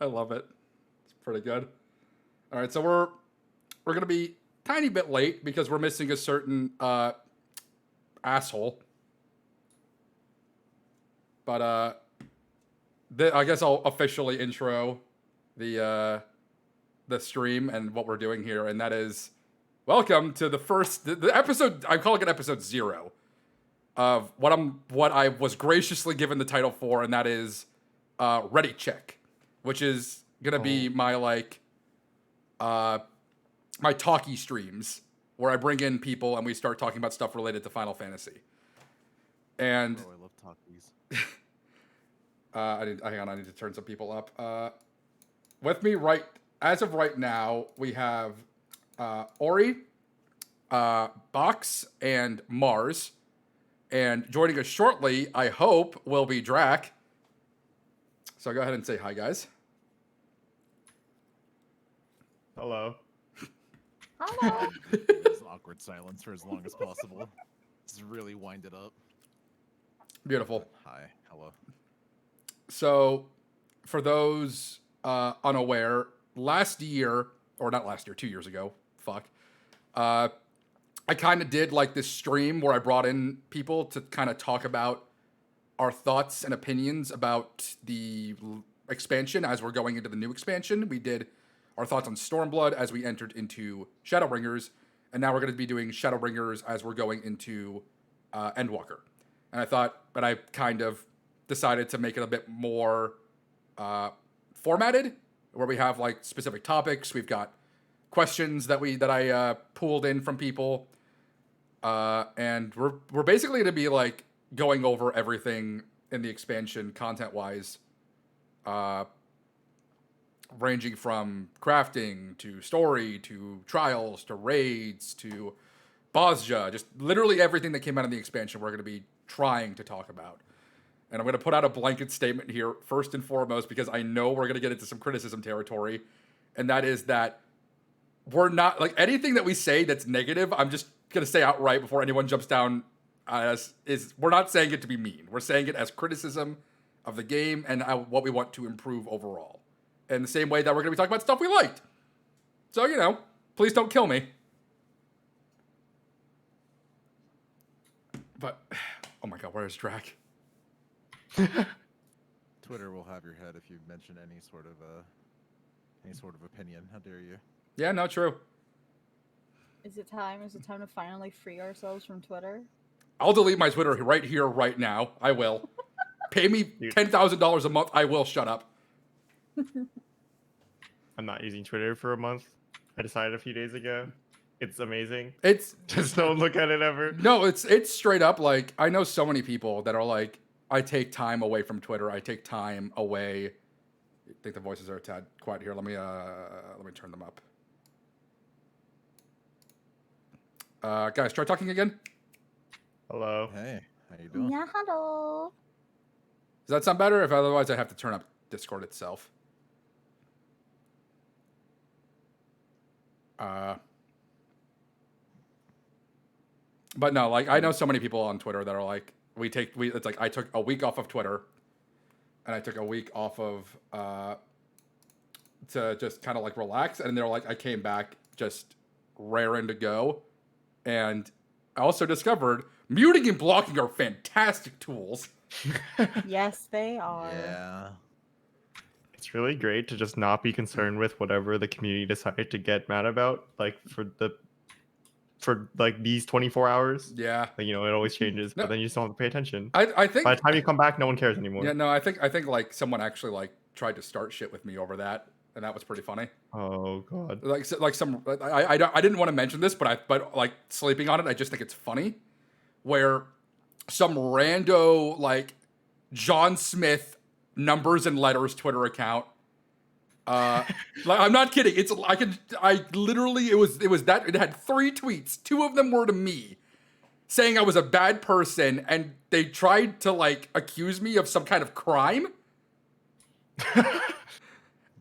I love it. It's pretty good. All right, so we're gonna be tiny bit late because we're missing a certain asshole. But I guess I'll officially intro the stream and what we're doing here, and that is welcome to the episode. I'm calling it episode 0 of what I was graciously given the title for, and that is Ready Check, which is gonna be my my talkie streams where I bring in people and we start talking about stuff related to Final Fantasy. And I love talkies. hang on, I need to turn some people up. With me as of right now, we have Ori, Box, and Mars. And joining us shortly, I hope, will be Drak. So go ahead and say hi, guys. Hello. Hello. There's an awkward silence for as long as possible. Just really wind it up. Beautiful. Hi. Hello. So, for those unaware, last year, or not last year, 2 years ago, I kind of did like this stream where I brought in people to kind of talk about our thoughts and opinions about the expansion as we're going into the new expansion. We did our thoughts on Stormblood as we entered into Shadowbringers, and now we're going to be doing Shadowbringers as we're going into Endwalker. And I kind of decided to make it a bit more formatted, where we have like specific topics. We've got questions that I pulled in from people, and we're basically going to be like going over everything in the expansion content wise, ranging from crafting to story to trials to raids to Bozja, just literally everything that came out of the expansion we're going to be trying to talk about. And I'm going to put out a blanket statement here, first and foremost, because I know we're going to get into some criticism territory. And that is that we're not, like, anything that we say that's negative, I'm just going to say outright before anyone jumps down, we're not saying it to be mean. We're saying it as criticism of the game and what we want to improve overall. In the same way that we're going to be talking about stuff we liked. So, please don't kill me. But, oh my god, where's Drak? Twitter will have your head if you mention any sort of opinion. How dare you? Yeah, no, true. Is it time? Is it time to finally free ourselves from Twitter? I'll delete my Twitter right here, right now. I will. Pay me $10,000 a month. I will shut up. I'm not using Twitter for a month. I decided a few days ago. It's amazing. It's just don't look at it ever. No, it's straight up like I know so many people that are like, I take time away from Twitter. I take time away. I think the voices are a tad quiet here. Let me turn them up. Guys, try talking again. Hello. Hey, how you doing? Yeah, hello. Does that sound better? If otherwise, I have to turn up Discord itself. But no, like I know so many people on Twitter that are like, it's like I took a week off of Twitter, and I took a week off of to just kind of like relax, and they're like, I came back just raring to go, and I also discovered muting and blocking are fantastic tools. Yes, they are. Yeah. It's really great to just not be concerned with whatever the community decided to get mad about, like for like these 24 hours. Yeah. Like, it always changes, No. but then you just don't have to pay attention. I think by the time you come back, no one cares anymore. Yeah, no, I think like someone actually like tried to start shit with me over that, and that was pretty funny. Oh god. I didn't want to mention this, but like sleeping on it, I just think it's funny, where some rando like John Smith numbers and letters Twitter account. Like, I'm not kidding. It had 3 tweets. 2 of them were to me saying I was a bad person, and they tried to like accuse me of some kind of crime.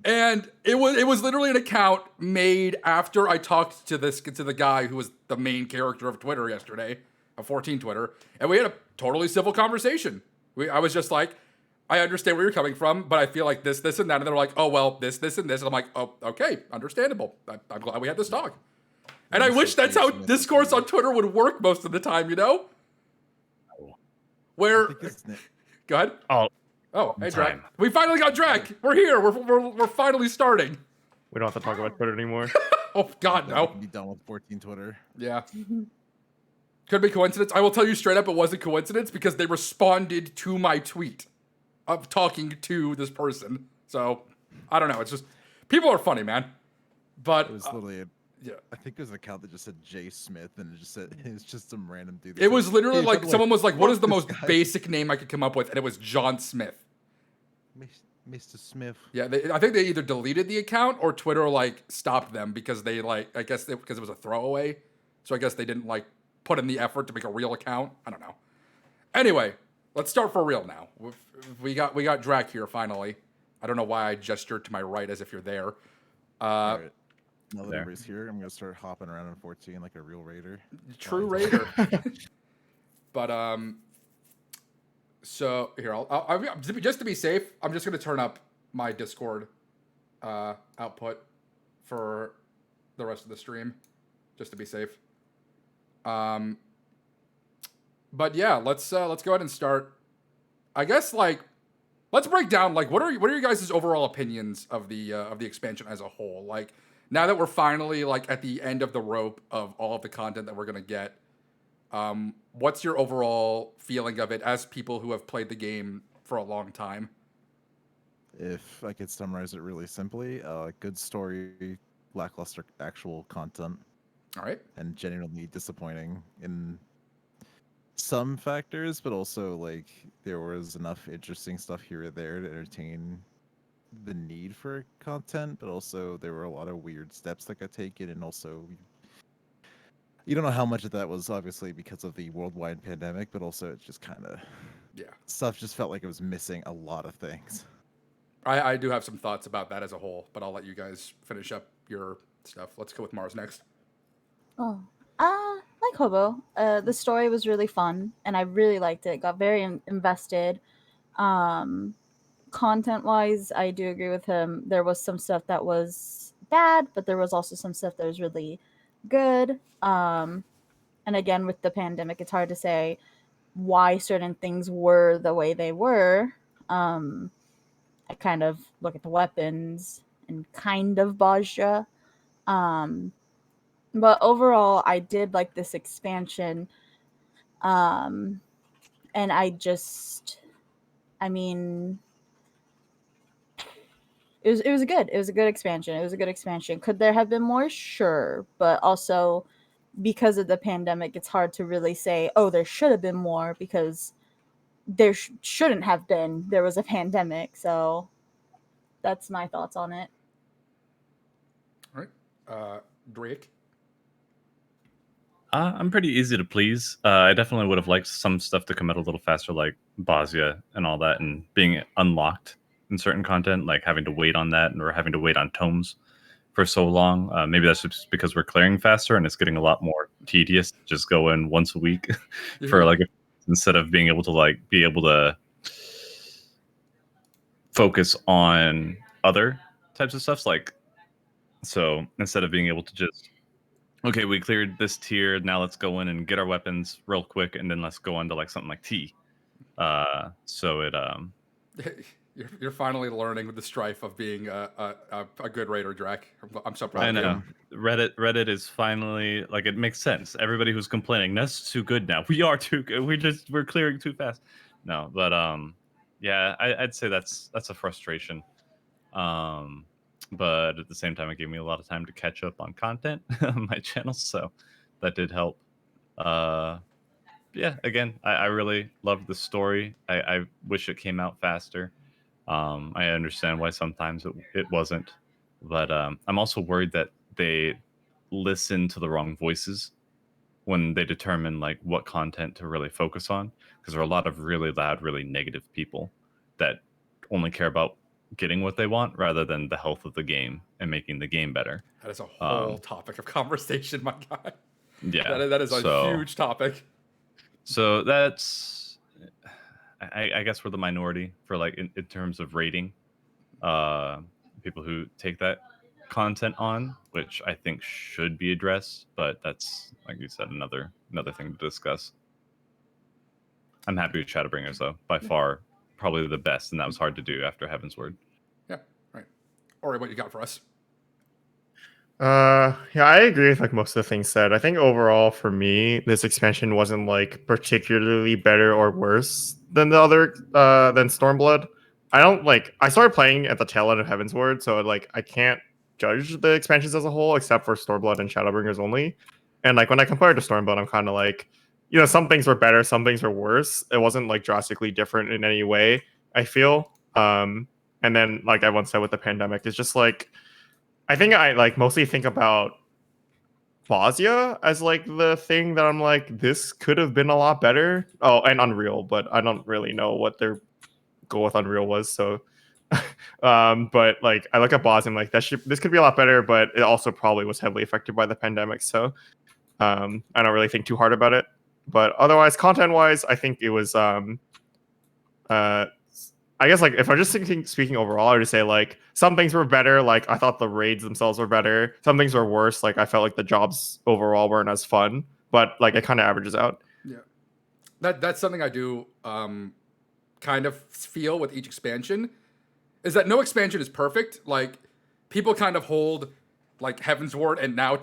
And it was literally an account made after I talked to the guy who was the main character of Twitter yesterday, of 14 Twitter, and we had a totally civil conversation. I was just like, I understand where you're coming from, but I feel like this, and that, and they're like, oh well, this, and this, and I'm like, oh, okay, understandable. I'm glad we had this talk. And I Just wish like that's how Jason Smith discourse would on Twitter would work most of the time, you know? I Where, think his na- go ahead. Oh, Oh, hey, Drak. time. We finally got Drak. We're here. We're finally starting. We don't have to talk about Twitter anymore. Oh God, that we no. can be done with 14 Twitter. Yeah. Could be coincidence. I will tell you straight up, it wasn't coincidence because they responded to my tweet of talking to this person. So I don't know. It's just people are funny, man. But It was literally, yeah, I think it was an account that just said Jay Smith, and it just said it's just some random dude. that it said, was literally "Hey, by like the way, someone was like, "What is the fuck most this guy, basic name I could come up with?" And it was John Smith. Mr. Smith. Yeah, I think they either deleted the account or Twitter like stopped them because they like I guess because it was a throwaway. So I guess they didn't like put in the effort to make a real account. I don't know. Anyway, let's start for real now. We got Drak here finally. I don't know why I gestured to my right as if you're there. All right. Now that there. everybody's here, I'm gonna start hopping around on 14 like a real raider. True Raider. But so here I'll just to be safe, I'm just gonna turn up my Discord output for the rest of the stream, just to be safe. But yeah, let's go ahead and start. I guess like let's break down like what are your guys' overall opinions of the expansion as a whole? Like now that we're finally like at the end of the rope of all of the content that we're gonna get. What's your overall feeling of it as people who have played the game for a long time? If I could summarize it really simply, good story, lackluster actual content, All right. and genuinely disappointing in some factors, but also like there was enough interesting stuff here or there to entertain the need for content, but also there were a lot of weird steps that got taken, and also you don't know how much of that was obviously because of the worldwide pandemic, but also it just kind of Yeah. stuff just felt like it was missing a lot of things. I do have some thoughts about that as a whole, but I'll let you guys finish up your stuff. Let's go with Mars next. Oh, like Hobo, the story was really fun, and I really liked it. Got very invested. Content-wise, I do agree with him. There was some stuff that was bad, but there was also some stuff that was really good. And again, with the pandemic, it's hard to say why certain things were the way they were. I kind of look at the weapons and kind of Bajra. But overall, I did like this expansion. And I mean, it was good. It was a good expansion. It was a good expansion. Could there have been more? Sure. But also, because of the pandemic, it's hard to really say, oh, there should have been more because there shouldn't have been. There was a pandemic. So that's my thoughts on it. All right. Drake. I'm pretty easy to please. I definitely would have liked some stuff to come out a little faster, like Bosnia and all that, and being unlocked in certain content, like having to wait on that or having to wait on tomes for so long. Maybe that's just because we're clearing faster and it's getting a lot more tedious. Just go in once a week for like instead of being able to focus on other types of stuff. Like so instead of being able to just okay, we cleared this tier. Now let's go in and get our weapons real quick, and then let's go on to like something like T. So it You're finally learning the strife of being a good raider, Drak. I'm so proud I of you. know Reddit is finally like it makes sense. Everybody who's complaining that's too good now. We are too good. We're clearing too fast. No, but yeah, I'd say that's a frustration. But at the same time, it gave me a lot of time to catch up on content on my channel, so that did help. Yeah, again, I really loved the story. I wish it came out faster. I understand why sometimes it wasn't, but I'm also worried that they listen to the wrong voices when they determine like what content to really focus on, because there are a lot of really loud, really negative people that only care about getting what they want rather than the health of the game and making the game better. That is a whole topic of conversation, my guy. Yeah, That is a huge topic. So that's, I guess we're the minority for like in terms of rating people who take that content on, which I think should be addressed, but that's, like you said, another thing to discuss. I'm happy with Shadowbringers though, by far probably the best, and that was hard to do after Heaven's Word. Yeah, right. Ori, what you got for us? Yeah, I agree with like most of the things said. I think overall for me, this expansion wasn't like particularly better or worse than the other than Stormblood. I don't like I started playing at the tail end of Heaven's Word, so like I can't judge the expansions as a whole except for Stormblood and Shadowbringers only. And like when I compare it to Stormblood, I'm kind of like, you know, some things were better, some things were worse. It wasn't like drastically different in any way, I feel. And then like I once said with the pandemic, it's just like I think I like mostly think about Bosnia as like the thing that I'm like, this could have been a lot better. Oh, and Unreal, but I don't really know what their goal with Unreal was. So, but like I look at Bosnia, I'm like this could be a lot better, but it also probably was heavily affected by the pandemic. So, I don't really think too hard about it. But otherwise, content wise, I think it was uh I guess like if I'm just speaking overall, I would say like some things were better. Like I thought the raids themselves were better. Some things were worse. Like I felt like the jobs overall weren't as fun. But like it kind of averages out. Yeah, that's something I do kind of feel with each expansion, is that no expansion is perfect. Like people kind of hold like Heaven's Ward and now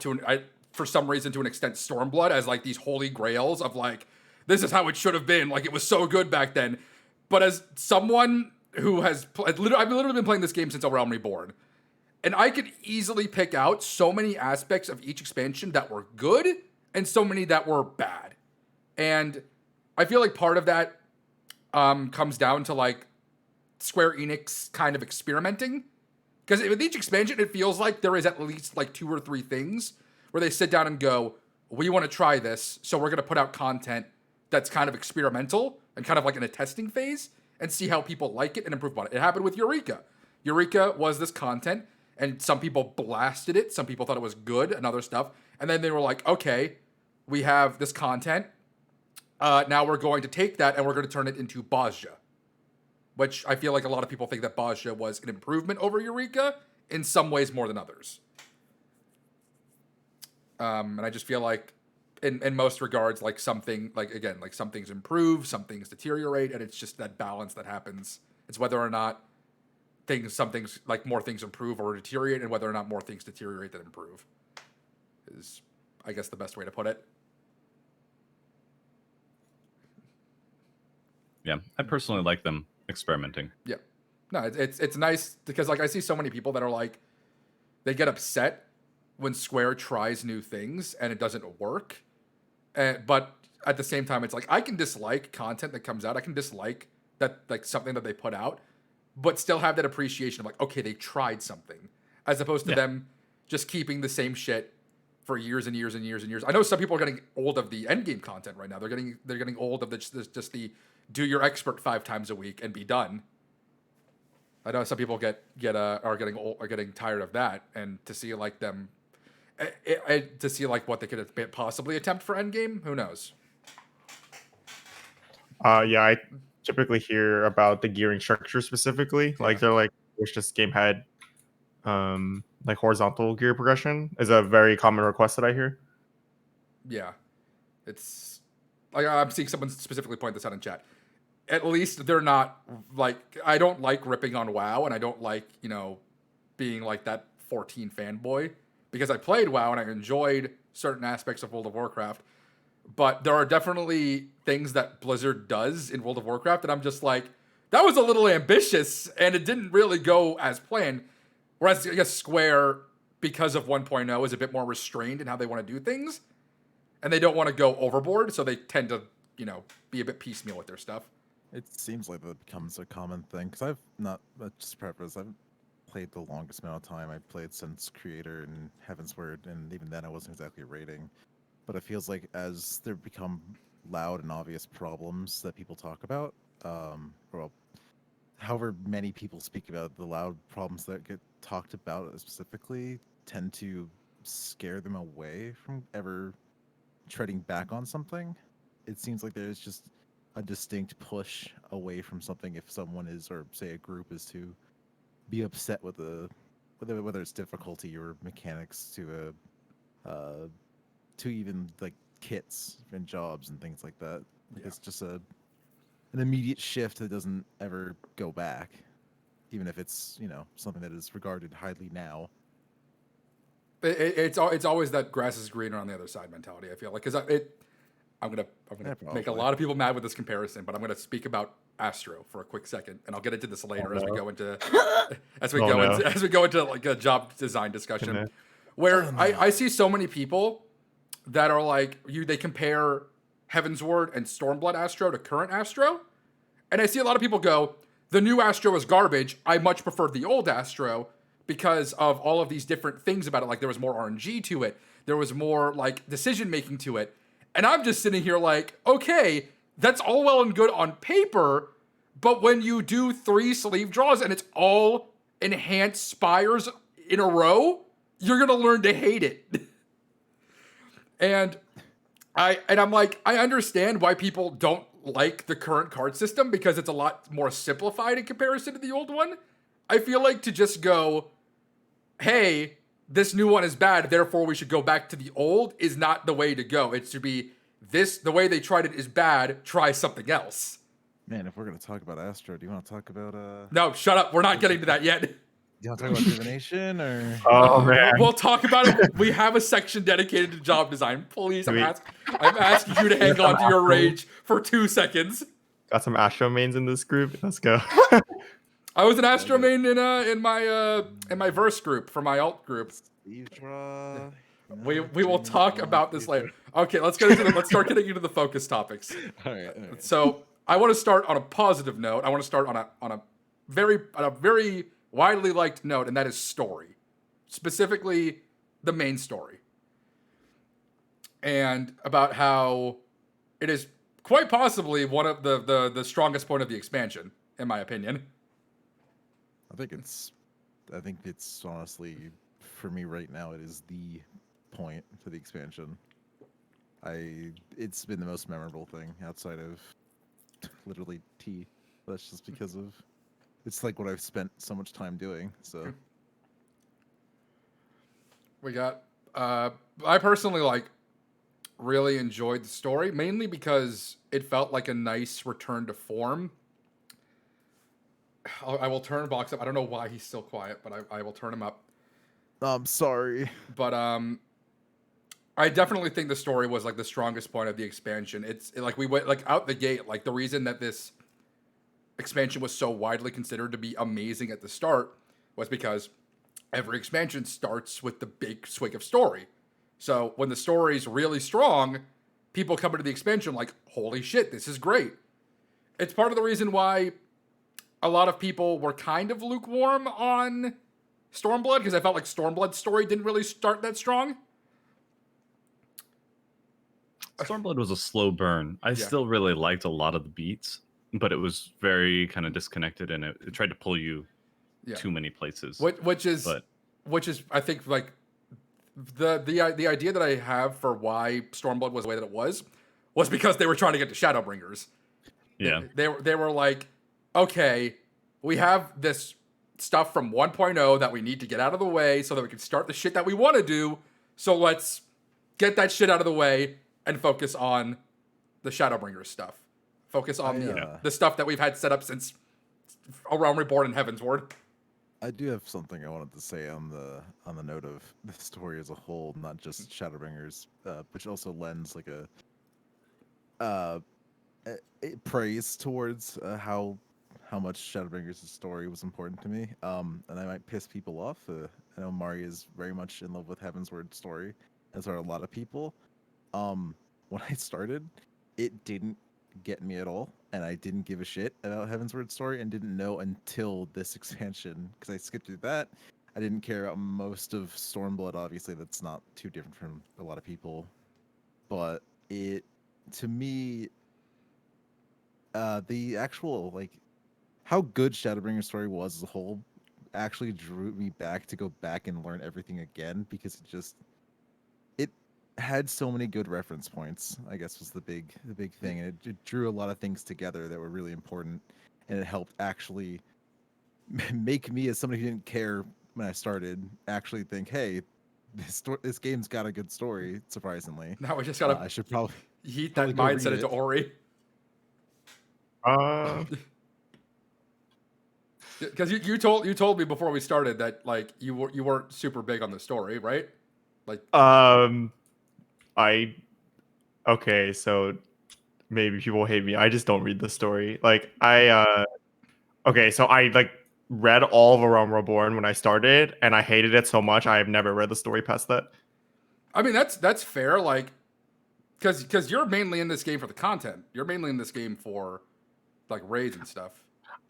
for some reason to an extent Stormblood as like these holy grails of like, this is how it should have been. Like it was so good back then. But as someone who has I've literally been playing this game since A Realm Reborn, and I could easily pick out so many aspects of each expansion that were good and so many that were bad. And I feel like part of that comes down to like Square Enix kind of experimenting. Because with each expansion, it feels like there is at least like 2 or 3 things where they sit down and go, we want to try this, so we're going to put out content that's kind of experimental and kind of like in a testing phase and see how people like it and improve on it. It happened with Eureka. Eureka was this content, and some people blasted it, some people thought it was good and other stuff, and then they were like, okay, we have this content, now we're going to take that and we're going to turn it into Bosnia. Which I feel like a lot of people think that Bosnia was an improvement over Eureka, in some ways more than others. And I just feel like, in most regards, like something, like again, like some things improve, some things deteriorate, and it's just that balance that happens. It's whether or not some things, like more things improve or deteriorate, and whether or not more things deteriorate than improve. Is, I guess, the best way to put it. Yeah, I personally like them experimenting. Yeah. No, it's nice because like I see so many people that are like, they get upset when Square tries new things and it doesn't work. But at the same time, it's like I can dislike content that comes out. I can dislike that like something that they put out, but still have that appreciation of like, okay, they tried something, as opposed to them just keeping the same shit for years and years and years and years. I know some people are getting old of the endgame content right now. They're getting old of just the do your expert 5 times a week and be done. I know some people are getting tired of that, and to see like them, to see like what they could possibly attempt for endgame, who knows? Yeah, I typically hear about the gearing structure specifically. Like they're like, wish this game had like horizontal gear progression is a very common request that I hear. Yeah, it's like I'm seeing someone specifically point this out in chat. At least they're not like, I don't like ripping on WoW, and I don't like, being like that 14 fanboy, because I played WoW and I enjoyed certain aspects of World of Warcraft, but there are definitely things that Blizzard does in World of Warcraft that I'm just like, that was a little ambitious and it didn't really go as planned. Whereas I guess Square, because of 1.0, is a bit more restrained in how they want to do things, and they don't want to go overboard, so they tend to, be a bit piecemeal with their stuff. It seems like that becomes a common thing, because I've not, just preface, I've played the longest amount of time I've played since Creator and Heaven's Word, and even then I wasn't exactly rating. But it feels like as there become loud and obvious problems that people talk about, well, however many people speak about the loud problems that get talked about specifically tend to scare them away from ever treading back on something. It seems like there's just a distinct push away from something if someone is, or say a group is, to be upset with whether it's difficulty or mechanics to even like kits and jobs and things like that. Like, Yeah. it's just an immediate shift that doesn't ever go back, even if it's something that is regarded highly now. It's always that grass is greener on the other side mentality. I feel like because I'm gonna Yeah, make a probably. lot of people mad with this comparison, but I'm gonna speak about Astro for a quick second, and I'll get into this later as we no. go into No. as we go into like a job design discussion, Goodness. where Oh, no. I see so many people that are like they compare Heavensward and Stormblood Astro to current Astro, and I see a lot of people go, the new Astro is garbage. I much prefer the old Astro because of all of these different things about it. Like there was more RNG to it. There was more like decision making to it. And I'm just sitting here like, okay, that's all well and good on paper, but when you do 3 sleeve draws and it's all enhanced spires in a row, you're gonna learn to hate it. and I'm like, I understand why people don't like the current card system because it's a lot more simplified in comparison to the old one. I feel like to just go, hey, this new one is bad, therefore we should go back to the old is not the way to go. It should be the way they tried it is bad, try something else. Man, if we're gonna talk about Astro, do you want to talk about No, shut up. We're not getting to that yet. Do you want to talk about divination or? Oh man. We'll talk about it. We have a section dedicated to job design. Please, I'm asking you to hang on to your rage for 2 seconds. Got some Astro mains in this group. Let's go. I was an Astro main in my verse group for my alt group. Steve draw. We will talk about this later. Okay, let's start getting into the focus topics. All right. So I want to start on a positive note. I want to start on a very widely liked note, and that is story, specifically the main story, and about how it is quite possibly one of the strongest point of the expansion, in my opinion. I think it's honestly, for me right now, it is the point for the expansion. It's been the most memorable thing outside of literally T. That's just because of it's like what I've spent so much time doing. So We got I personally really enjoyed the story, mainly because it felt like a nice return to form. I will turn Box up. I don't know why he's still quiet, but I will turn him up. I'm sorry. But I definitely think the story was like the strongest point of the expansion. Like we went like out the gate. Like the reason that this expansion was so widely considered to be amazing at the start was because every expansion starts with the big swig of story. So when the story's really strong, people come into the expansion like, holy shit, this is great. It's part of the reason why a lot of people were kind of lukewarm on Stormblood, because I felt like Stormblood's story didn't really start that strong. Stormblood was a slow burn. I still really liked a lot of the beats, but it was very kind of disconnected, and it tried to pull you too many places. Which is I think like the idea that I have for why Stormblood was the way that it was because they were trying to get to Shadowbringers. Yeah, they were like, okay, we have this stuff from 1.0 that we need to get out of the way so that we can start the shit that we want to do. So let's get that shit out of the way and focus on the Shadowbringers stuff. Focus on the stuff that we've had set up since A Realm Reborn and Heavensward. I do have something I wanted to say on the note of the story as a whole, not just Shadowbringers, which also lends like a praise towards how much Shadowbringers' story was important to me. And I might piss people off. I know Mari is very much in love with Heavensward's story, as are a lot of people. When I started, it didn't get me at all, and I didn't give a shit about Heavensward's story and didn't know until this expansion, because I skipped through that. I didn't care about most of Stormblood. Obviously, that's not too different from a lot of people, but to me, the actual how good Shadowbringers' story was as a whole actually drew me back to go back and learn everything again, because had so many good reference points, I guess was the big thing, and it drew a lot of things together that were really important, and it helped actually make me, as somebody who didn't care when I started, actually think, hey, this game's got a good story. Surprisingly, Now we just gotta I should probably heat probably that go mindset read into it. Ori. Because you told me before we started that like you weren't super big on the story, right? Like I okay, so maybe people hate me. I just don't read the story. Like okay, so I like read all of A Realm Reborn when I started, and I hated it so much I have never read the story past that. I mean that's fair. Like because you're mainly in this game for the content. You're mainly in this game for like raids and stuff.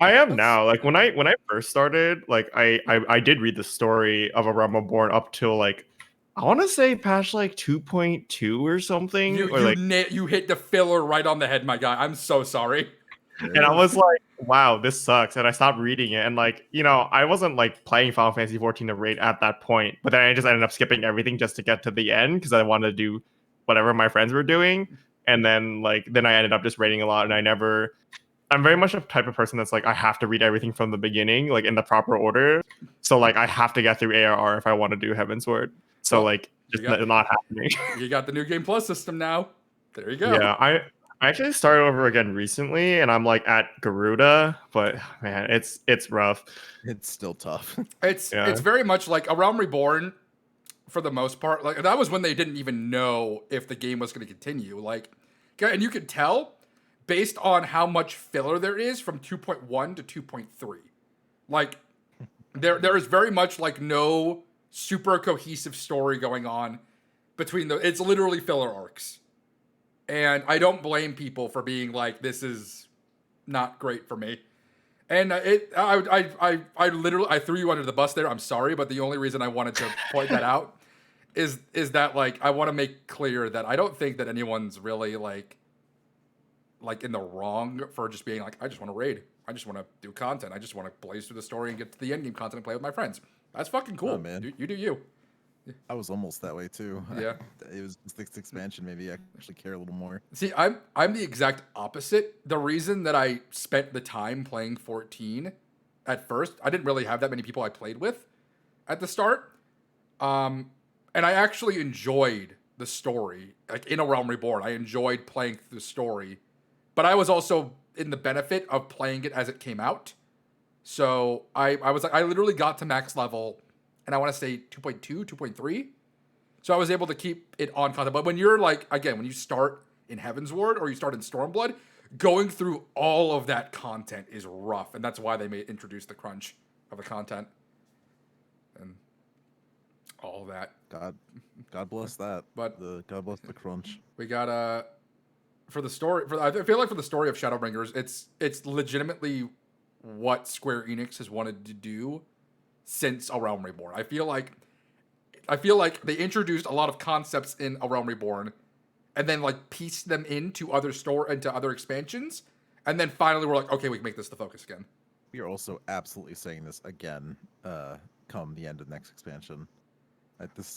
I am now. Like when I first started, like I did read the story of A Realm Reborn up till like I want to say patch like 2.2 or something, or like, You hit the filler right on the head, my guy. I'm so sorry. There and it I was is. like, wow, this sucks, and I stopped reading it, and like I wasn't like playing Final Fantasy 14 to rate at that point, but then I just ended up skipping everything just to get to the end because I wanted to do whatever my friends were doing, and then I ended up just rating a lot, and I'm very much a type of person that's like I have to read everything from the beginning, like in the proper order. So like I have to get through ARR if I want to do Heavensward. So Well, like you just got not happening. you got the new Game Plus system now. There you go. Yeah, I actually started over again recently, and I'm like at Garuda, but man, it's rough. It's still tough. It's Yeah. it's very much like A Realm Reborn for the most part. Like that was when they didn't even know if the game was going to continue. Like, and you could tell based on how much filler there is from 2.1 to 2.3. Like there is very much like no super cohesive story going on between the. It's literally filler arcs, and I don't blame people for being like, this is not great for me. And I literally I threw you under the bus there. I'm sorry, but the only reason I wanted to point that out is that like I want to make clear that I don't think that anyone's really like in the wrong for just being like, I just want to raid. I just want to do content. I just want to blaze through the story and get to the end game content and play with my friends. That's fucking cool. Oh, man. You do you. I was almost that way too. Yeah. It was just this expansion maybe I actually care a little more. See, I'm the exact opposite. The reason that I spent the time playing 14 at first, I didn't really have that many people I played with at the start. And I actually enjoyed the story. Like in A Realm Reborn, I enjoyed playing the story. But I was also in the benefit of playing it as it came out. So I was like, I literally got to max level, and I want to say 2.2, 2.3. So I was able to keep it on content. But when you're like, again, when you start in Heavensward or you start in Stormblood, going through all of that content is rough. And that's why they may introduce the crunch of the content. And all of that. God bless that. But God bless the crunch. we got for the story I feel like for the story of Shadowbringers, it's legitimately what Square Enix has wanted to do since A Realm Reborn. I feel like they introduced a lot of concepts in A Realm Reborn and then like pieced them into other expansions, and then finally we're like, okay, we can make this the focus again. We are also absolutely saying this again come the end of next expansion.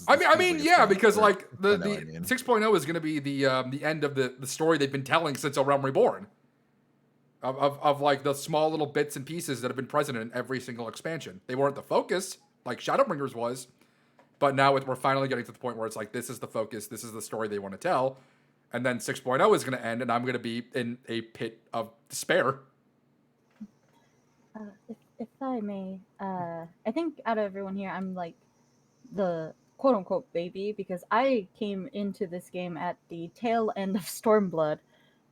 I mean, yeah, because like the 6.0 is going to be the end of the story they've been telling since A Realm Reborn. Of like the small little bits and pieces that have been present in every single expansion. They weren't the focus like Shadowbringers was, but now we're finally getting to the point where it's like, this is the focus, this is the story they want to tell, and then 6.0 is going to end, and I'm going to be in a pit of despair. If I may, I think out of everyone here, I'm like the quote unquote baby because I came into this game at the tail end of Stormblood.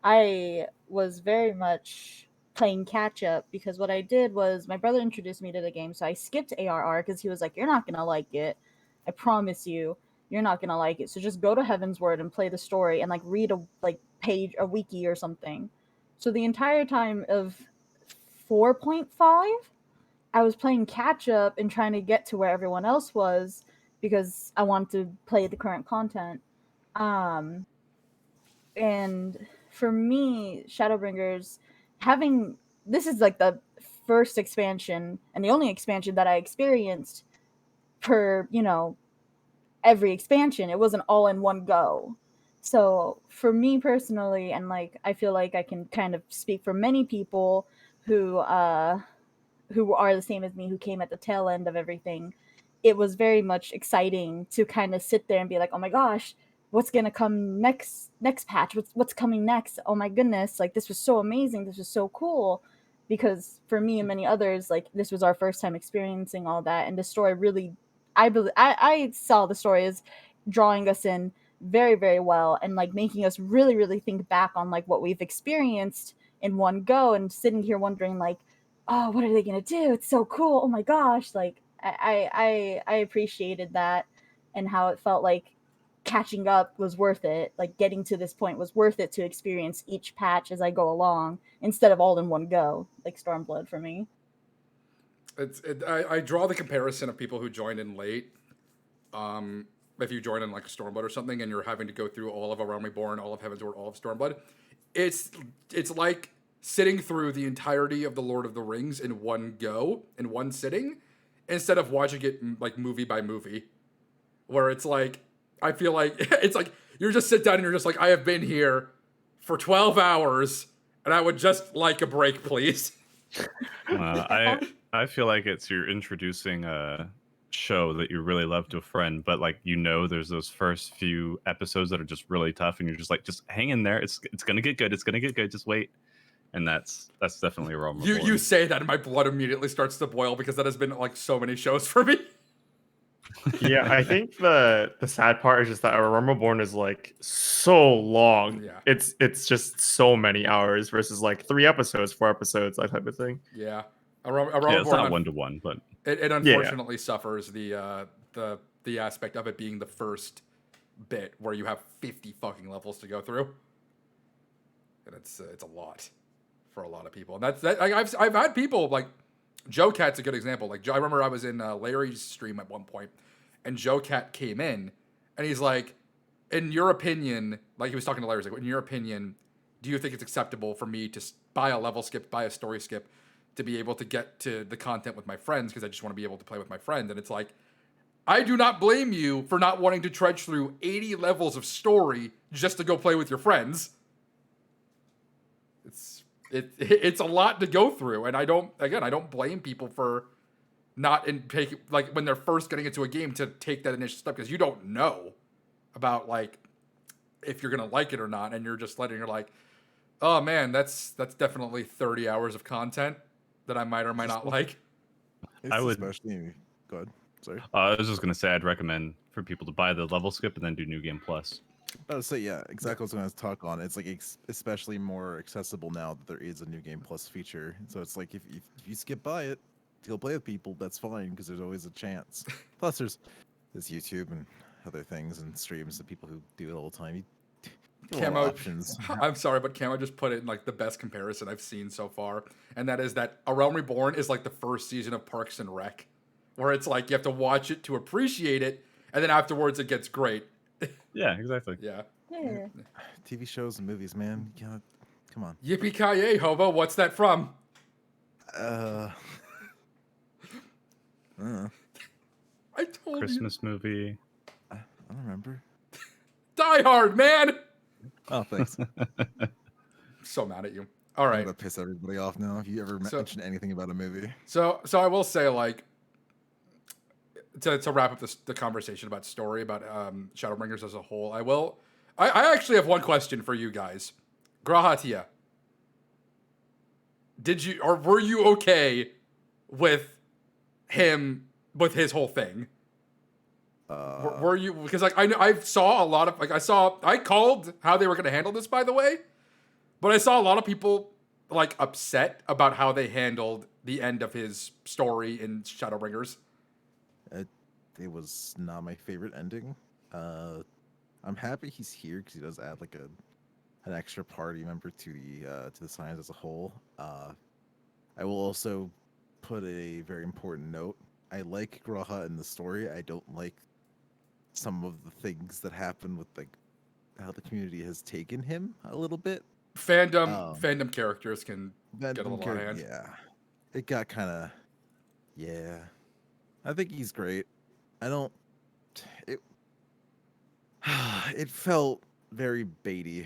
I was very much playing catch up because what I did was my brother introduced me to the game, so I skipped ARR because he was like, "You're not gonna like it. I promise you, you're not gonna like it. So just go to Heavensward and play the story and like read a page, a wiki or something." So the entire time of 4.5, I was playing catch up and trying to get to where everyone else was because I wanted to play the current content. And for me, Shadowbringers, this is like the first expansion and the only expansion that I experienced per, every expansion. It wasn't all in one go. So for me personally, and like I feel like I can kind of speak for many people who are the same as me, who came at the tail end of everything, it was very much exciting to kind of sit there and be like, oh my gosh, what's gonna come next patch? What's coming next? Oh my goodness, like this was so amazing, this was so cool. Because for me and many others, like this was our first time experiencing all that, and the story really, I saw the story as drawing us in very, very well, and like making us really, really think back on like what we've experienced in one go, and sitting here wondering like, oh, what are they gonna do? It's so cool. Oh my gosh. Like I appreciated that, and how it felt like catching up was worth it. Like getting to this point was worth it to experience each patch as I go along instead of all in one go, like Stormblood for me. I draw the comparison of people who joined in late. If you join in like a Stormblood or something, and you're having to go through all of A Realm Reborn, all of Heaven's Ward, all of Stormblood, it's like sitting through the entirety of the Lord of the Rings in one go, in one sitting, instead of watching it like movie by movie, where it's like, I feel like it's like you're just sit down and you're just like, I have been here for 12 hours and I would just like a break, please. I feel like you're introducing a show that you really love to a friend, but like there's those first few episodes that are just really tough, and you're just like, just hang in there. It's gonna get good. It's gonna get good. Just wait. And that's definitely wrong. You say that and my blood immediately starts to boil, because that has been like so many shows for me. Yeah, I think the sad part is just that A Realm Reborn is like so long. Yeah. It's just so many hours versus like 3 episodes, 4 episodes, that type of thing. Yeah. It's not 1-to-1, but it unfortunately suffers the aspect of it being the first bit where you have 50 fucking levels to go through, and it's a lot for a lot of people. And I've had people like Joe Cat's a good example. Like I remember I was in Larry's stream at one point, and Joe Cat came in, and he's like, in your opinion, like he was talking to Larry, he's like, in your opinion, do you think it's acceptable for me to buy a level skip, buy a story skip, to be able to get to the content with my friends, because I just want to be able to play with my friend? And it's like, I do not blame you for not wanting to trudge through 80 levels of story just to go play with your friends. It's a lot to go through, and I don't blame people for not like when they're first getting into a game to take that initial step, because you don't know about like if you're gonna like it or not, and you're just you're like, oh man, that's definitely 30 hours of content that I might or might not like. I would especially go ahead. Sorry. I was just gonna say I'd recommend for people to buy the level skip and then do New Game Plus. I would say, yeah, exactly what I was going to talk on. It's like especially more accessible now that there is a New Game Plus feature. So it's like if you skip by it, you'll play with people. That's fine, because there's always a chance. Plus, there's YouTube and other things and streams of people who do it all the time. Camo, options. I'm sorry, but Camo just put it in like the best comparison I've seen so far, and that is that A Realm Reborn is like the first season of Parks and Rec, where it's like you have to watch it to appreciate it, and then afterwards it gets great. Yeah, exactly. Yeah. TV shows and movies, man. You gotta, come on. Yippee-ki-yay, hobo. What's that from? I I told Christmas movie. don't remember. Die Hard, man. Oh, thanks. So mad at you. All right. I'm gonna piss everybody off now if you ever mention anything about a movie. So I will say, like, to wrap up the conversation about story, about Shadowbringers as a whole, I actually have one question for you guys. Grahatia, were you okay with his whole thing? Were you, because like I saw a lot of, like, I called how they were going to handle this, by the way, but I saw a lot of people like upset about how they handled the end of his story in Shadowbringers. It was not my favorite ending. I'm happy he's here because he does add like an extra party member to the science as a whole. I will also put a very important note. I like Graha in the story. I don't like some of the things that happen with like how the community has taken him a little bit. Fandom characters can get a little out of hand. Yeah, it got kind of. Yeah, I think he's great. It felt very baity,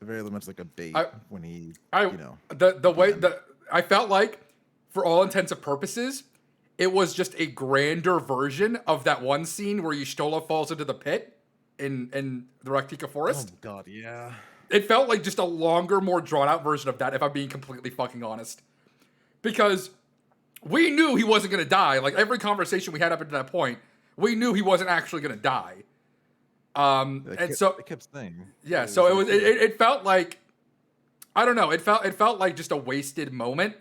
very much like a bait I- when he, I you know. the way end. that I felt like, for all intents and purposes, it was just a grander version of that one scene where Y'shtola falls into the pit in the Raktika Oh forest. God, yeah. It felt like just a longer, more drawn out version of that, if I'm being completely fucking honest. Because we knew he wasn't gonna die. Like every conversation we had up until that point, we knew he wasn't actually gonna die. They kept saying. Yeah, It so was it like, was it felt like, I don't know, it felt like just a wasted moment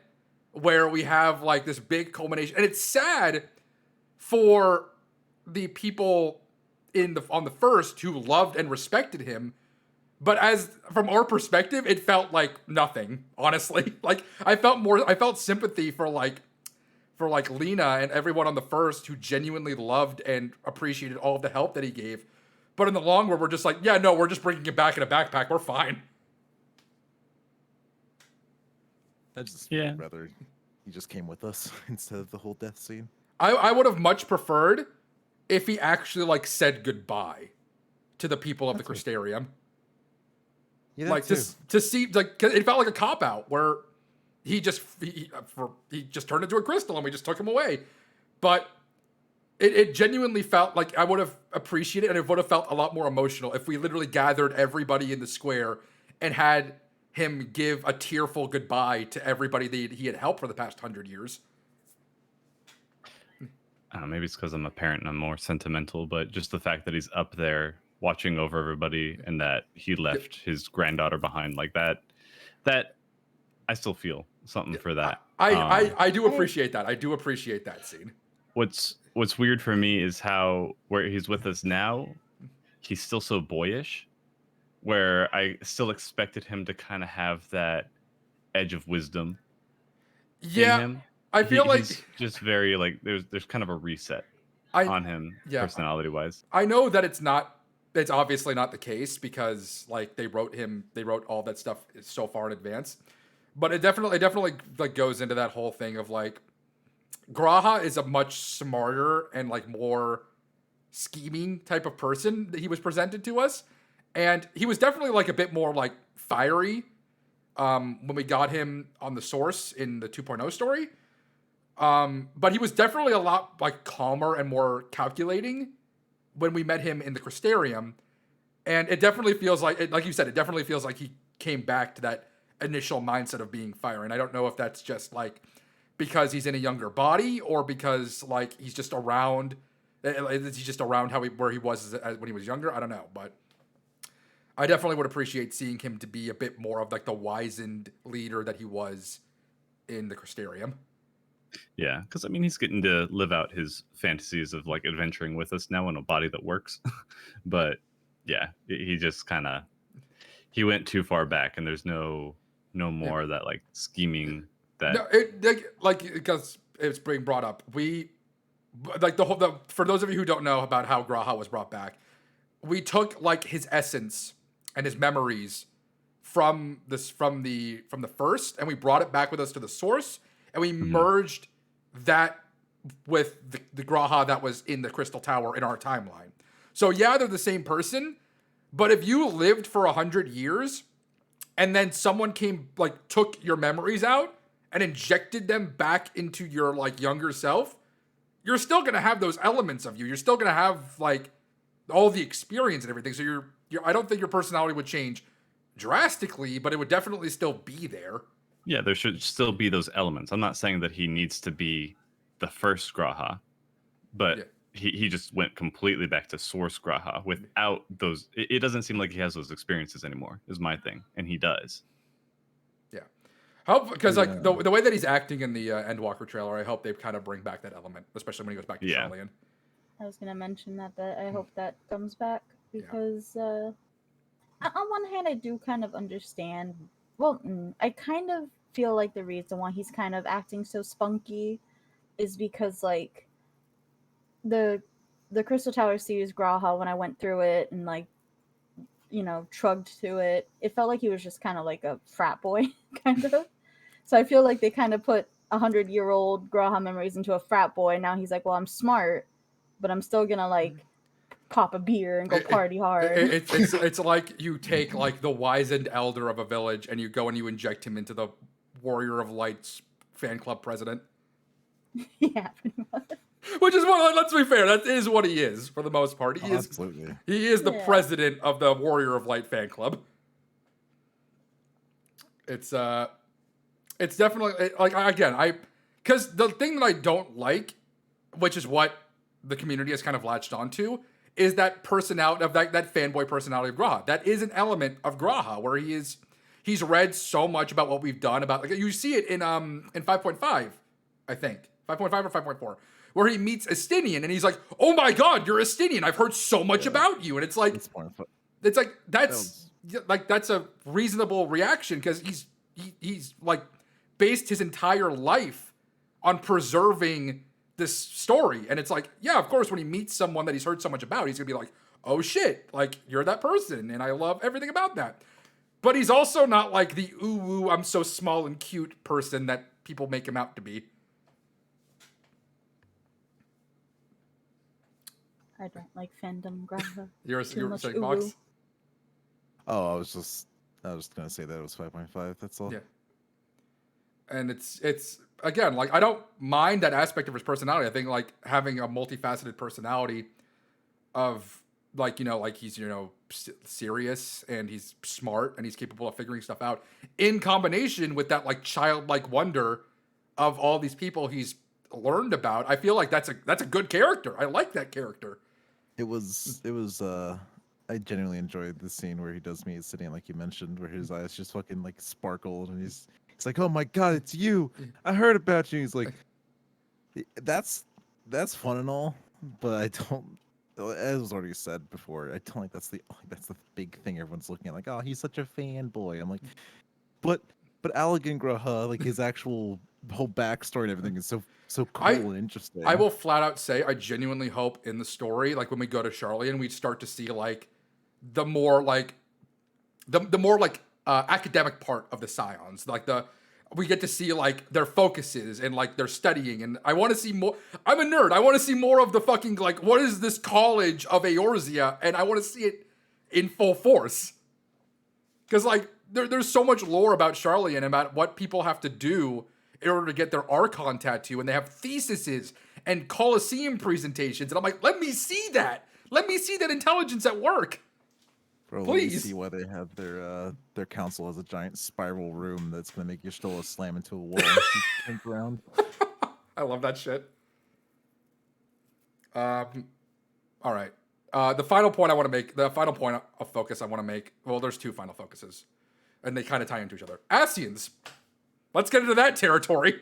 where we have like this big culmination, and it's sad for the people on the first who loved and respected him, but as from our perspective, it felt like nothing, honestly. Like I felt sympathy for Lena and everyone on the first who genuinely loved and appreciated all of the help that he gave. But in the long run, we're just like, yeah, no, we're just bringing him back in a backpack. We're fine. I just Yeah. rather he just came with us instead of the whole death scene. I would have much preferred if he actually like said goodbye to the people of the That's Crystarium. Yeah, Like too. to see, like, 'cause it felt like a cop out where he just turned into a crystal and we just took him away. But it genuinely felt like I would have appreciated, and it would have felt a lot more emotional if we literally gathered everybody in the square and had him give a tearful goodbye to everybody that he had helped for the past 100 years. I don't know, maybe it's because I'm a parent and I'm more sentimental, but just the fact that he's up there watching over everybody and that he left his granddaughter behind like that I still feel something for that. I do appreciate that. I do appreciate that scene. What's weird for me is how where he's with us now, he's still so boyish, where I still expected him to kind of have that edge of wisdom in Yeah, him. I feel like He's just very like there's kind of a reset I on him yeah. personality wise. I know that it's obviously not the case because like they wrote all that stuff so far in advance. But it definitely like goes into that whole thing of like Graha is a much smarter and like more scheming type of person that he was presented to us. And he was definitely like a bit more like fiery when we got him on the source in the 2.0 story. But he was definitely a lot like calmer and more calculating when we met him in the Crystarium. And it definitely feels like you said, it definitely feels like he came back to that initial mindset of being fire. And I don't know if that's just like because he's in a younger body or because like he's just around where he was when he was younger. I don't know, but I definitely would appreciate seeing him to be a bit more of like the wizened leader that he was in the Crystarium. Yeah, because I mean he's getting to live out his fantasies of like adventuring with us now in a body that works. But yeah, he just kind of he went too far back, and there's no more of that like scheming that. No, because it's being brought up. We like for those of you who don't know about how Graha was brought back, we took like his essence and his memories from the first, and we brought it back with us to the source, and we merged that with the Graha that was in the Crystal Tower in our timeline. So yeah, they're the same person, but if you lived for 100 years and then someone took your memories out and injected them back into your like younger self, you're still gonna have those elements of you. You're still gonna have like all the experience and everything. So I don't think your personality would change drastically, but it would definitely still be there. Yeah, there should still be those elements. I'm not saying that he needs to be the first Graha, but he just went completely back to source Graha without those. It doesn't seem like he has those experiences anymore, is my thing, and he does. Yeah, because like the way that he's acting in the Endwalker trailer, I hope they kind of bring back that element, especially when he goes back to Sharlayan. I was gonna mention that I hope that comes back because on one hand I do kind of understand. Well, I kind of feel like the reason why he's kind of acting so spunky is because like the Crystal Tower series Graha, when I went through it and like trugged to it, it felt like he was just kind of like a frat boy kind of. So I feel like they kind of put 100-year-old Graha memories into a frat boy. Now he's like, well, I'm smart, but I'm still gonna like pop a beer and go party hard. It's like you take like the wizened elder of a village and you go and you inject him into the Warrior of Light's fan club president. Yeah, pretty much. Which is what, let's be fair, that is what he is for the most part. Absolutely. He is the Yeah. president of the Warrior of Light fan club. It's definitely like, again, because the thing that I don't like, which is what the community has kind of latched onto, is that personality of that fanboy personality of Graha. That is an element of Graha where he's read so much about what we've done, about, like, you see it in 5.5, I think 5.5 or 5.4, where he meets Estinian and he's like, "Oh my God, you're Estinian! I've heard so much about you." And it's like, that's a reasonable reaction because he's like based his entire life on preserving this story. And it's like, yeah, of course, when he meets someone that he's heard so much about, he's gonna be like, "Oh shit, like, you're that person and I love everything about that." But he's also not like the ooh, I'm so small and cute person that people make him out to be. I don't like fandom Graha. You're much saying, ooh. Box? Oh, I was just gonna say that it was 5.5. That's all. Yeah. And it's again, like, I don't mind that aspect of his personality. I think like having a multifaceted personality of, like, you know, like he's, you know, serious and he's smart and he's capable of figuring stuff out in combination with that like childlike wonder of all these people he's learned about. I feel like that's a good character. I like that character. It was I genuinely enjoyed the scene where he does meet Sidian, like you mentioned, where his eyes just fucking like sparkled and he's like, "Oh my God, it's you! I heard about you." He's like, that's fun and all, but I don't, as was already said before, I don't think that's the big thing everyone's looking at. Like, "Oh, he's such a fanboy." I'm like, but Allegan Graha, like his actual whole backstory and everything is so cool and interesting. I will flat out say I genuinely hope in the story, like when we go to Charlian, we start to see like the more like the more like academic part of the Scions. Like we get to see like their focuses and like their studying, and I want to see more. I'm a nerd. I want to see more of the fucking, like, what is this college of Eorzea, and I want to see it in full force. Because like there's so much lore about Charlian and about what people have to do in order to get their Archon tattoo, and they have theses and Colosseum presentations, and I'm like, let me see that. Let me see that intelligence at work. Bro, Please. let me see why they have their council as a giant spiral room that's gonna make Y'shtola slam into a wall and turn around. I love that shit. All right. The final point of focus I want to make. Well, there's two final focuses, and they kind of tie into each other. Ascians. Let's get into that territory.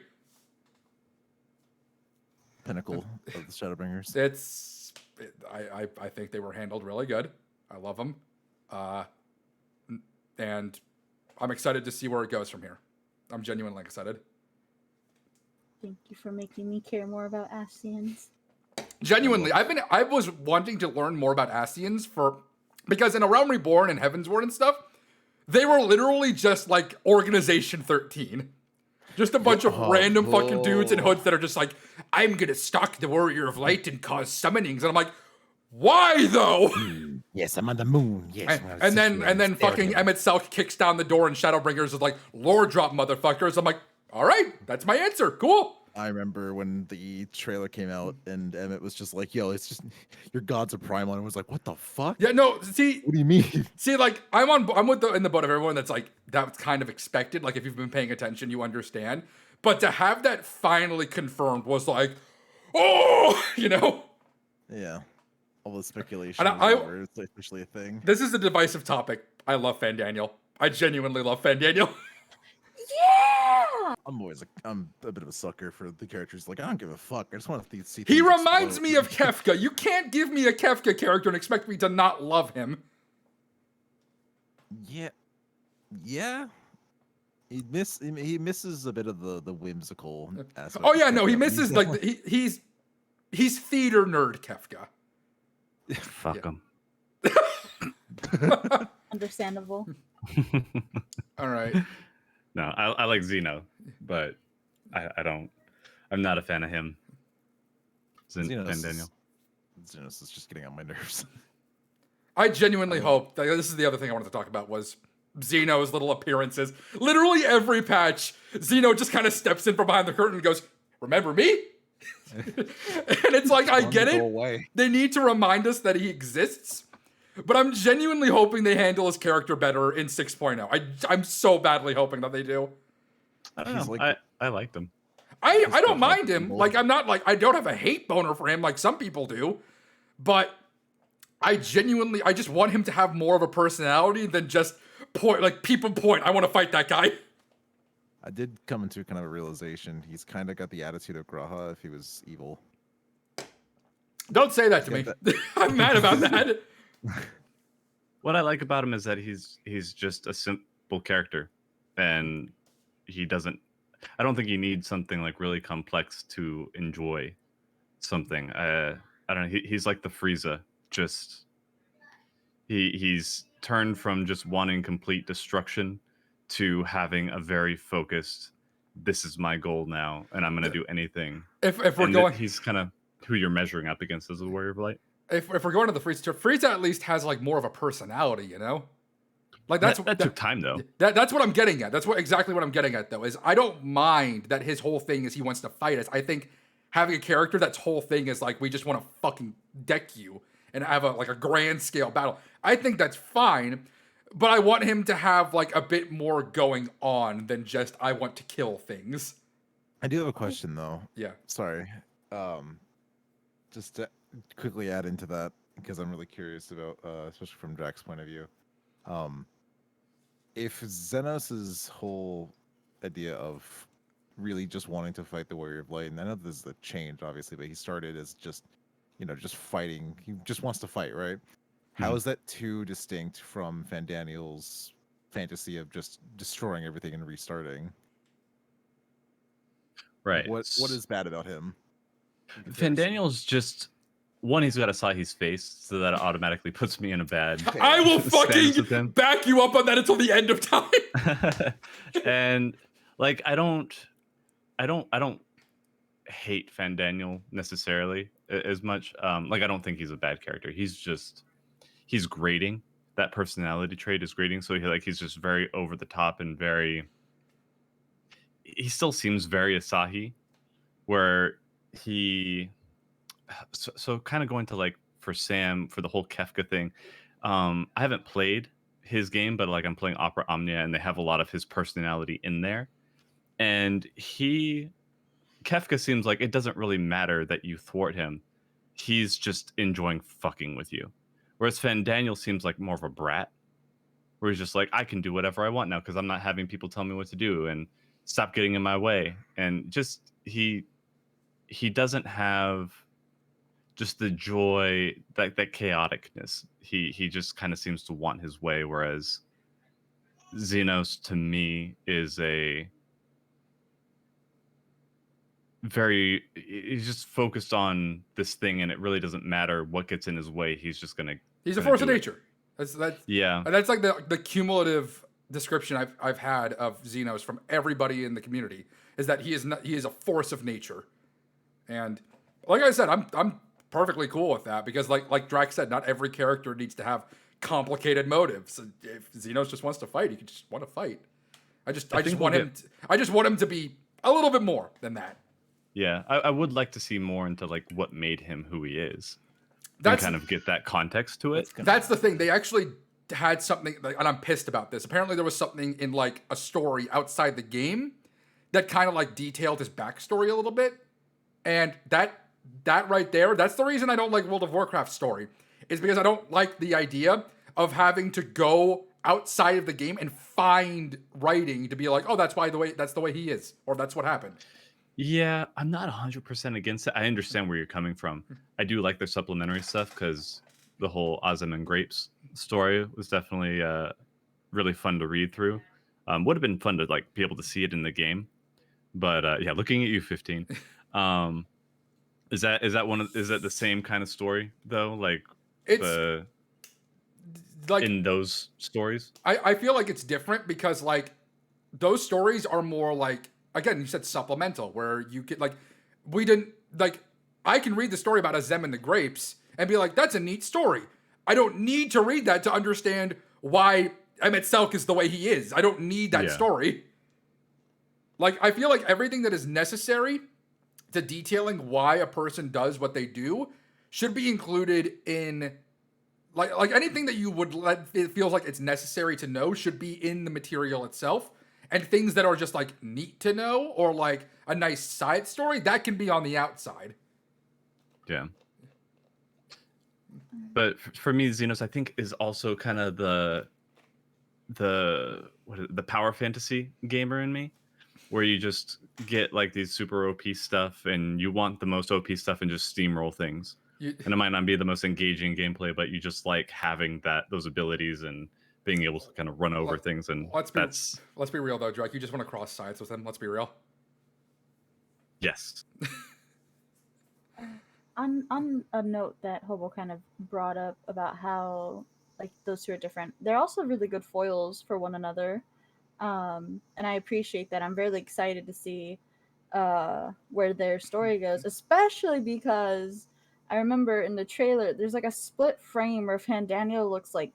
Pinnacle of the Shadowbringers. I think they were handled really good. I love them. And I'm excited to see where it goes from here. I'm genuinely excited. Thank you for making me care more about Ascians. Genuinely, I was wanting to learn more about Ascians because in A Realm Reborn and Heavensward and stuff, they were literally just like Organization 13. Just a bunch of random fucking dudes in hoods that are just like, I'm gonna stalk the Warrior of Light and cause summonings. And I'm like, why though? Yes, I'm on the moon. Yes. And then fucking Emmett Selk kicks down the door and Shadowbringers is like, lore drop, motherfuckers. I'm like, all right, that's my answer. Cool. I remember when the trailer came out and Emmett was just like, "Yo, it's just your gods are primal." And I was like, "What the fuck?" Yeah, no. See, what do you mean? See, like I'm in the boat of everyone that's like, that's kind of expected. Like if you've been paying attention, you understand. But to have that finally confirmed was like, oh, you know. Yeah. All the speculation. It's officially a thing. This is a divisive topic. I love Fandaniel. I genuinely love Fandaniel. Yeah. I'm a bit of a sucker for the characters. Like, I don't give a fuck. I just want to see. He reminds me of Kefka. You can't give me a Kefka character and expect me to not love him. Yeah. He misses a bit of the whimsical aspect. Oh yeah, no, he misses like he's theater nerd Kefka. Fuck him. Understandable. All right. No, I like Xeno, but I'm not a fan of him. Daniel. Xenos is just getting on my nerves. I genuinely hope that this is the other thing I wanted to talk about was Xeno's little appearances. Literally every patch, Xeno just kind of steps in from behind the curtain and goes, "Remember me?" And it's like, I get Go it. away. They need to remind us that he exists. But I'm genuinely hoping they handle his character better in 6.0. I'm so badly hoping that they do. I don't He's know. like- I liked him. I Just don't not like mind him. people. Like, I'm not like, I don't have a hate boner for him like some people do. But I just want him to have more of a personality than just point, like, people point, I want to fight that guy. I did come into kind of a realization. He's kind of got the attitude of Graha if he was evil. Don't say that to me. Get I'm mad about that. What I like about him is that he's just a simple character, and he doesn't. I don't think you need something like really complex to enjoy something. I don't know. He's like the Frieza. Just he's turned from just wanting complete destruction to having a very focused. This is my goal now, and I'm going to do anything. If we're And going, he's kind of who you're measuring up against as a Warrior of Light. if we're going to the Frieza, Frieza at least has like more of a personality, you know? Like That took time though. That's what I'm getting at. That's exactly what I'm getting at, though. Is I don't mind that his whole thing is he wants to fight us. I think having a character that's whole thing is like we just want to fucking deck you and have a grand scale battle. I think that's fine, but I want him to have like a bit more going on than just I want to kill things. I do have a question though. Yeah. Sorry. Just to quickly add into that because I'm really curious about, especially from Drax's point of view. If Xenos's whole idea of really just wanting to fight the Warrior of Light, and I know this is a change, obviously, but he started as just, just fighting. He just wants to fight, right? How is that too distinct from Fandaniel's fantasy of just destroying everything and restarting? Right. What is bad about him? Fandaniel's just one. He's got Asahi's face, so that automatically puts me in a bad. I will stance with fucking him. back you up on that until the end of time. And like I don't hate Fandaniel necessarily as much. Like I don't think he's a bad character. He's grating. That personality trait is grating. So he's just very over the top and he still seems very Asahi, where so kind of going to like for Sam for the whole Kefka thing. I haven't played his game, but like I'm playing Opera Omnia and they have a lot of his personality in there. And Kefka seems like it doesn't really matter that you thwart him. He's just enjoying fucking with you. Whereas Fandaniel seems like more of a brat, where he's just like, I can do whatever I want now because I'm not having people tell me what to do and stop getting in my way. And just he doesn't have just the joy, that chaoticness. He just kind of seems to want his way, whereas Xenos to me is he's just focused on this thing and it really doesn't matter what gets in his way. He's He's a force of do it. nature. That's Yeah. And that's like the cumulative description I've had of Xenos from everybody in the community is that he is a force of nature. And like I said, I'm perfectly cool with that because like Drax said, not every character needs to have complicated motives. If Xenos just wants to fight, he can just want to fight. I just want him to be a little bit more than that. Yeah, I would like to see more into like what made him who he is. That's and kind of get that context to it. That's the thing. They actually had something, and I'm pissed about this. Apparently, there was something in like a story outside the game that kind of like detailed his backstory a little bit, and that right there, that's the reason I don't like World of Warcraft story, is because I don't like the idea of having to go outside of the game and find writing to be like, oh, that's the way he is, or that's what happened. Yeah, I'm not 100% against it. I understand where you're coming from. I do like their supplementary stuff because the whole Azim and Grapes story was definitely really fun to read through. Would have been fun to like be able to see it in the game, but yeah, looking at you, 15. Is that the same kind of story though? Like It's like in those stories. I feel like it's different because like those stories are more like, again, you said supplemental, where you get like, we didn't like, I can read the story about Azem and the Grapes and be like, that's a neat story. I don't need to read that to understand why Emmett Selk is the way he is. I don't need that Yeah. story. Like, I feel like everything that is necessary to detailing why a person does what they do should be included in, like anything that you would let, it feels like it's necessary to know should be in the material itself. And things that are just like neat to know or like a nice side story, that can be on the outside. Yeah. But for me, Xenos, I think, is also kind of the power fantasy gamer in me, where you just get like these super OP stuff and you want the most OP stuff and just steamroll things. And it might not be the most engaging gameplay, but you just like having those abilities and being able to kind of run over things. And Let's be real though, Drake. You just want to cross sides with him. Let's be real. Yes. On a note that Hobo kind of brought up about how like those two are different, they're also really good foils for one another, and I appreciate that. I'm very excited to see where their story goes, especially because I remember in the trailer there's like a split frame where Fandaniel looks like,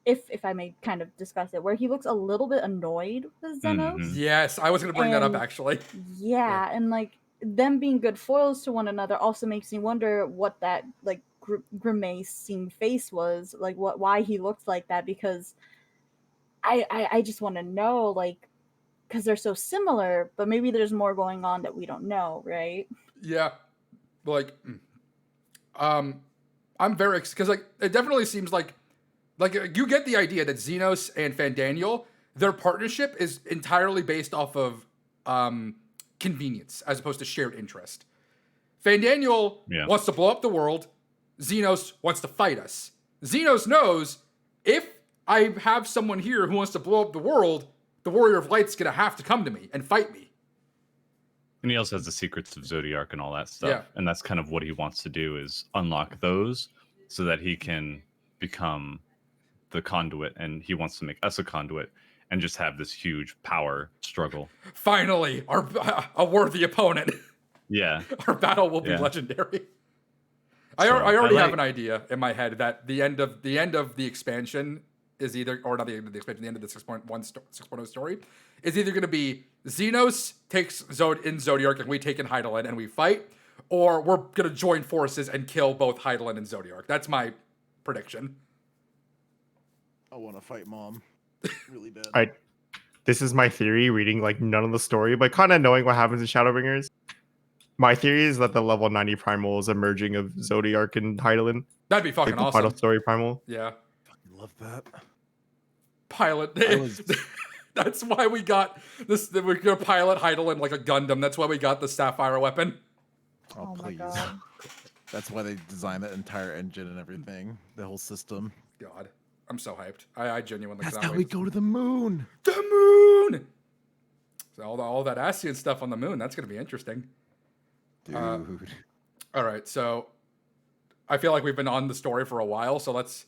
if I may kind of discuss it, where he looks a little bit annoyed with Xenos. Mhm. Yes, I was going to bring that up And- actually. Yeah, and like them being good foils to one another also makes me wonder what that like grimacing face was, like why he looked like that, because I just want to know, like, because they're so similar, but maybe there's more going on that we don't know, right? Yeah, like, I'm very because like it definitely seems like you get the idea that Xenos and Fandaniel, their partnership is entirely based off of convenience as opposed to shared interest. Fandaniel Yeah. wants to blow up the world. Xenos wants to fight us. Xenos knows if I have someone here who wants to blow up the world, the Warrior of Light's gonna have to come to me and fight me. And he also has the secrets of Zodiark and all that stuff. Yeah. And that's kind of what he wants to do, is unlock those so that he can become the conduit. And he wants to make us a conduit and just have this huge power struggle. Finally, a worthy opponent. Yeah. Our battle will be Yeah. legendary. So, I already I have like- an idea in my head that the end of the expansion is either, or not the end of the expansion, the end of the 6.0 story is either going to be Xenos takes in Zodiark and we take in Hydaelyn and we fight, or we're going to join forces and kill both Hydaelyn and Zodiark. That's my prediction. I want to fight Mom really bad. This is my theory, reading like none of the story, but kind of knowing what happens in Shadowbringers. My theory is that the level 90 primal is a merging of Zodiark and Hydaelyn. That'd be fucking Like the awesome. final story primal. Yeah. Fucking love that. Pilot. I was- That's why we got this. We're gonna pilot Hydaelyn like a Gundam. That's why we got the Sapphire weapon. Oh, Oh my please. god. That's why they designed that entire engine and everything, the whole system. God, I'm so hyped. I genuinely That's cannot how wait. we go to the moon. The moon. So all that Ascian stuff on the moon. That's gonna be interesting. Dude. All right, so I feel like we've been on the story for a while, so let's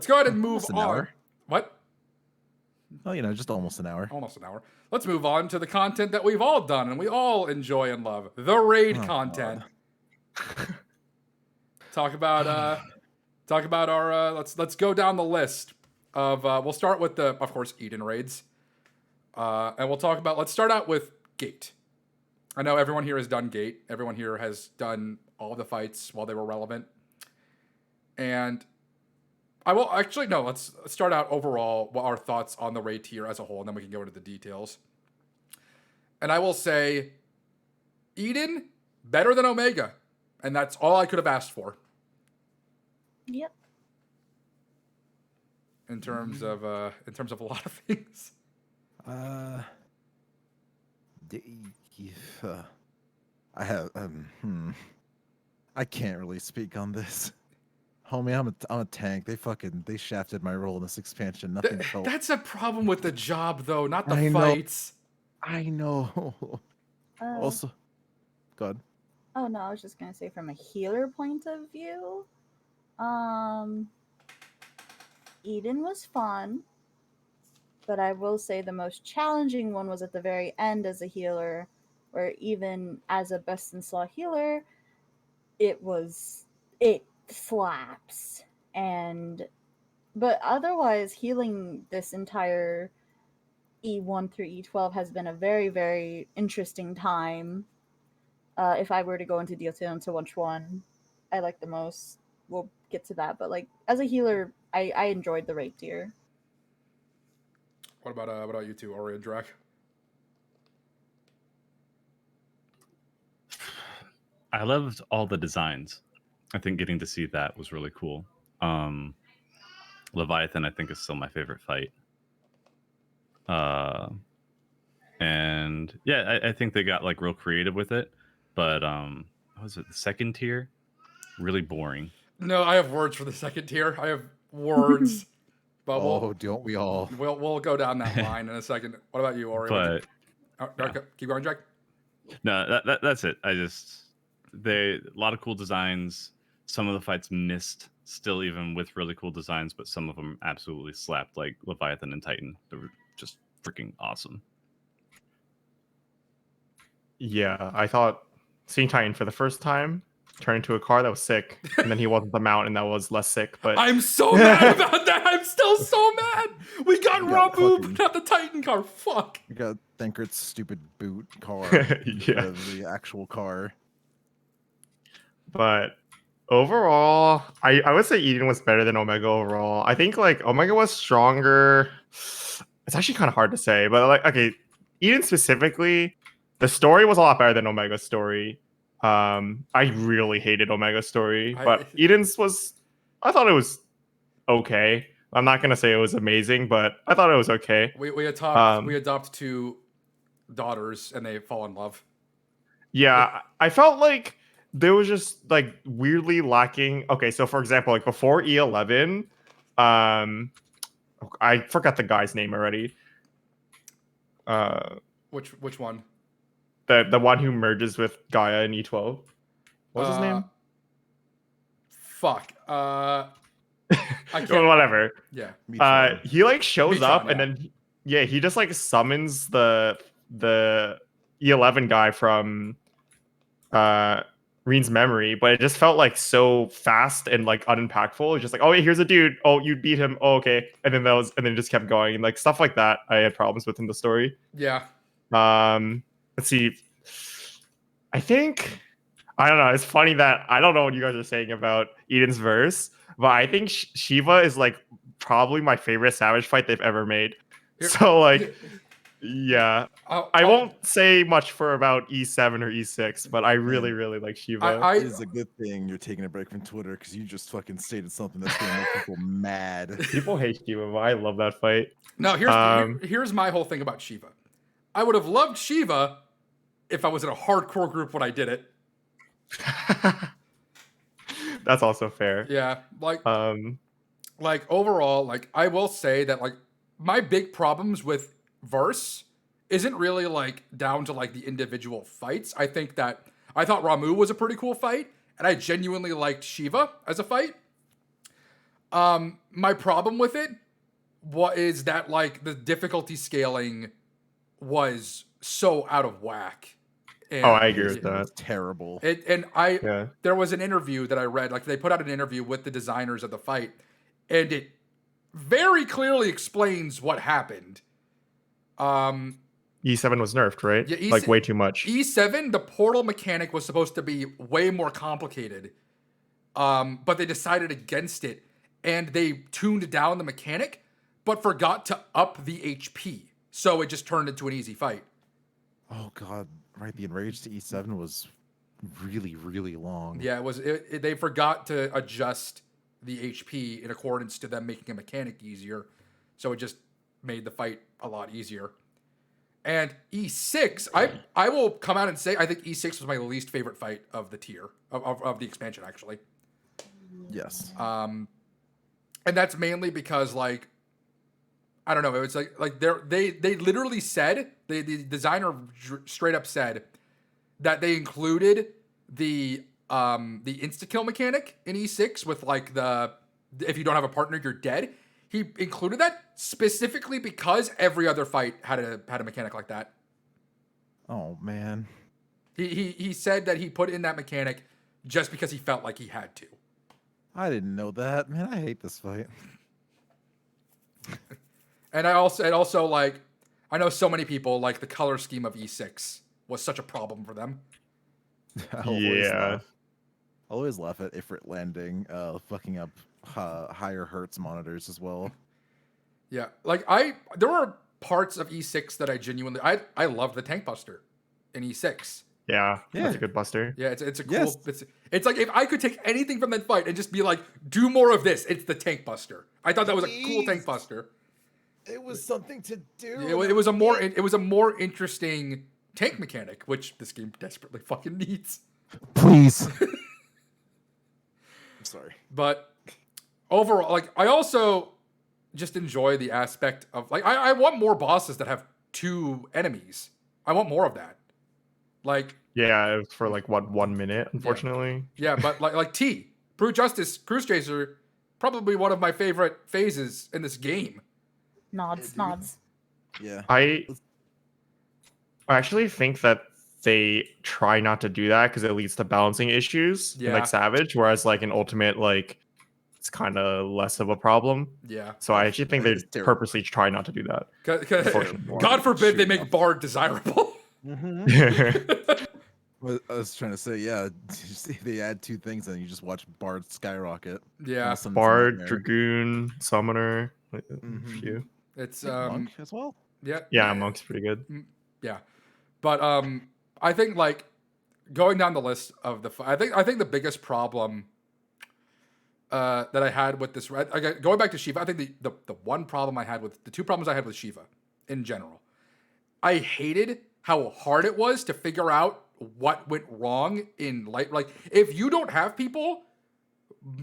go ahead and move Almost an on. hour. What? Oh, you know, just almost an hour. Almost an hour. Let's move on to the content that we've all done and we all enjoy and love. The raid Oh, content. Talk about our let's go down the list of we'll start with the, of course, Eden raids. And we'll talk about, let's start out with Gate. I know everyone here has done Gate. Everyone here has done all the fights while they were relevant. And I will actually, no, let's start out overall what our thoughts on the raid tier as a whole, and then we can go into the details. And I will say, Eden, better than Omega. And that's all I could have asked for. Yep. In terms of a lot of things. I have I can't really speak on this. Homie, I'm a tank. They shafted my role in this expansion. Nothing felt. That's a problem with the job, though, not the I know. fights. I know. Also, God. Oh no, I was just gonna say from a healer point of view, Eden was fun, but I will say the most challenging one was at the very end as a healer, where even as a best in slaw healer, it slaps. But otherwise, healing this entire E1 through E12 has been a very, very interesting time. If I were to go into detail into which one I like the most, we'll get to that. But like as a healer, I enjoyed the raid tier. What about you two, Ori and Drak? I loved all the designs. I think getting to see that was really cool. Leviathan, I think, is still my favorite fight. And yeah, I think they got like real creative with it. But what was it? The second tier, really boring. No, I have words for the second tier. I have words, but Oh, don't we all? we'll go down that line in a second. What about you, Ori? But Keep going, Drak. no, that's it. A lot of cool designs. Some of the fights missed still, even with really cool designs, but some of them absolutely slapped, like Leviathan and Titan. They were just freaking awesome. Yeah, I thought seeing Titan for the first time turn into a car that was sick, and then he wasn't the mount, and that was less sick. But I'm so mad about that. I'm still so mad. We got You got Ramu, fucking- but not the Titan car. Fuck. You got Thankert's stupid boot car. Yeah. The actual car. But overall, I would say Eden was better than Omega overall. I think like Omega was stronger. It's actually kind of hard to say, but like okay, Eden specifically, the story was a lot better than Omega's story. I really hated Omega's story, but Eden's was I thought it was okay. I'm not gonna say it was amazing, but I thought it was okay. We adopt two daughters and they fall in love. Yeah, I felt like there was just like weirdly lacking. Okay, so for example, like before E11, I forgot the guy's name already. Which one? The one who merges with Gaia in E12. What's his name? Fuck. I can't. Whatever. Yeah. He like shows Meatron, up yeah. and then he just like summons the E11 guy from Reen's memory, but it just felt like so fast and like unimpactful. It's just like, oh, here's a dude. Oh, you beat him. Oh, okay. And then it just kept going. And like stuff like that, I had problems with in the story. Yeah. Let's see. I don't know. It's funny that I don't know what you guys are saying about Eden's verse, but I think Shiva is like probably my favorite Savage fight they've ever made. So like, yeah, I won't say much for about E7 or E6, but I really, really like Shiva. It is a good thing you're taking a break from Twitter because you just fucking stated something that's gonna make people mad. People hate Shiva, but I love that fight. No, here's my whole thing about Shiva. I would have loved Shiva if I was in a hardcore group when I did it. That's also fair. Yeah, like overall, like I will say that like my big problems with verse isn't really like down to like the individual fights. I thought Ramu was a pretty cool fight, and I genuinely liked Shiva as a fight. My problem with it is that like the difficulty scaling was so out of whack. And I agree with that. It's terrible. There was an interview that I read, like they put out an interview with the designers of the fight, and it very clearly explains what happened. E7 was nerfed, right? Yeah, like way too much. E7, the portal mechanic was supposed to be way more complicated, but they decided against it, and they tuned down the mechanic, but forgot to up the HP, so it just turned into an easy fight. Oh god, right. The Enrage to E7 was really, really long. Yeah, they forgot to adjust the HP in accordance to them making a mechanic easier, so it just made the fight a lot easier. And E6, I will come out and say I think E6 was my least favorite fight of the tier of the expansion, actually. Yes. And that's mainly because like I don't know, it was like they literally said the designer straight up said that they included the insta kill mechanic in E6 with like if you don't have a partner you're dead. He included that specifically because every other fight had a mechanic like that. Oh man. He said that he put in that mechanic just because he felt like he had to. I didn't know that, man. I hate this fight. And also like, I know so many people like the color scheme of E6 was such a problem for them. Yeah. Always laugh at Ifrit landing, fucking up higher hertz monitors as well. Yeah, like there were parts of E6 that I genuinely I love the tank buster in E6. Yeah, Yeah. that's a good buster. Yeah, it's a cool. Yes. It's like if I could take anything from that fight and just be like, do more of this. It's the tank buster. I thought that was a cool tank buster. It was something to do. It was a more interesting tank mechanic, which this game desperately fucking needs. Please. I'm sorry. But overall, like I also just enjoy the aspect of like I want more bosses that have 2 enemies. I want more of that. Like Yeah, it was for like what 1 minute, unfortunately. yeah, but like T, Brute Justice Cruise Chaser, probably one of my favorite phases in this game. Nods, Yeah, dude. nods. Yeah. I actually think that they try not to do that because it leads to balancing issues in Yeah. like Savage, whereas like in Ultimate, like it's kind of less of a problem. Yeah. So I actually think That they is terrible. purposely try not to do that. Unfortunately. God forbid they Shoot make up. Bard desirable. Well, I was trying to say, yeah, they add 2 things and you just watch Bard skyrocket. Yeah, All of a sudden it's a Bard, nightmare. Dragoon, Summoner, a Mhm. few. it's Monk as well. yeah, Yeah, Monk's pretty good. yeah, but I think like going down the list of I think the biggest problem that I had with this going back to Shiva, I think the one problem I had with the 2 problems I had with Shiva in general, I hated how hard it was to figure out what went wrong in light. Like if you don't have people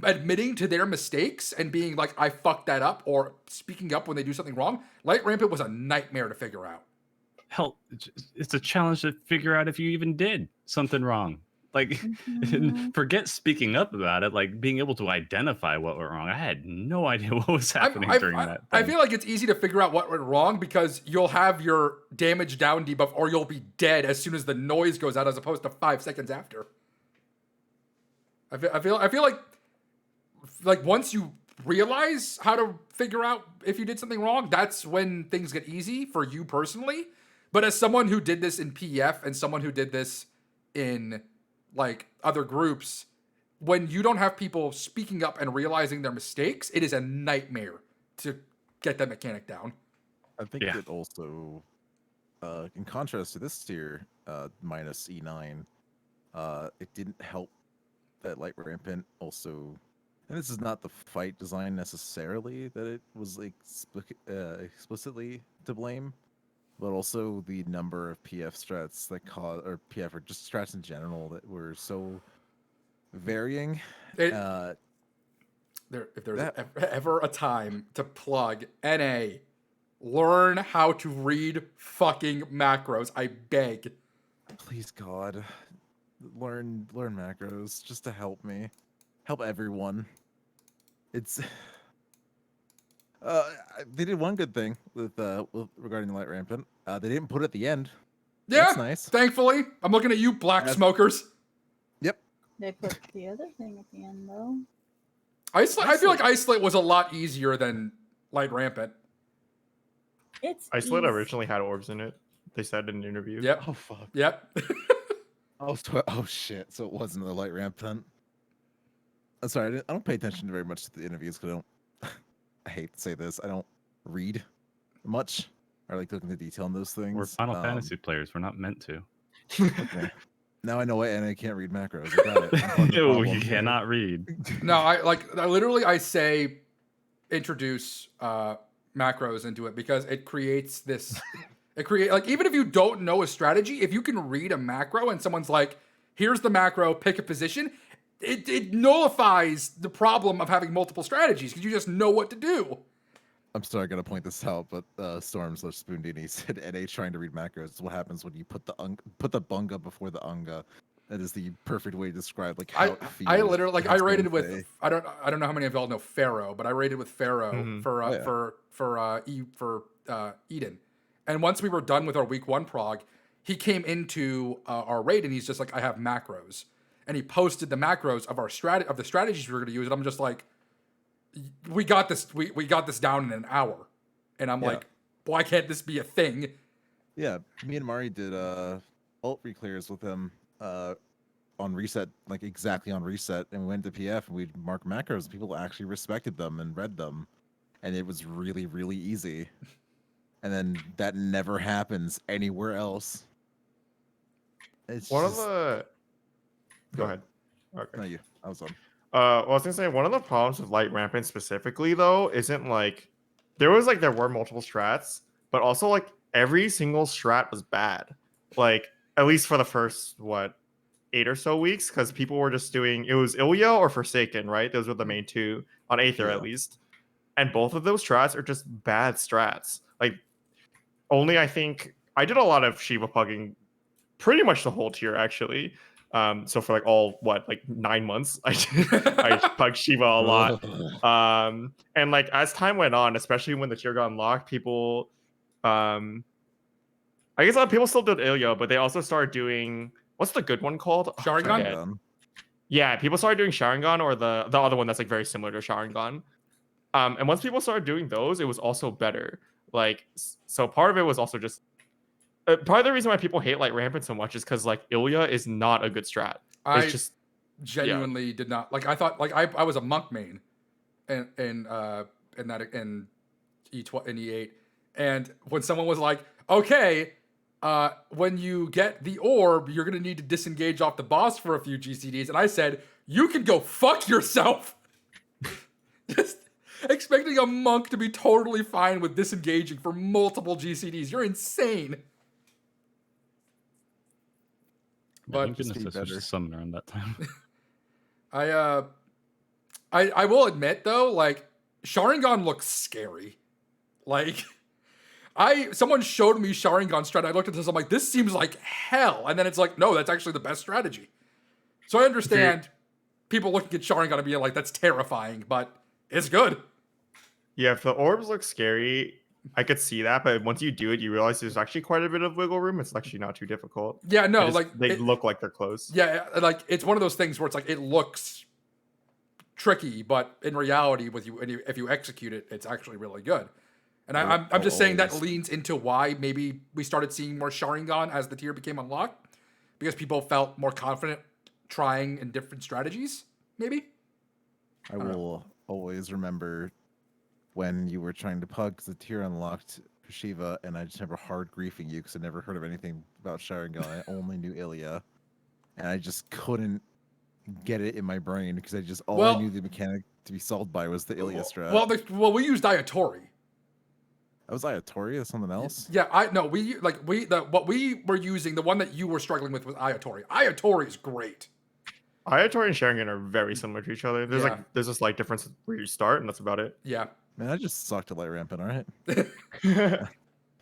admitting to their mistakes and being like, I fucked that up, or speaking up when they do something wrong, Light Rampant was a nightmare to figure out. Hell, it's a challenge to figure out if you even did something wrong. Like, Mhm. forget speaking up about it. Like being able to identify what went wrong. I had no idea what was I'm- happening during that. I thing. feel like it's easy to figure out what went wrong because you'll have your damage down debuff or you'll be dead as soon as the noise goes out as opposed to 5 seconds after. I feel like once you realize how to figure out if you did something wrong, that's when things get easy for you personally. But as someone who did this in PF and someone who did this in like other groups, when you don't have people speaking up and realizing their mistakes, it is a nightmare to get that mechanic down. I think Yeah. it also, in contrast to this tier, minus E9, it didn't help that Light Rampant also, and this is not the fight design necessarily that it was like explicitly to blame, but also the number of PF strats that cause, or PF or just strats in general that were so varying. It, Uh, if there's that- ever a time to plug NA, learn how to read fucking macros. I beg. Please God, learn macros just to help me, help everyone. It's they did one good thing with regarding the Light Rampant. They didn't put it at the end. Yeah, That's nice. thankfully. I'm looking at you, black That's- smokers. Yep. They put the other thing at the end, though. I feel like Isolate was a lot easier than Light Rampant. It's Isolate easy. originally had orbs in it. They said in an interview. Yep. Oh fuck. Yep. Oh shit. So it wasn't the Light Rampant. I'm sorry. I don't pay attention very much to the interviews because I don't. I hate to say this. I don't read much. I like to look into detail on those things. We're Final Fantasy players. We're not meant to. Okay. Now I know why, and I can't read macros. I got it. I'm part of the No, problem you here. cannot read. No, I say introduce macros into it because it creates this. Like even if you don't know a strategy, if you can read a macro and someone's like, "Here's the macro, pick a position," it nullifies the problem of having multiple strategies because you just know what to do. I'm sorry, I gotta point this out, but Storm/Spoondini said NA trying to read macros is what happens when you put the bunga before the unga. That is the perfect way to describe like how it feels. I literally like I to rated say. with I don't know how many of y'all know Pharaoh, but I rated with Pharaoh Mhm. for Eden. And once we were done with our week 1 prog, he came into our raid and he's just like, I have macros. and he posted the macros of the strategies we were going to use, and I'm just like, we got this. We got this down in an hour, and I'm like, why can't this be a thing? Yeah, me and Mari did ult reclears with him on reset, like exactly on reset, and we went to PF and we'd mark macros. People actually respected them and read them, and it was really, really easy. And then that never happens anywhere else. It's One just... of the. Go ahead. Okay. No, you. I was on. I was gonna say one of the problems with Light Rampant specifically though isn't like there were multiple strats, but also like every single strat was bad. Like at least for the first 8 or so weeks, because people were just doing it was Ilya or Forsaken, right? Those were the main two on Aether at least. And both of those strats are just bad strats. Like only I think I did a lot of Shiva pugging pretty much the whole tier actually. So for like 9 months, I pugged Shiva a lot. And like as time went on, especially when the tier got unlocked, people, I guess a lot of people still did Ilya, but they also started doing what's the good one called? Sharingan? Yeah, people started doing Sharingan or the other one that's like very similar to Sharingan. And once people started doing those, it was also better. Like so, part of it was also just. Part of the reason why people hate Light Rampant so much is because like Ilya is not a good strat. I It's just genuinely did not like. I thought like I was a monk main, in E8, and when someone was like, okay, when you get the orb, you're gonna need to disengage off the boss for a few GCDs, and I said, you can go fuck yourself. Just expecting a monk to be totally fine with disengaging for multiple GCDs. You're insane. But But goodness, I switched to summoner in that time. I will admit though, like Sharingan looks scary. Like someone showed me Sharingan strat. I looked at this. I'm like, this seems like hell. And then it's like, no, that's actually the best strategy. So I understand people looking at Sharingan and being like, that's terrifying, but it's good. Yeah, if the orbs look scary, I could see that, but once you do it, you realize there's actually quite a bit of wiggle room. It's actually not too difficult. Yeah, no, they look like they're close. Yeah, like it's one of those things where it's like it looks tricky, but in reality, if you execute it, it's actually really good. And I'm just saying that leans into why maybe we started seeing more Sharingan as the tier became unlocked, because people felt more confident trying in different strategies. Maybe. I will always remember when you were trying to pug the tier unlocked for Shiva, and I just remember hard griefing you because I never heard of anything about Sharingan. I only knew Ilya, and I just couldn't get it in my brain because I knew the mechanic to be solved by was the Ilya strat. Well, we used Ayatori. That was Ayatori or something else? Yeah, what we were using, the one that you were struggling with was Ayatori. Ayatori is great. Ayatori and Sharingan are very similar to each other. There's a slight difference where you start, and that's about it. Yeah. Man, I just sucked at Light Rampant, all right?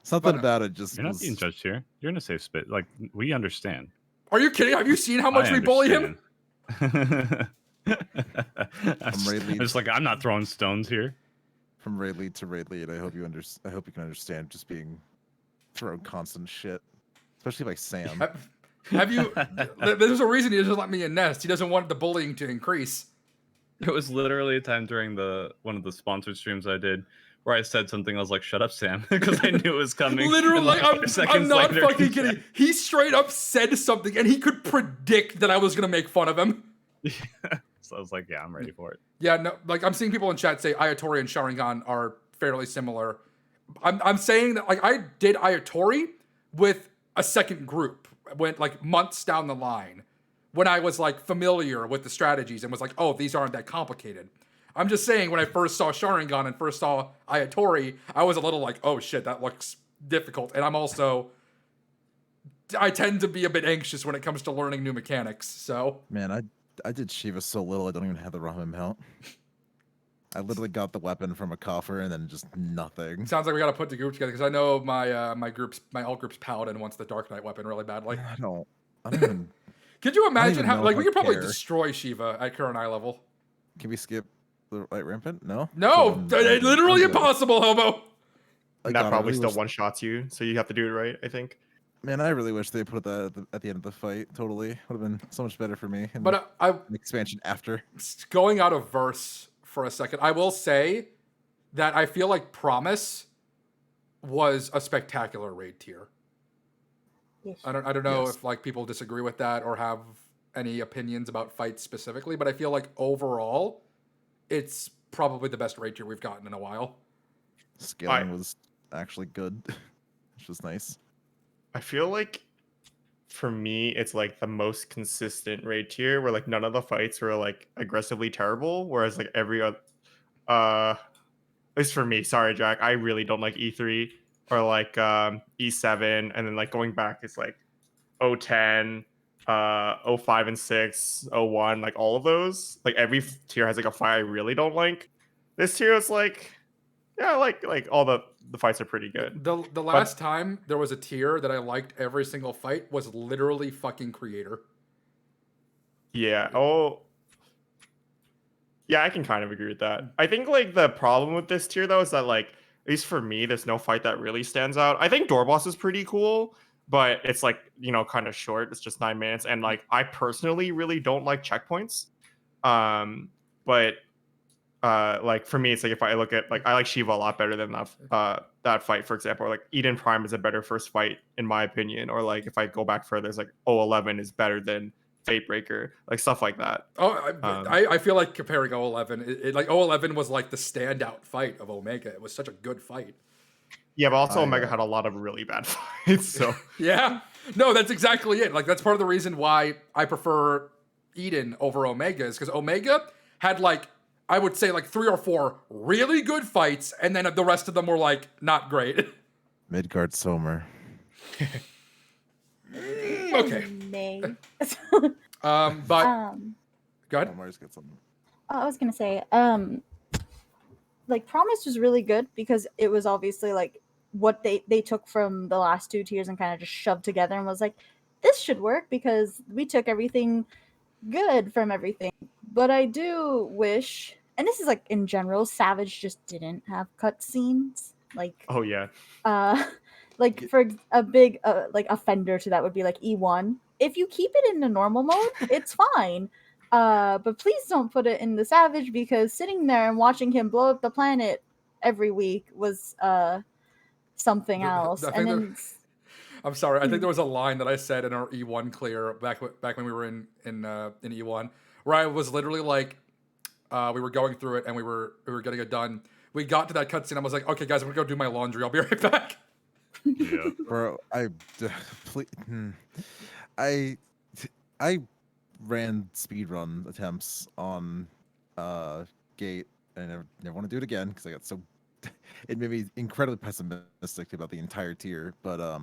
Something about it just You're not being judged here. You're in a safe space. Like, we understand. Are you kidding? Have you seen how much we bully him? I'm just like, I'm not throwing stones here. From raid lead to raid lead, I hope you can understand just being thrown constant shit, especially by Sam. Have you? There's a reason he doesn't let me in Nest. He doesn't want the bullying to increase. It was literally a time during one of the sponsored streams I did where I said something. I was like, "Shut up, Sam," because I knew it was coming. Literally, like, I'm not fucking kidding. He straight up said something, and he could predict that I was gonna make fun of him. Yeah. So I was like, "Yeah, I'm ready for it." Yeah, no, like I'm seeing people in chat say Ayatori and Sharingan are fairly similar. I'm saying that like I did Ayatori with a second group, went like months down the line, when I was like familiar with the strategies and was like, oh, these aren't that complicated. I'm just saying when I first saw Sharingan and first saw Ayatori, I was a little like, oh shit, that looks difficult. And I tend to be a bit anxious when it comes to learning new mechanics. So man, I did Shiva so little I don't even have the Ramen mount. I literally got the weapon from a coffer and then just nothing. Sounds like we got to put the group together because I know my alt group's Paladin wants the Dark Knight weapon really badly. I don't even. Could you imagine how like we could probably care. destroy Shiva at current eye level? Can we skip the Light Rampant? No. No, literally impossible, Hobo. That probably still one shots you, so you have to do it right, I think. Man, I really wish they put that at the end of the fight. Totally would have been so much better for me. And But I an expansion after. going out of verse for a second, I will say that I feel like Promise was a spectacular raid tier. Yes. I don't know Yes. if like people disagree with that or have any opinions about fights specifically, but I feel like overall, it's probably the best raid tier we've gotten in a while. Scaling was actually good, which was nice. I feel like for me, it's like the most consistent raid tier where like none of the fights were like aggressively terrible, whereas like every other, at least for me, sorry, Jack, I really don't like E3 or like E7, and then like going back, it's like O10, O5 and 6, O1, like all of those. Like every tier has like a fight I really don't like. This tier is like, yeah, like all the fights are pretty good. The last time there was a tier that I liked every single fight was literally fucking Creator. Yeah. Oh. Yeah, I can kind of agree with that. I think like the problem with this tier though is that like at least for me, there's no fight that really stands out. I think Door Boss is pretty cool, but it's like, you know, kind of short. It's just 9 minutes. And like I personally really don't like checkpoints. But like for me, it's like if I look at like I like Shiva a lot better than that fight, for example. Or like Eden Prime is a better first fight in my opinion. Or like if I go back further, it's like O11 is better than Fatebreaker, like stuff like that. Oh, I feel like comparing O11, like O11 was like the standout fight of Omega. It was such a good fight. Yeah, but also I, Omega had a lot of really bad fights. So Yeah, no, that's exactly it. Like that's part of the reason why I prefer Eden over Omega is because Omega had like I would say like 3 or 4 really good fights, and then the rest of them were like not great. Midgard Somer. Okay. Nay. But go ahead. Mars get something. I was gonna say, like Promise was really good because it was obviously like what they took from the last 2 tiers and kind of just shoved together and was like, this should work because we took everything good from everything. But I do wish, and this is like in general, Savage just didn't have cutscenes. Like, oh yeah. like for a big like offender to that would be like E1. If you keep it in the normal mode, it's fine. But please don't put it in the Savage because sitting there and watching him blow up the planet every week was something else. I think And then I'm sorry. I think there was a line that I said in our E1 clear back when we were in E1 where I was literally like, we were going through it and we were getting it done. We got to that cutscene. I was like, okay, guys, I'm gonna go do my laundry. I'll be right back. Yeah. Bro, I ran speedrun attempts on Gate, and I never want to do it again because I got so it made me incredibly pessimistic about the entire tier. But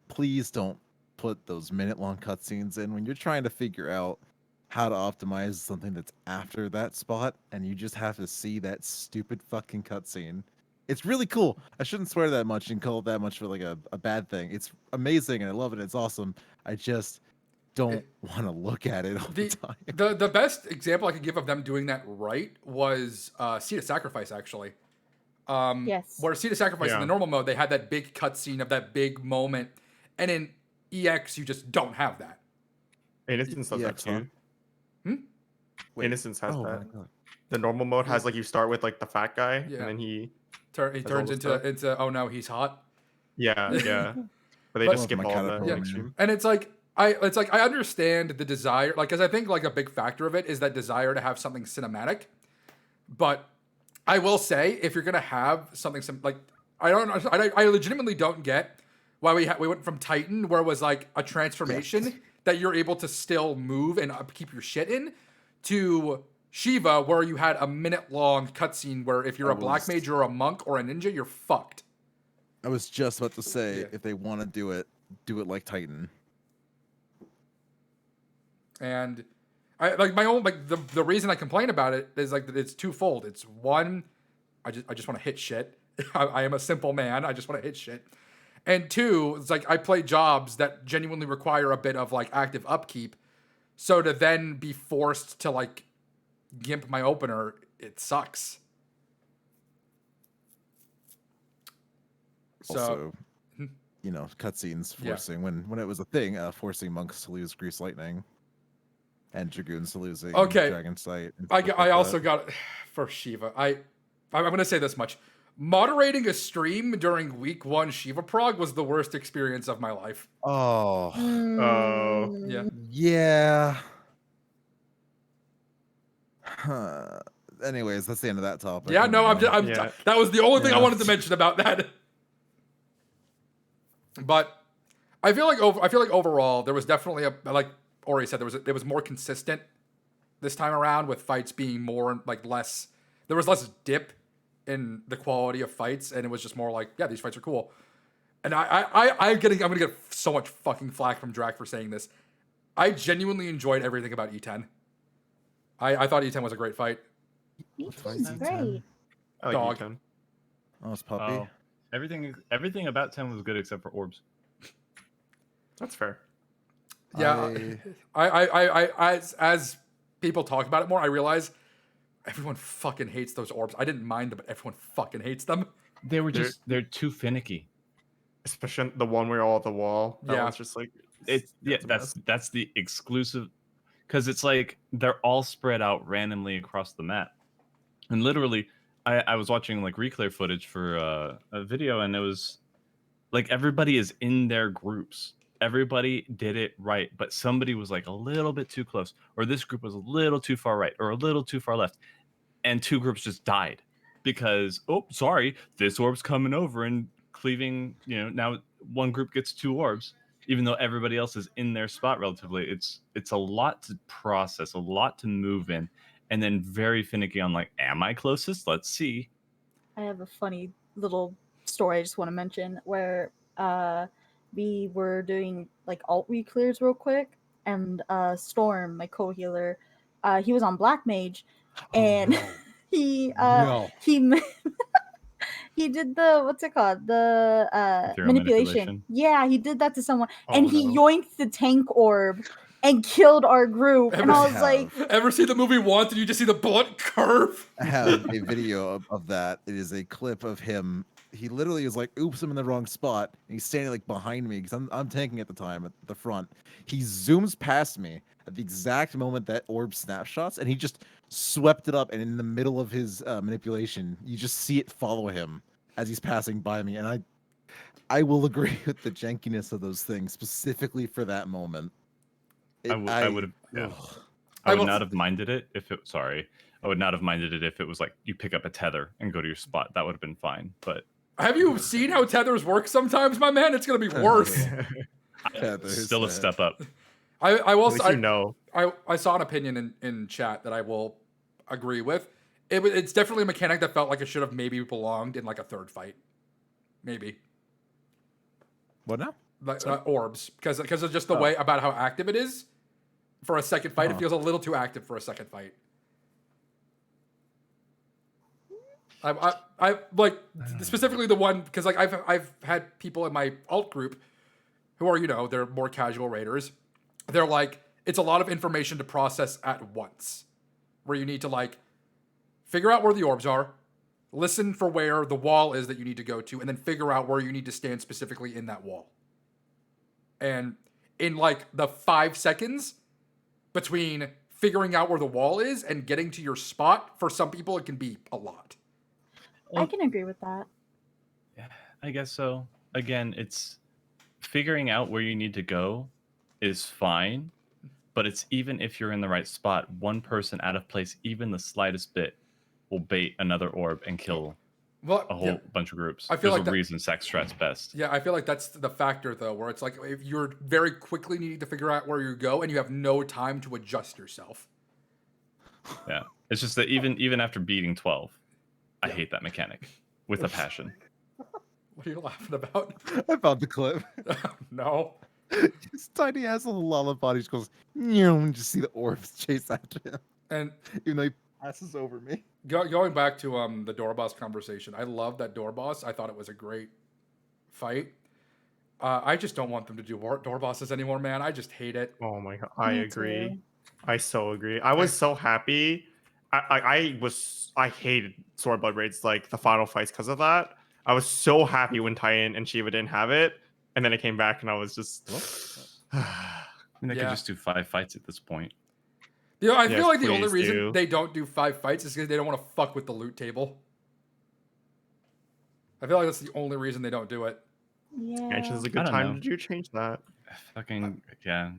please don't put those minute-long cutscenes in when you're trying to figure out how to optimize something that's after that spot, and you just have to see that stupid fucking cutscene. It's really cool. I shouldn't swear that much and call it that much for like a bad thing. It's amazing and I love it. It's awesome. I just don't want to look at it all the time. The best example I could give of them doing that right was Seed of Sacrifice, actually. yes, Where Seed of Sacrifice in Yeah. the normal mode, they had that big cutscene of that big moment, and in EX you just don't have that. Innocence does that huh? too. Wait. Innocence has Oh that. my god. The normal mode has like you start with like the fat guy Yeah. and then he He all turns the into stuff. oh no, he's hot. yeah. But they But- just skip My all cat the approach. extreme. And it's like I understand the desire, like, because I think like a big factor of it is that desire to have something cinematic. But I will say, if you're gonna have something like I legitimately don't get why we went from Titan, where it was like a transformation that you're able to still move and keep your shit in, to Shiva, where you had a minute-long cutscene where if you're a black mage or a monk or a ninja, you're fucked. I was just about to say, Yeah. if they want to do it like Titan. And I like my own like the reason I complain about it is like that it's twofold. It's one, I just want to hit shit. I am a simple man. I just want to hit shit. And two, it's like I play jobs that genuinely require a bit of like active upkeep. So to then be forced to like gimp my opener, it sucks. So, Also, cutscenes Yeah. forcing when it was a thing, forcing monks to lose Grease Lightning, and dragoons to losing Okay. Dragon Sight. and I stuff like also that. got for Shiva. I'm gonna say this much: moderating a stream during week 1 Shiva Prog was the worst experience of my life. Oh, Yeah. yeah. Huh. Anyways, that's the end of that topic. Yeah, no, Moving on. Yeah. that was the only thing I Yeah. wanted to mention about that. But I feel like overall there was definitely like Ori said, there was more consistent this time around, with fights being more like less. There was less dip in the quality of fights, and it was just more like, yeah, these fights are cool. And I'm gonna get so much fucking flack from Drac for saying this. I genuinely enjoyed everything about E10. I thought E10 was a great fight. It's great. I like Dog. E10. Oh, it's Puppy. Oh, everything about 10 was good except for orbs. That's fair. Yeah, I as people talk about it more, I realize everyone fucking hates those orbs. I didn't mind them, but everyone fucking hates them. They're too finicky. Especially the one where you're all at the wall. That Yeah. one's just like That's a mess. that's the exclusive, because it's like they're all spread out randomly across the map. And literally, I was watching like reclare footage for a video, and it was like everybody is in their groups. Everybody did it right, but somebody was like a little bit too close, or this group was a little too far right, or a little too far left, and 2 groups just died because, oh, sorry, this orb's coming over and cleaving. Now one group gets 2 orbs, even though everybody else is in their spot relatively. It's a lot to process, a lot to move in, and then very finicky on like, am I closest? Let's see. I have a funny little story I just want to mention where we were doing like alt re-clears real quick, and Storm, my co-healer, he was on Black Mage, and he he did the, what's it called, the Ethereal manipulation. Yeah, he did that to someone, and Oh, he no. yoinked the tank orb and killed our group. And I was like, Ever see the movie Once and you just see the bullet curve? I have a video of that. It is a clip of him. He literally is like, oops, I'm in the wrong spot. And he's standing like behind me because I'm tanking at the time at the front. He zooms past me at the exact moment that orb snapshots, and he just swept it up. And in the middle of his manipulation, you just see it follow him as he's passing by me. And I will agree with the jankiness of those things, specifically for that moment. I would have. Yeah. I would not have minded it if it. Sorry, I would not have minded it if it was like you pick up a tether and go to your spot. That would have been fine. But Have you seen how tethers work sometimes, my man? It's gonna be worse. still a step up. I will At least say, you know. I saw an opinion in chat that I will agree with. It's definitely a mechanic that felt like it should have maybe belonged in like a third fight. Maybe. What now? Like, orbs, because of just the way about how active it is. For a second fight, it feels a little too active for a second fight. I like specifically the one because like I've had people in my alt group who are they're more casual raiders. They're like, it's a lot of information to process at once, where you need to like figure out where the orbs are, listen for where the wall is that you need to go to, and then figure out where you need to stand specifically in that wall. And in like the 5 seconds between figuring out where the wall is and getting to your spot, for some people it can be a lot. I can agree with that. Yeah, I guess so. Again, it's figuring out where you need to go is fine, but it's even if you're in the right spot, one person out of place, even the slightest bit, will bait another orb and kill a whole bunch of groups. I feel There's like a reason sex strat's best. Yeah, I feel like that's the factor though, where it's like if you're very quickly needing to figure out where you go and you have no time to adjust yourself. Yeah, it's just that even after beating 12, I hate that mechanic with a passion. What are you laughing about? I found the clip. No. His tiny ass little lava body just goes, and just see the orbs chase after him. And even though he passes over me. Going back to the door boss conversation, I love that door boss. I thought it was a great fight. I just don't want them to do door bosses anymore, man. I just hate it. Oh my god, I Me agree. too. I so agree. I was so happy. I hated Sword Blood raids, like the final fights, because of that. I was so happy when Titan and Shiva didn't have it, and then it came back, and I was just. I mean, they could Yeah. just do 5 fights at this point. You know, I Yes, feel like the only please reason do. they don't do 5 fights is because they don't want to fuck with the loot table. I feel like that's the only reason they don't do it. Genshin is a I good don't time know. to change that. Fucking yeah,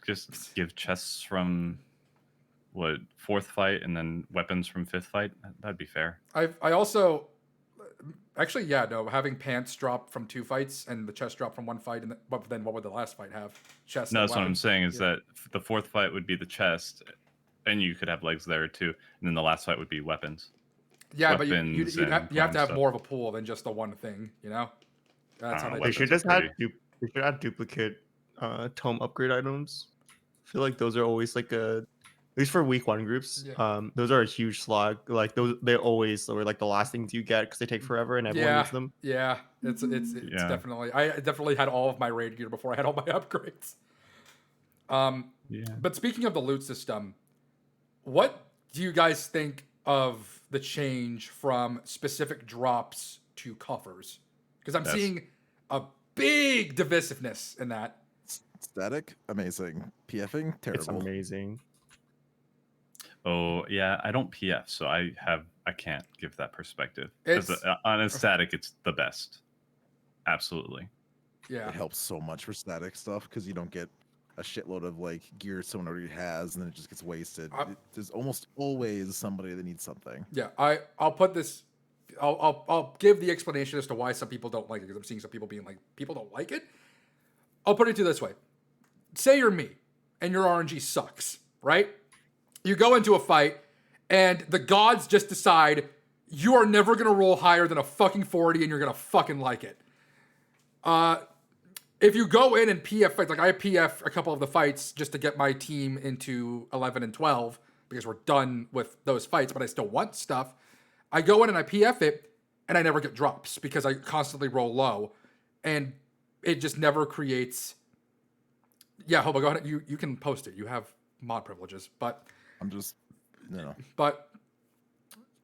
just give chests from what 4th fight and then weapons from 5th fight. That'd be fair. I also actually having pants drop from 2 fights and the chest drop from 1 fight, and then what would the last fight have? Chest. No, and that's what I'm weapons. saying is Yeah. that the 4th fight would be the chest, and you could have legs there too, and then the last fight would be weapons. Yeah, but weapons you and have to common have stuff. more of a pool than just the one thing, you know? That's how know, they They do should it. weapons just are add they should add duplicate tome upgrade items. I feel like those are always like at least for week 1 groups. Yeah. Those are a huge slog. Like those, they always are like the last things you get because they take forever and everyone needs them. Yeah, it's Yeah. definitely. I definitely had all of my raid gear before I had all my upgrades. Yeah. But speaking of the loot system, what do you guys think of the change from specific drops to coffers? Because I'm Yes. seeing a big divisiveness in that. Static, amazing. PFing, It's terrible. amazing. Oh yeah, I don't PF, so I can't give that perspective. Because It's- on a static, it's the best. Absolutely. Yeah, It helps so much for static stuff because you don't get a shitload of like gear someone already has, and then it just gets wasted. There's almost always somebody that needs something. yeah. I'll put this. I'll give the explanation as to why some people don't like it, because I'm seeing some people being like, people don't like it. I'll put it to you this way. Say you're me and your RNG sucks, right? You go into a fight and the gods just decide you are never going to roll higher than a fucking 40 and you're going to fucking like it. If you go in and PF fights, like I PF a couple of the fights just to get my team into 11 and 12 because we're done with those fights, but I still want stuff. I go in and I PF it and I never get drops because I constantly roll low and it just never creates. Yeah, Hobo, go ahead. You can post it. You have mod privileges, but I'm just, but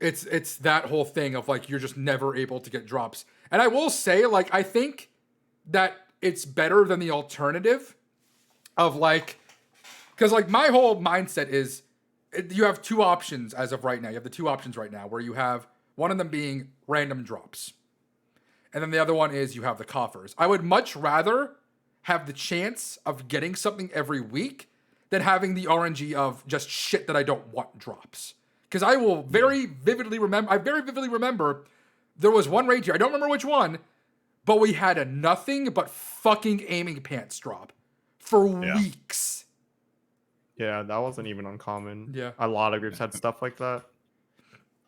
it's that whole thing of like you're just never able to get drops. And I will say, like, I think that it's better than the alternative of like, because like my whole mindset is you have 2 options as of right now. You have the 2 options right now where you have one of them being random drops, and then the other one is you have the coffers. I would much rather have the chance of getting something every week than having the RNG of just shit that I don't want drops. Because I will very vividly remember there was one raid here, I don't remember which one, but we had a nothing but fucking aiming pants drop for weeks. Yeah, that wasn't even uncommon. Yeah. A lot of groups had stuff like that.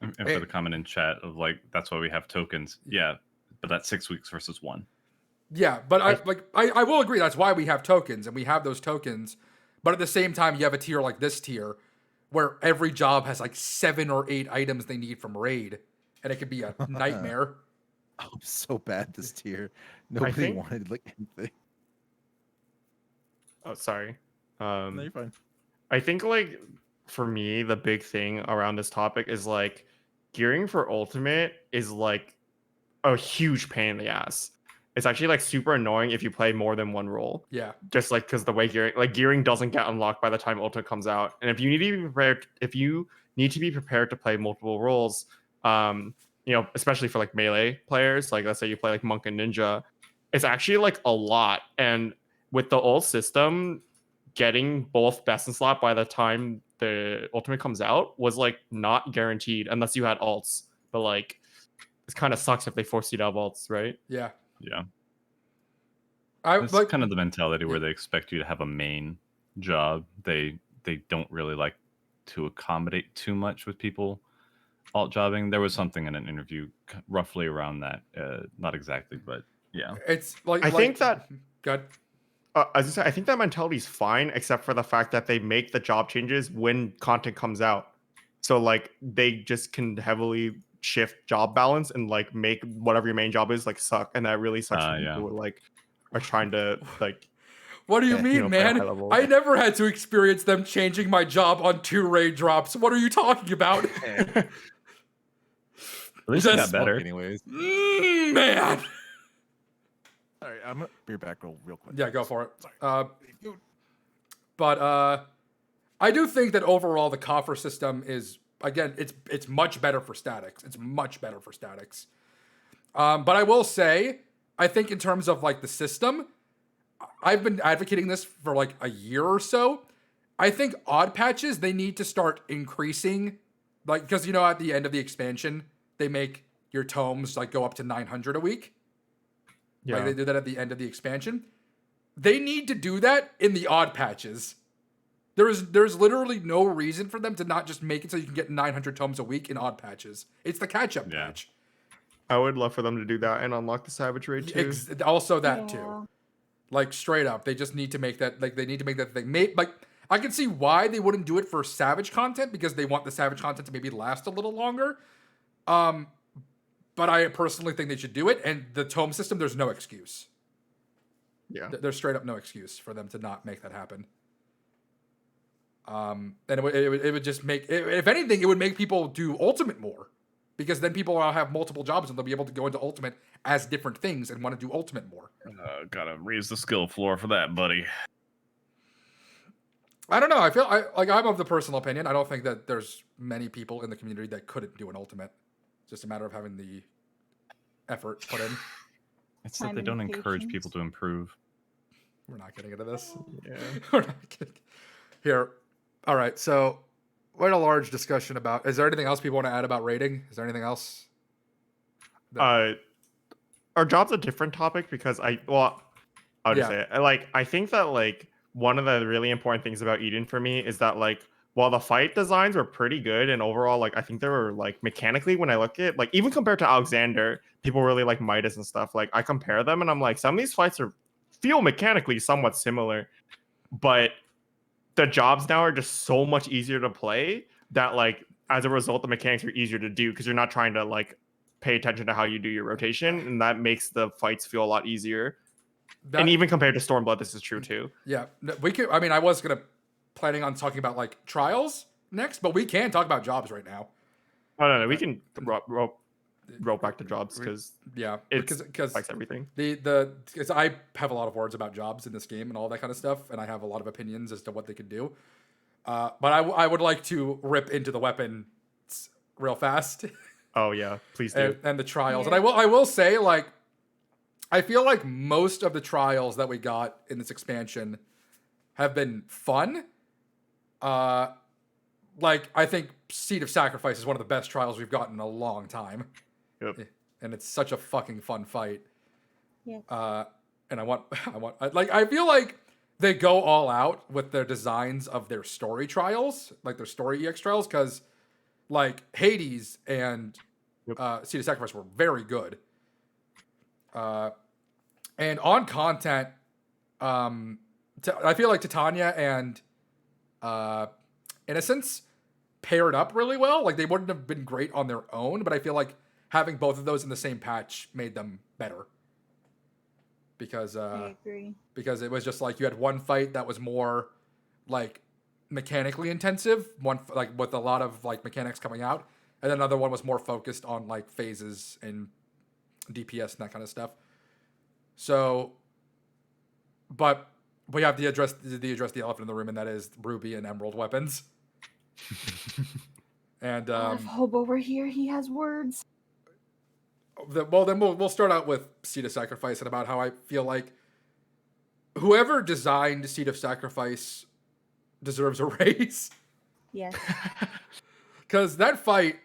And for the comment in chat of like, that's why we have tokens. Yeah, but that's 6 weeks versus 1. Yeah, but I will agree that's why we have tokens and we have those tokens. But at the same time, you have a tier like this tier where every job has like 7 or 8 items they need from raid, and it could be a nightmare. I'm so bad this tier. Nobody think- wanted like anything. Oh, sorry. No, you're fine. I think like for me, the big thing around this topic is like gearing for ultimate is like a huge pain in the ass. It's actually like super annoying if you play more than one role. Yeah. Just like because the way gearing doesn't get unlocked by the time ultimate comes out, and if you need to be prepared to play multiple roles, especially for like melee players, like let's say you play like monk and ninja, it's actually like a lot. And with the old system, getting both best in slot by the time the ultimate comes out was like not guaranteed unless you had alts. But like, it kind of sucks if they force you to have alts, right? Yeah. Yeah. I It's like kind of the mentality where they expect you to have a main job. They don't really like to accommodate too much with people alt jobbing. There was something in an interview roughly around that. Not exactly, but yeah. it's like I think that good. as I said, I think that mentality is fine, except for the fact that they make the job changes when content comes out. So like they just can heavily shift job balance and like make whatever your main job is like suck, and that really sucks for Yeah. people who like are trying to like. What do you Yeah, mean, play a man? high level. I never had to experience them changing my job on 2 raid drops. What are you talking about? At least it Just got better. Anyways. Man. All right, I'm gonna be back real quick. Yeah, go for it. Sorry. But I do think that overall the coffer system is, again, it's much better for statics. It's much better for statics. But I will say, I think in terms of like the system, I've been advocating this for like a year or so. I think odd patches, they need to start increasing, like, because you know at the end of the expansion they make your tomes like go up to 900 a week. Yeah. Like they did that at the end of the expansion. They need to do that in the odd patches. There's literally no reason for them to not just make it so you can get 900 tomes a week in odd patches. It's the catch-up Yeah. patch. I would love for them to do that and unlock the Savage Raid too. Also that Yeah. too. Like straight up, they just need to make that, like they need to make that thing. Like I can see why they wouldn't do it for Savage content, because they want the Savage content to maybe last a little longer. But I personally think they should do it, and the tome system, there's no excuse. Yeah. There's straight up no excuse for them to not make that happen. And it would just make, if anything, it would make people do Ultimate more, because then people will have multiple jobs and they'll be able to go into Ultimate as different things and want to do Ultimate more. Gotta raise the skill floor for that, buddy. I don't know. I'm of the personal opinion. I don't think that there's many people in the community that couldn't do an Ultimate. It's just a matter of having the effort put in. It's that Time they and don't encourage patience. people to improve. We're not getting into this. Yeah. We're not getting here. All right. So we had a large discussion about. Is there anything else people want to add about rating? Is there anything else? Are jobs a different topic? Because I'll just say it. I think that like one of the really important things about Eden for me is that like while the fight designs were pretty good and overall like I think they were like mechanically, when I look at like even compared to Alexander, people really like Midas and stuff. Like I compare them and I'm like, some of these fights feel mechanically somewhat similar, but the jobs now are just so much easier to play that like as a result the mechanics are easier to do because you're not trying to like pay attention to how you do your rotation, and that makes the fights feel a lot easier. And even compared to Stormblood, this is true too. Yeah, we could. I mean, I was planning on talking about like trials next, but we can talk about jobs right now. Oh no, we can rope back to jobs because Yeah, it because affects everything. because I have a lot of words about jobs in this game and all that kind of stuff, and I have a lot of opinions as to what they could do. But I would like to rip into the weapons real fast. Oh yeah, please do. and the trials. Yeah. And I will say, like, I feel like most of the trials that we got in this expansion have been fun. Like I think Seed of Sacrifice is one of the best trials we've gotten in a long time. Yep. And it's such a fucking fun fight. Yeah. And I feel like they go all out with their designs of their story trials, like their story EX trials, because like Hades and Seed of Sacrifice were very good. And on content, I feel like Titania and Innocence paired up really well. Like they wouldn't have been great on their own, but I feel like having both of those in the same patch made them better. Because I agree. because it was just like you had one fight that was more like mechanically intensive, one like with a lot of like mechanics coming out, and then another one was more focused on like phases and DPS and that kind of stuff. So, but we have to address the elephant in the room, and that is Ruby and Emerald weapons. And I have Hope over here. He has words. then we'll start out with Seed of Sacrifice and about how I feel like whoever designed Seed of Sacrifice deserves a raise. Yes. Because that fight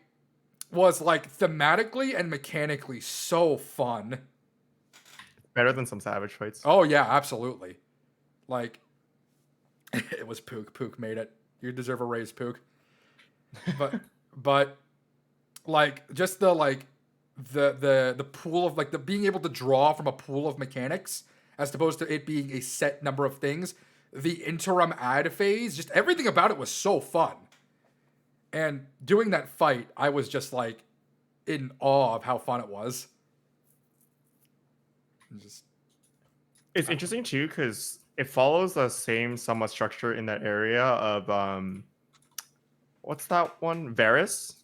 was like thematically and mechanically so fun. Better than some Savage fights. Oh yeah, absolutely. Like it was Pook. Pook made it. You deserve a raise, Pook. But like just the pool of like the being able to draw from a pool of mechanics as opposed to it being a set number of things. The interim ad phase, just everything about it was so fun. And doing that fight, I was just like in awe of how fun it was. It's interesting too because it follows the same somewhat structure in that area of what's that one? Varus?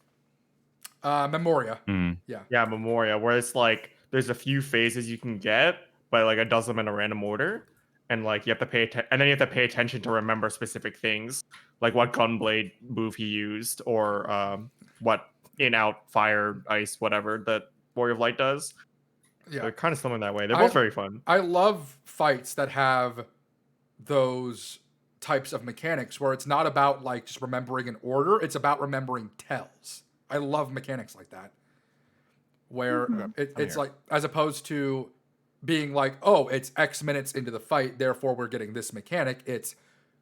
Memoria. Mm. Yeah, Memoria, where it's like there's a few phases you can get, but like it does them in a random order, and like you have to and then you have to pay attention to remember specific things, like what gunblade move he used, or what in out fire ice whatever that Warrior of Light does. Yeah, They're kind of similar in that way. They're both very fun. I love fights that have those types of mechanics where it's not about like just remembering an order, it's about remembering tells. I love mechanics like that. Where it's like, as opposed to being like, oh, it's X minutes into the fight, therefore we're getting this mechanic. It's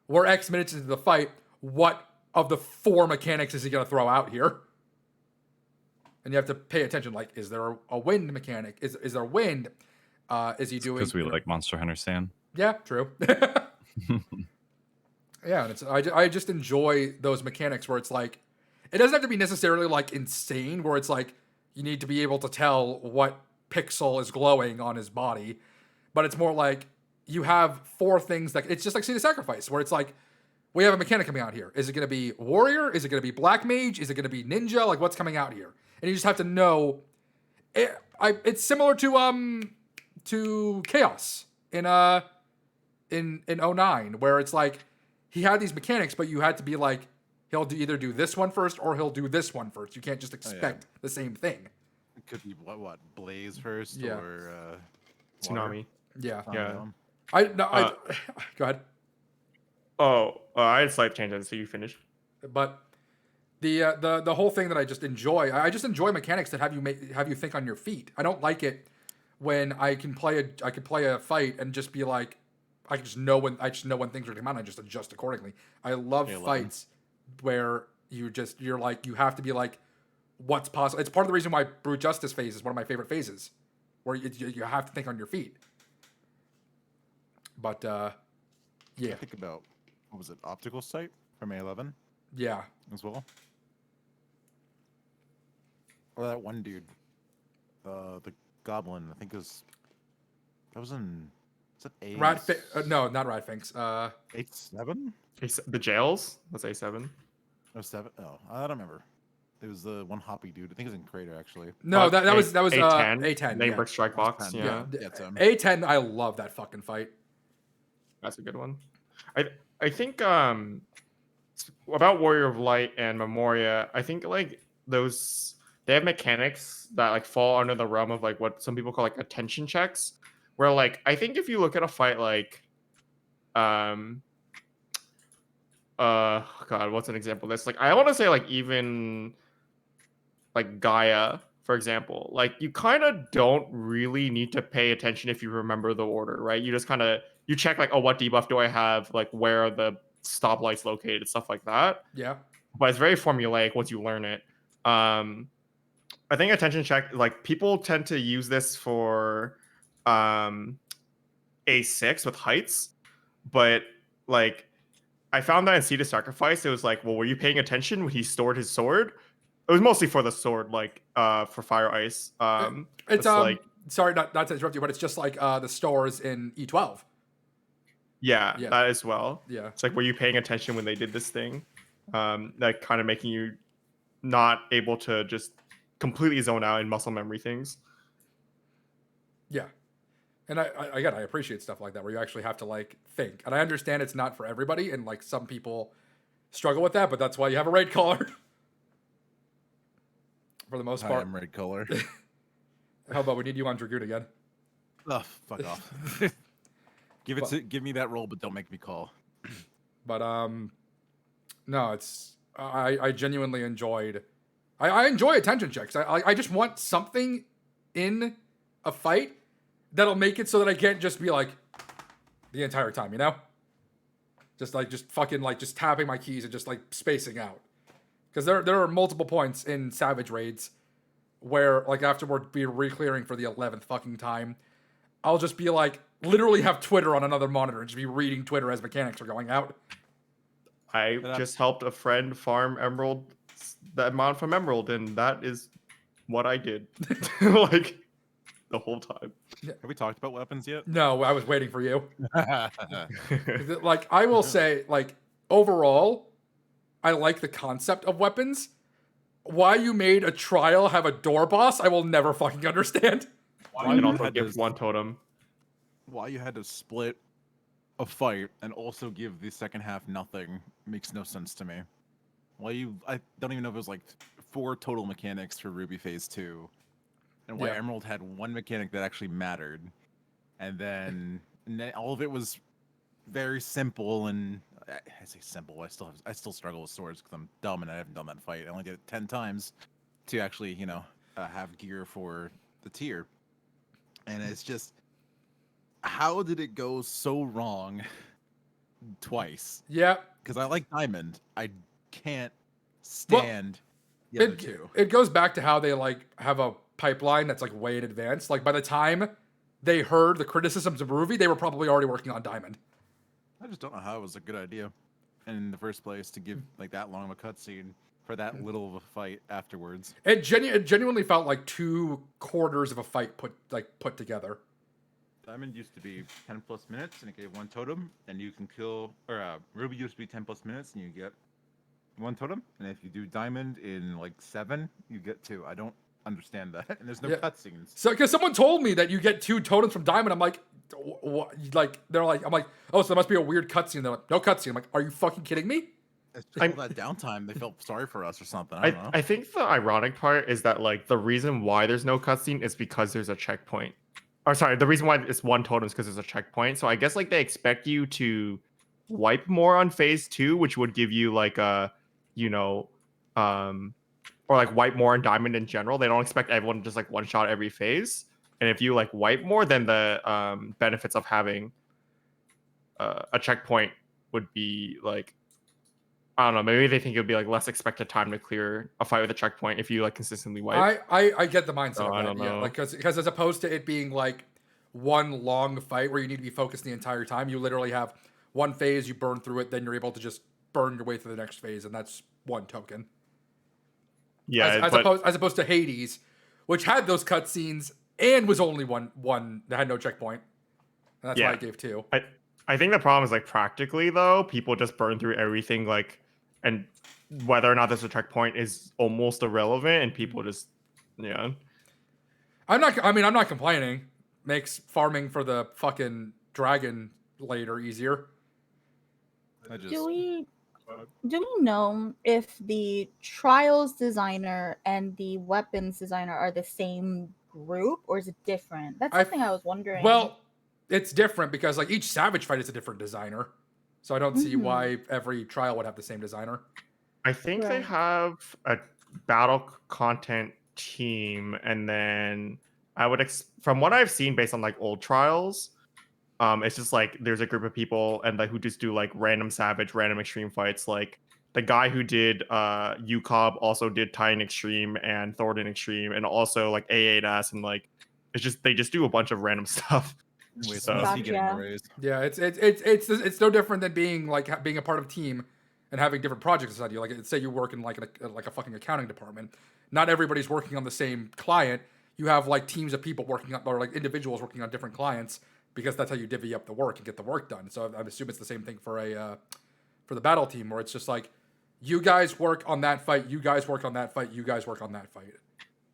we're X minutes into the fight. What of the 4 mechanics is he going to throw out here? And you have to pay attention. Like, is there a wind mechanic? Is there wind? Is he doing? Because we like Monster Hunter Sam. Yeah, true. Yeah, and it's I just enjoy those mechanics where it's like, it doesn't have to be necessarily like insane, where it's like you need to be able to tell what pixel is glowing on his body, but it's more like you have 4 things that it's just like Seed of Sacrifice, where it's like we have a mechanic coming out here. Is it going to be warrior? Is it going to be black mage? Is it going to be ninja? Like, what's coming out here? And you just have to know. It's similar to Chaos in 09, where it's like he had these mechanics, but you had to be like, he'll either do this one first or he'll do this one first. You can't just expect the same thing. It could be what Blaze first Yeah. or Tsunami. Yeah. Yeah. Go ahead. I had slight changes, so you finished. But the whole thing that I just enjoy, I just enjoy mechanics that have you think on your feet. I don't like it when I can play a fight and just be like, I just know when things are going to come out and I just adjust accordingly. I love fights where you're like, you have to be like, what's possible. It's part of the reason why Brute Justice phase is one of my favorite phases, where you have to think on your feet. But yeah, think about, what was it, Optical Sight from A11 yeah, as well. Or that one dude, the goblin, I think was in. Is that A? No, not Radfinks. 8-7? The jails. That's A7. Oh, 7. Oh, I don't remember. It was the one hoppy dude. I think it was in Crater actually. No, that was A10. A10. Neighbor Strike Box. 10, Yeah. it's him. A10. I love that fucking fight. That's a good one. I think about Warrior of Light and Memoria, I think like those they have mechanics that like fall under the realm of like what some people call like attention checks, where like I think if you look at a fight like God, what's an example of this? Like I want to say like even like Gaia, for example, like you kind of don't really need to pay attention if you remember the order, right? You just kind of you check like, oh, what debuff do I have? Like where are the stoplights located? Stuff like that. Yeah. But it's very formulaic once you learn it. I think attention check, like people tend to use this for A6 with heights, but like I found that in Seed of Sacrifice, it was like, well, were you paying attention when he stored his sword? It was mostly for the sword, like for fire ice. It's like sorry, not to interrupt you, but it's just like the stores in E12. Yeah, Yeah. that as well. Yeah. It's like, were you paying attention when they did this thing? Like kind of making you not able to just completely zone out in muscle memory things. Yeah. And I appreciate stuff like that where you actually have to like think. And I understand it's not for everybody, and like some people struggle with that, but that's why you have a raid caller. For the most part. I'm Red Color. How about we need you on Dragoon again? Oh, fuck off. Give me that role, but don't make me call. But no, it's I genuinely enjoyed. I enjoy attention checks. I just want something in a fight that'll make it so that I can't just be like the entire time, you know? Just tapping my keys and just like spacing out. Because there are multiple points in Savage raids where like after we're re-clearing for the 11th fucking time, I'll just be like literally have Twitter on another monitor and just be reading Twitter as mechanics are going out. I just helped a friend farm Emerald, that mod from Emerald, and that is what I did. Like the whole time. Have we talked about weapons yet? No, I was waiting for you. Like I will say, like overall, I like the concept of weapons. why you made a trial have a door boss, I will never fucking understand. Why And you also had give to- one totem. Why you had to split a fight and also give the second half nothing makes no sense to me. I don't even know if it was like 4 total mechanics for Ruby Phase 2, and why Yeah. Emerald had 1 mechanic that actually mattered, and then all of it was very simple. And I say simple, I still struggle with swords because I'm dumb and I haven't done that fight. I only did it 10 times to actually have gear for the tier, and it's just, how did it go so wrong twice? Yeah. Because I like Diamond. I can't stand the other two. It goes back to how they like have a pipeline that's like way in advance. Like by the time they heard the criticisms of Ruby, they were probably already working on Diamond. I just don't know how it was a good idea in the first place to give like that long of a cutscene for that little of a fight afterwards. It genuinely felt like 2/4 of a fight put together. Diamond used to be 10 plus minutes and it gave 1 totem, and you can kill, or Ruby used to be 10 plus minutes and you get 1 totem, and if you do Diamond in like 7, you get 2. I don't understand that, and there's no Yeah. cutscenes. So, because someone told me that you get 2 totems from Diamond, I'm like, what? Like they're like, I'm like, oh, so there must be a weird cutscene. They're like, no cutscene. I'm like, are you fucking kidding me? It's just all that downtime. They felt sorry for us or something. I I, don't know. I think the ironic part is that like the reason why there's no cutscene is because there's a checkpoint. Or sorry, the reason why it's 1 totem is because there's a checkpoint. So I guess like they expect you to wipe more on phase 2, which would give you like a, or like wipe more on Diamond in general. They don't expect everyone to just like one shot every phase. And if you like wipe more, then the benefits of having a checkpoint would be like, I don't know, maybe they think it would be like less expected time to clear a fight with a checkpoint if you like consistently wipe. I get the mindset Oh, of I that. don't Yeah, know. like because as opposed to it being like one long fight where you need to be focused the entire time, you literally have one phase, you burn through it, then you're able to just burn your way through the next phase, and that's 1 token. Yeah, As opposed to Hades, which had those cutscenes and was only one that had no checkpoint, and that's why I gave 2. I think the problem is like practically though, people just burn through everything like, and whether or not there's a checkpoint is almost irrelevant, and people just I'm not complaining. Makes farming for the fucking dragon later easier. Do we know if the trials designer and the weapons designer are the same group, or is it different? That's something I was wondering. Well, it's different because like each Savage fight is a different designer, so I don't see Mhm. why every trial would have the same designer. I think they Right. have a battle content team, and then I would from what I've seen based on like old trials, it's just like there's a group of people and like who just do like random Savage, random extreme fights. Like the guy who did UCOB also did Titan Extreme and Thornton Extreme, and also like A8S, and like it's just they just do a bunch of random stuff. Wait, So- so he getting Gotcha. raised. Yeah, it's no different than being like being a part of a team and having different projects inside you. Like say you work in like a fucking accounting department. Not everybody's working on the same client. You have like teams of people working on, or like individuals working on different clients, because that's how you divvy up the work and get the work done. So I assume it's the same thing for the battle team, where it's just like you guys work on that fight, you guys work on that fight, you guys work on that fight.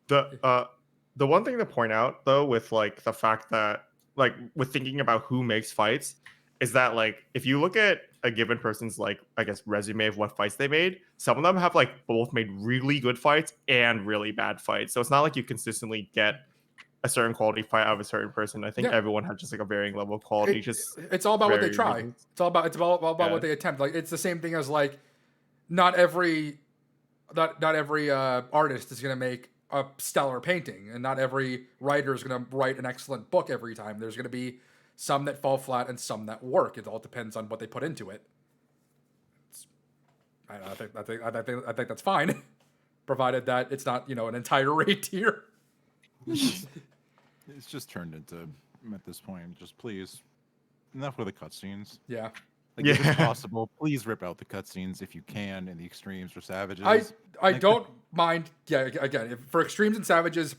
The one thing to point out though, with like the fact that like with thinking about who makes fights, is that like if you look at a given person's like I guess resume of what fights they made, some of them have like both made really good fights and really bad fights. So it's not like you consistently get a certain quality fight out of a certain person. I think Yeah. everyone has just like a varying level of quality. It's all about what they very try. reasons. It's all about Yeah. what they attempt. Like it's the same thing as like not every artist is gonna make a stellar painting, and not every writer is gonna write an excellent book every time. There's gonna be some that fall flat and some that work. It all depends on what they put into it. I think that's fine, provided that it's not an entire raid tier. It's just turned into, at this point, just please, enough with the cutscenes. Yeah, Like, if Yeah. it's possible, please rip out the cutscenes if you can in the extremes or savages. I Like, don't mind. Yeah, again, for extremes and savages,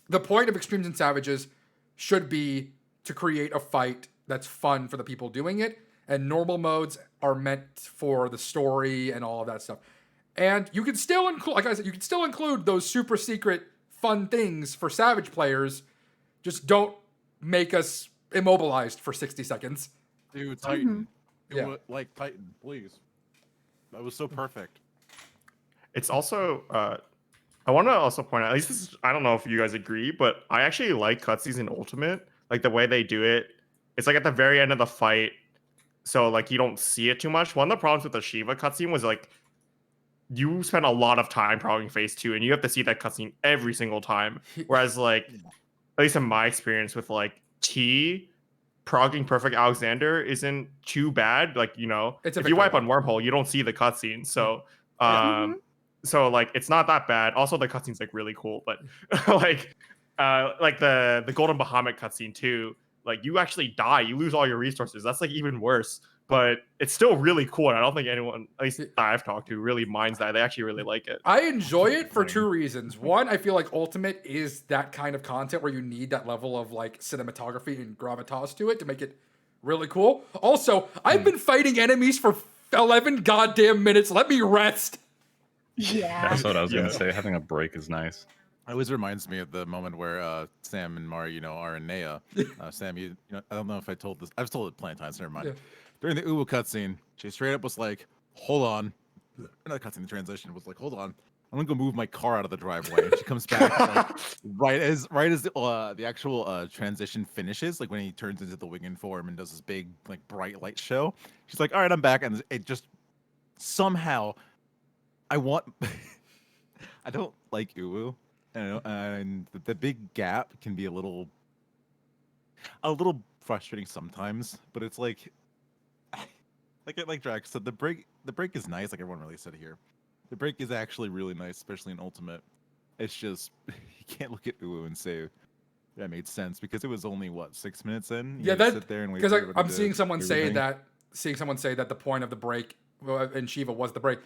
the point of extremes and savages should be to create a fight that's fun for the people doing it, and normal modes are meant for the story and all of that stuff. And you can still include, like I said, you can still include those super secret fun things for Savage players. Just don't make us immobilized for 60 seconds. Dude, Titan. Yeah. Like Titan, please. That was so perfect. It's also I want to also point out, at least this is, I don't know if you guys agree, but I actually like cutscenes in Ultimate, like the way they do it. It's like at the very end of the fight, so like you don't see it too much. One of the problems with the Shiva cutscene was like you spend a lot of time progging phase 2, and you have to see that cutscene every single time. Whereas like, at least in my experience with like T, progging Perfect Alexander isn't too bad. Like, you know, It's a if you wipe victory on Wormhole, you don't see the cutscene. So Mhm. so like it's not that bad. Also the cutscene's like really cool, but like the Golden Bahamut cutscene too, like you actually die, you lose all your resources. That's like even worse. But it's still really cool, and I don't think anyone, at least I've talked to, really minds that. They actually really like it. I enjoy it for Funny. 2 reasons. One, I feel like Ultimate is that kind of content where you need that level of like cinematography and gravitas to it to make it really cool. Also, I've been fighting enemies for 11 goddamn minutes. Let me rest. Yeah. That's what I was Yeah. gonna say. Having a break is nice. It always reminds me of the moment where Sam and Mari, are in Nea. Sam, I don't know if I told this. I've told it plenty of times. Never mind. Yeah. During the Uwu cutscene, she straight up was like, "Hold on." Not cutscene. The transition was like, "Hold on. I'm gonna go move my car out of the driveway." And she comes back like, right as the actual transition finishes, like when he turns into the winged form and does this big like bright light show. She's like, "All right, I'm back," and it just somehow I want. I don't like Uwu. And the big gap can be a little frustrating sometimes, but it's like like Drax said, the break is nice, like everyone really said here. The break is actually really nice, especially in Ultimate. It's just you can't look at Uwu and say that made sense because it was only what 6 minutes in. You Yeah, had to that sit there and wait because for everybody I'm to seeing someone do say everything. that the point of the break in Shiva was the break.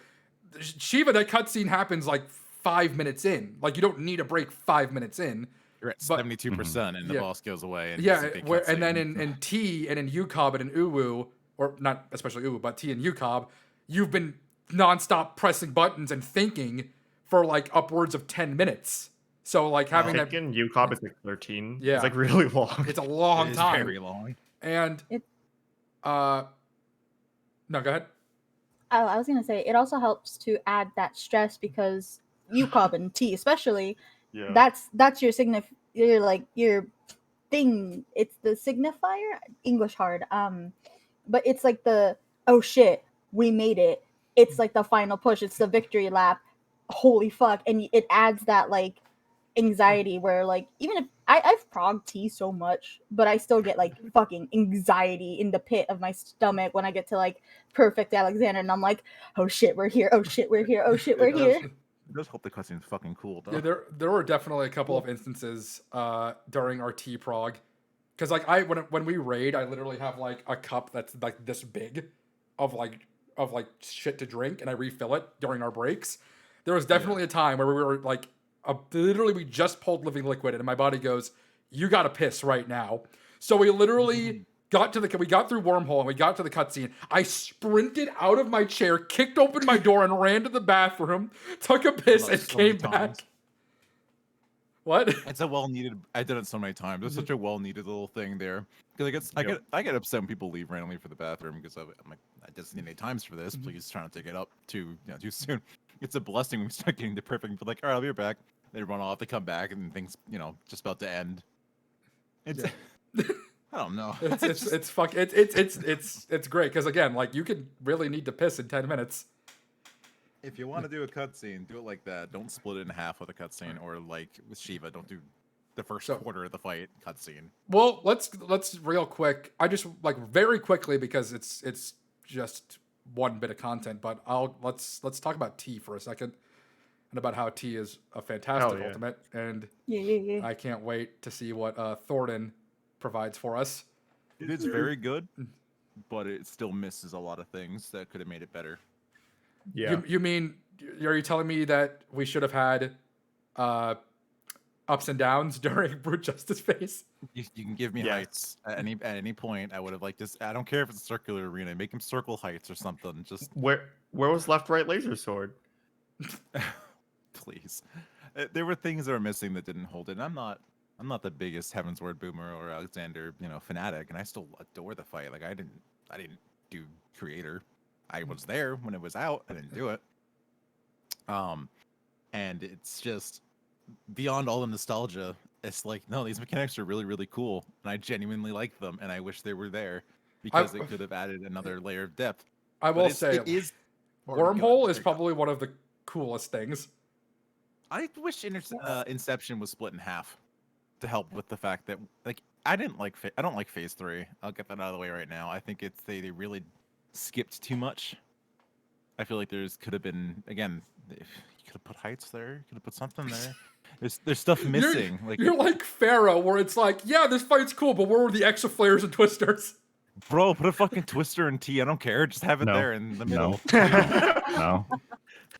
Shiva, that cutscene happens like 5 minutes in. Like you don't need a break 5 minutes in. You're at but- 72%, and the Yeah. boss goes away. And Yeah, it's a big and then cutscene. in T and in UCOB and in Uwu, or not especially Uwu, but T and UCOB, you've been nonstop pressing buttons and thinking for like upwards of 10 minutes. So like having I that, think in UCOB it's like 13. Yeah. It's like really long. it's a long It is time. very long. And It- no, go ahead. I was gonna say it also helps to add that stress because UCOB and T especially Yeah. that's your your thing. It's the signifier. English hard. But it's like the oh shit, we made it. It's like the final push. It's the victory lap. Holy fuck! And it adds that like anxiety where like even if I've progged T so much, but I still get like fucking anxiety in the pit of my stomach when I get to like Perfect Alexander and I'm like, oh shit, we're here. Oh shit, we're here. Oh shit, we're here. I just hope the cutscene's fucking cool, though. Yeah, there were definitely a couple of instances during our T prog, because like when we raid, I literally have like a cup that's like this big, of like shit to drink, and I refill it during our breaks. There was definitely a time where we were like, literally we just pulled Living Liquid, and my body goes, "You gotta piss right now." So we literally got through Wormhole and we got to the cutscene. I sprinted out of my chair, kicked open my door, and ran to the bathroom, took a piss, and So many came back. times. What? It's a well needed. I did it so many times. It's such a well needed little thing there. Because I get upset when people leave randomly for the bathroom because I'm like, I just need 8 times for this. Please try not to take it up too soon. It's a blessing when we start getting to perfect. But like, all right, I'll be right back. They run off. They come back and things just about to end. It's I don't know. It's great because again, like you could really need to piss in 10 minutes. If you want to do a cutscene, do it like that. Don't split it in half with a cutscene, or like with Shiva, don't do the first quarter of the fight cutscene. Well, let's real quick. I just like very quickly because it's just one bit of content, but let's talk about T for a second and about how T is a fantastic yeah. ultimate, and Yeah. I can't wait to see what Thornton provides for us. It's very good, but it still misses a lot of things that could have made it better. Yeah. You mean, are you telling me that we should have had ups and downs during Brute Justice phase? You can give me Yeah. heights at any point. I would have liked this. I don't care if it's a circular arena. Make him circle heights or something. Just Where was left right laser sword? Please. There were things that were missing that didn't hold it. And I'm not the biggest Heaven's Word boomer or Alexander, fanatic, and I still adore the fight. Like I didn't do creator. I was there when it was out. I didn't do it. And it's just beyond all the nostalgia. It's like, no, these mechanics are really, really cool, and I genuinely like them, and I wish they were there because it could have added another layer of depth. I will say, it is Wormhole is probably one of the coolest things. I wish Inception was split in half to help with the fact that, like, I don't like Phase 3. I'll get that out of the way right now. I think they really skipped too much. I feel like could have been, again, you could have put heights there, you could have put something there. There's stuff missing. You're like Pharaoh, where it's like, yeah, this fight's cool, but where were the extra flares and twisters? Bro, put a fucking twister in T. I don't care. Just have it there in the middle. No.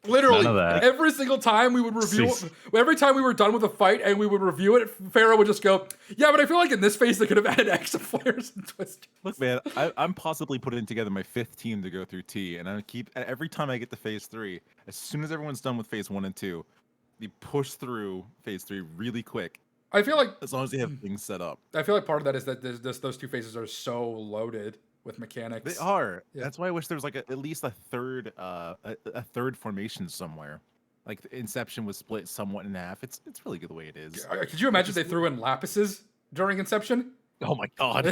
Literally, None of that. every single time we would review, every time we were done with a fight and we would review it, Pharaoh would just go, yeah, but I feel like in this phase they could have added extra flares and twisters. Look, man, I'm possibly putting together my 5th team to go through T, and I keep every time I get to Phase 3, as soon as everyone's done with Phase 1 and 2, you push through Phase 3 really quick. I feel like as long as they have things set up. I feel like part of that is that those two phases are so loaded with mechanics. They are. Yeah. That's why I wish there was like at least a third formation somewhere. Like the Inception was split somewhat in half. It's really good the way it is. Could you imagine they threw in lapises during Inception? Oh my god.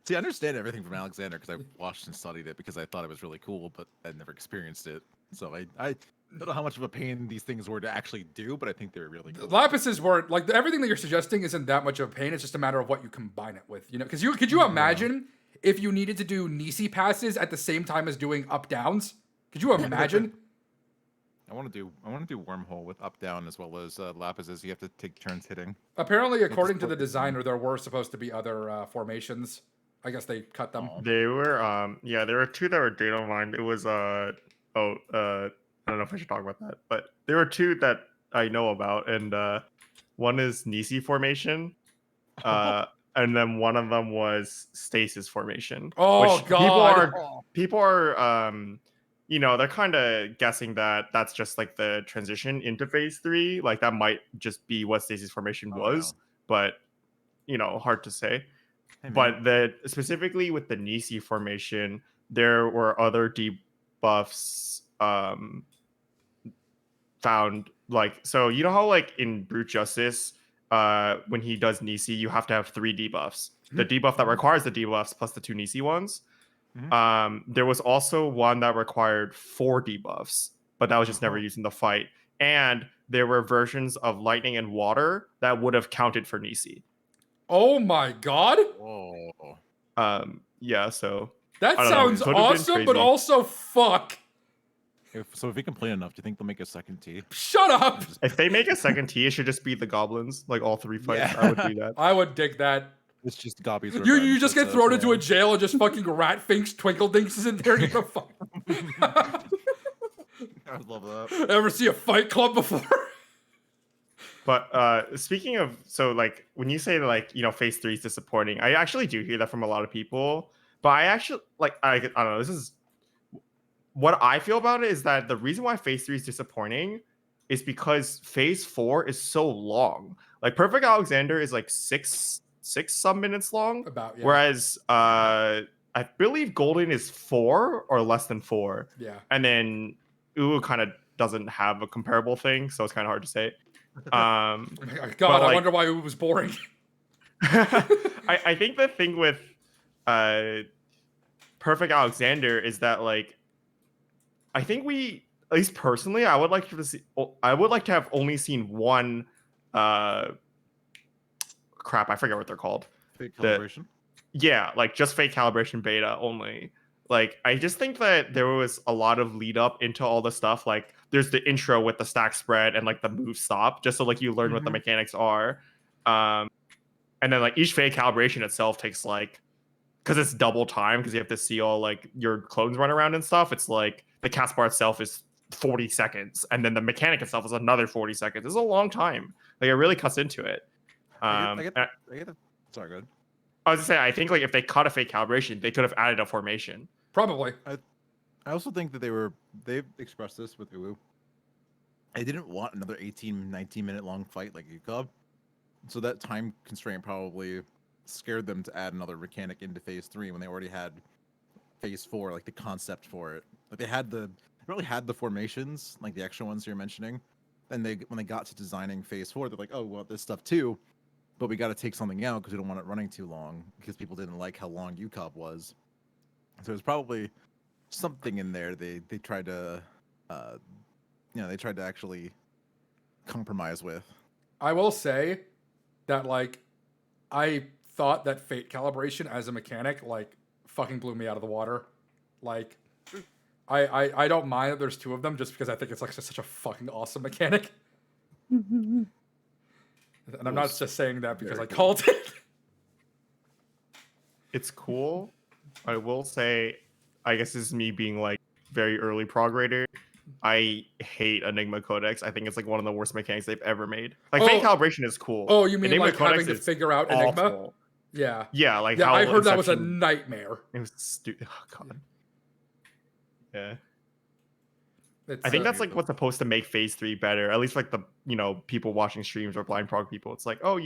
See, I understand everything from Alexander because I watched and studied it because I thought it was really cool, but I never experienced it. So I don't know how much of a pain these things were to actually do, but I think they were really cool. Lapises weren't like everything that you're suggesting isn't that much of a pain. It's just a matter of what you combine it with, Because could you imagine if you needed to do Nisi passes at the same time as doing up downs? Could you imagine? I want to do Wormhole with up down as well as Lapises. You have to take turns hitting. Apparently, according to the designer, there were supposed to be other formations. I guess they cut them. They were there were 2 that were data mined. It was I don't know if I should talk about that, but there were 2 that I know about, and one is Nisi formation, and then one of them was Stasis formation. Oh god! People are they're kind of guessing that that's just like the transition into Phase 3. Like that might just be what Stasis formation was, but hard to say. Hey, but specifically with the Nisi formation, there were other debuffs found. Like, so how like in Brute Justice, when he does Nisi, you have to have 3 debuffs. The debuff that requires the debuffs plus the 2 Nisi ones. There was also one that required 4 debuffs, but that was just never used in the fight. And there were versions of lightning and water that would have counted for Nisi. Oh my god! Whoa. Yeah, so that sounds awesome, but also fuck. If we complain enough, do you think they'll make a second T? Shut up! If they make a second T, it should just be the goblins, like all 3 fights. Yeah. I would do that. I would dig that. It's just Gobby's revenge. You just get thrown into a jail and just fucking rat finks Twinkle Dinks is in there. You fuck. I would love that. Ever see a Fight Club before? But speaking of, so like when you say like Phase 3 is disappointing, I actually do hear that from a lot of people. But I actually I don't know. This is what I feel about it is that the reason why Phase 3 is disappointing is because Phase 4 is so long. Like Perfect Alexander is like six some minutes long. About, yeah. Whereas I believe Golden is 4 or less than 4. Yeah. And then Uwu kind of doesn't have a comparable thing, so it's kind of hard to say. God, I wonder why it was boring. I think the thing with Perfect Alexander is that like I think at least personally, I would like to have only seen one crap, I forget what they're called. Fake calibration? Yeah, like just fake calibration beta only. Like, I just think that there was a lot of lead up into all the stuff. Like, there's the intro with the stack spread and like the move stop, just so like you learn what the mechanics are. And then like each fake calibration itself takes like, because it's double time, because you have to see all like your clones run around and stuff. It's like the cast bar itself is 40 seconds, and then the mechanic itself is another 40 seconds. It's a long time. Like, it really cuts into it. I get sorry, go ahead. I was gonna say, I think like if they cut a fake calibration, they could have added a formation. Probably. I also think that they've expressed this with Uwu. They didn't want another 18, 19-minute long fight like UCOB. So that time constraint probably scared them to add another mechanic into phase 3 when they already had phase 4, like the concept for it. Like they really had the formations, like the extra ones you're mentioning. And when they got to designing phase 4, they're like, oh, well, this stuff too, but we got to take something out because we don't want it running too long because people didn't like how long UCOB was. So there's probably something in there they tried to, they tried to actually compromise with. I will say that, like, I thought that fate calibration as a mechanic, like, fucking blew me out of the water. Like, I don't mind that there's 2 of them just because I think it's, like, such a fucking awesome mechanic. And I'm not just saying that because I called it. It's cool. I will say, I guess this is me being like very early prog raider. I hate Enigma Codex. I think it's like one of the worst mechanics they've ever made. Like fate calibration is cool. Oh, you mean Enigma like Codex having to is figure out Enigma? awful. Yeah. Yeah, like Yeah, how I heard that was a Inception- nightmare. It was stupid. Oh god. Yeah. It's, I think that's like what's supposed to make phase 3 better. At least like the people watching streams or blind prog people. It's like, oh,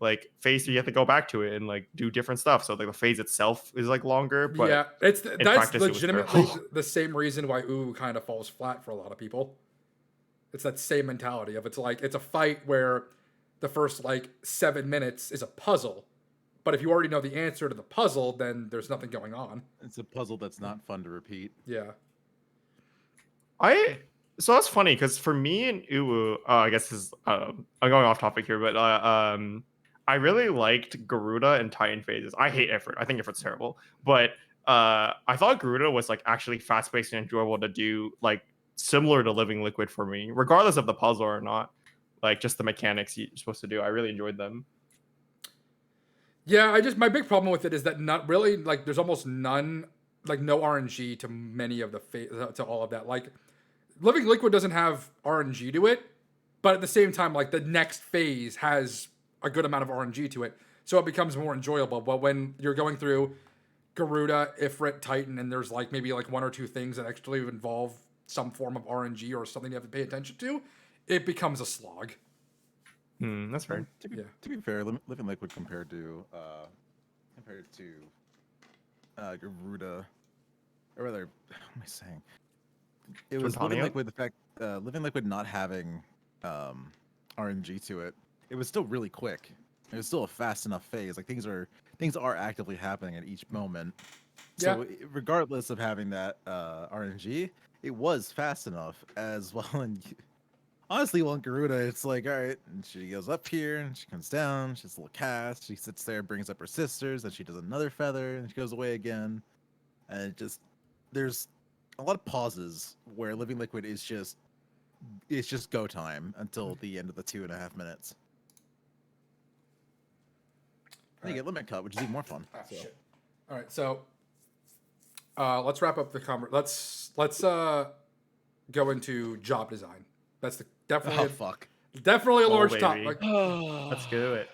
like phase 3 you have to go back to it and like do different stuff. So like the phase itself is like longer, but yeah, that's practice, it was legitimately terrible. the same reason why Ooh kind of falls flat for a lot of people. It's that same mentality of it's like it's a fight where the first like 7 minutes is a puzzle, but if you already know the answer to the puzzle, then there's nothing going on. It's a puzzle that's not fun to repeat. Yeah. So that's funny because for me and Uwu, I guess this is I'm going off topic here, but I really liked Garuda and Titan phases. I hate Effort. I think Effort's terrible, but I thought Garuda was like actually fast paced and enjoyable to do, like similar to Living Liquid for me, regardless of the puzzle or not. Like just the mechanics you're supposed to do. I really enjoyed them. Yeah, my big problem with it is that not really like there's almost none, like no RNG to many of the to all of that. Like Living Liquid doesn't have RNG to it, but at the same time, like the next phase has a good amount of RNG to it, so it becomes more enjoyable. But when you're going through Garuda, Ifrit, Titan, and there's like maybe like 1 or 2 things that actually involve some form of RNG or something you have to pay attention to, it becomes a slog. That's fair. To be fair, Living Liquid compared to Garuda, or rather, what am I saying? It was Living Liquid. The fact Living Liquid not having RNG to it, it was still really quick. It was still a fast enough phase. Like things are actively happening at each moment. So regardless of having that RNG, it was fast enough as well. And honestly, well, in Garuda, it's like, all right, and she goes up here and she comes down. She has a little cast. She sits there, brings up her sisters, and she does another feather, and she goes away again. And it just there's a lot of pauses where Living Liquid is just go time until the end of the 2.5 minutes. Then you get Limit Cut, which is even more fun. Oh, shit. All right, so let's wrap up the conversation. Let's go into job design. That's definitely definitely a large topic. Let's do it.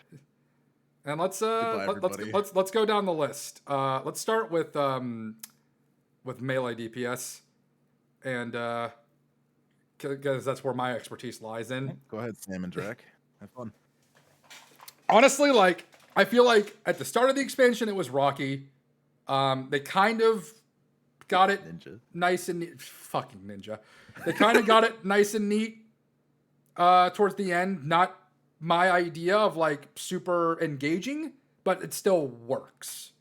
And let's go down the list. Let's start with melee DPS, and because that's where my expertise lies in. Go ahead, Sam and Drac. Have fun. Honestly, like I feel like at the start of the expansion it was rocky. They kind of got it nice and neat. Fucking Ninja. They kind of got it nice and neat towards the end. Not my idea of like super engaging, but it still works.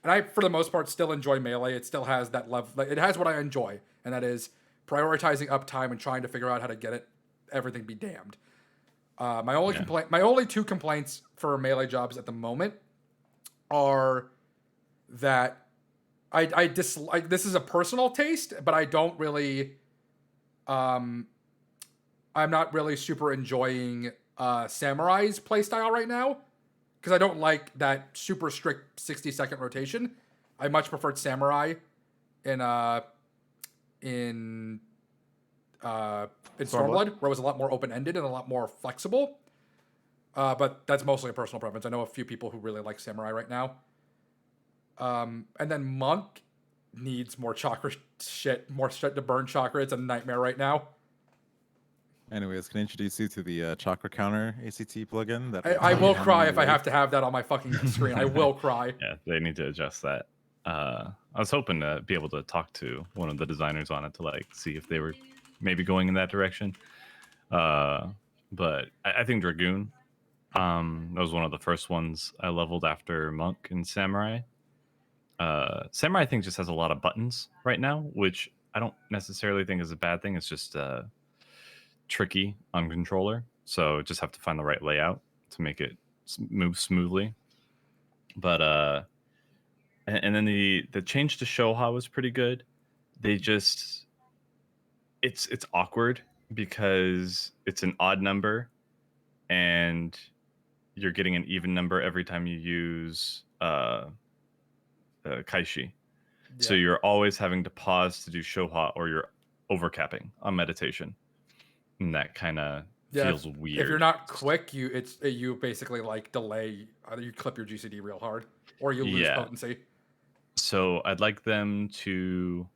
And I, for the most part, still enjoy melee. It still has that level. It has what I enjoy, and that is prioritizing uptime and trying to figure out how to get everything be damned. My only 2 complaints for melee jobs at the moment are that I dislike. This is a personal taste, but I don't really. I'm not really super enjoying Samurai's playstyle right now because I don't like that super strict 60-second rotation. I much preferred Samurai in Stormblood, where it was a lot more open-ended and a lot more flexible. But that's mostly a personal preference. I know a few people who really like Samurai right now. And then Monk, needs more chakra shit, more shit to burn chakra. It's a nightmare right now. Anyways, can I introduce you to the chakra counter ACT plugin? That I will cry if I have to have that on my fucking screen. I will cry. Yeah, they need to adjust that. I was hoping to be able to talk to one of the designers on it to like see if they were maybe going in that direction. But I think Dragoon, that was one of the first ones I leveled after Monk and Samurai. Samurai, I think, just has a lot of buttons right now, which I don't necessarily think is a bad thing. It's just tricky on controller, so just have to find the right layout to make it move smoothly. But and then the change to Shoha was pretty good. They just it's awkward because it's an odd number and you're getting an even number every time you use Kaishi. So Yeah. you're always having to pause to do Shoha or you're overcapping on meditation. And that kind of feels weird. If you're not quick, you basically like delay. Either you clip your GCD real hard or you lose potency. So I'd like them to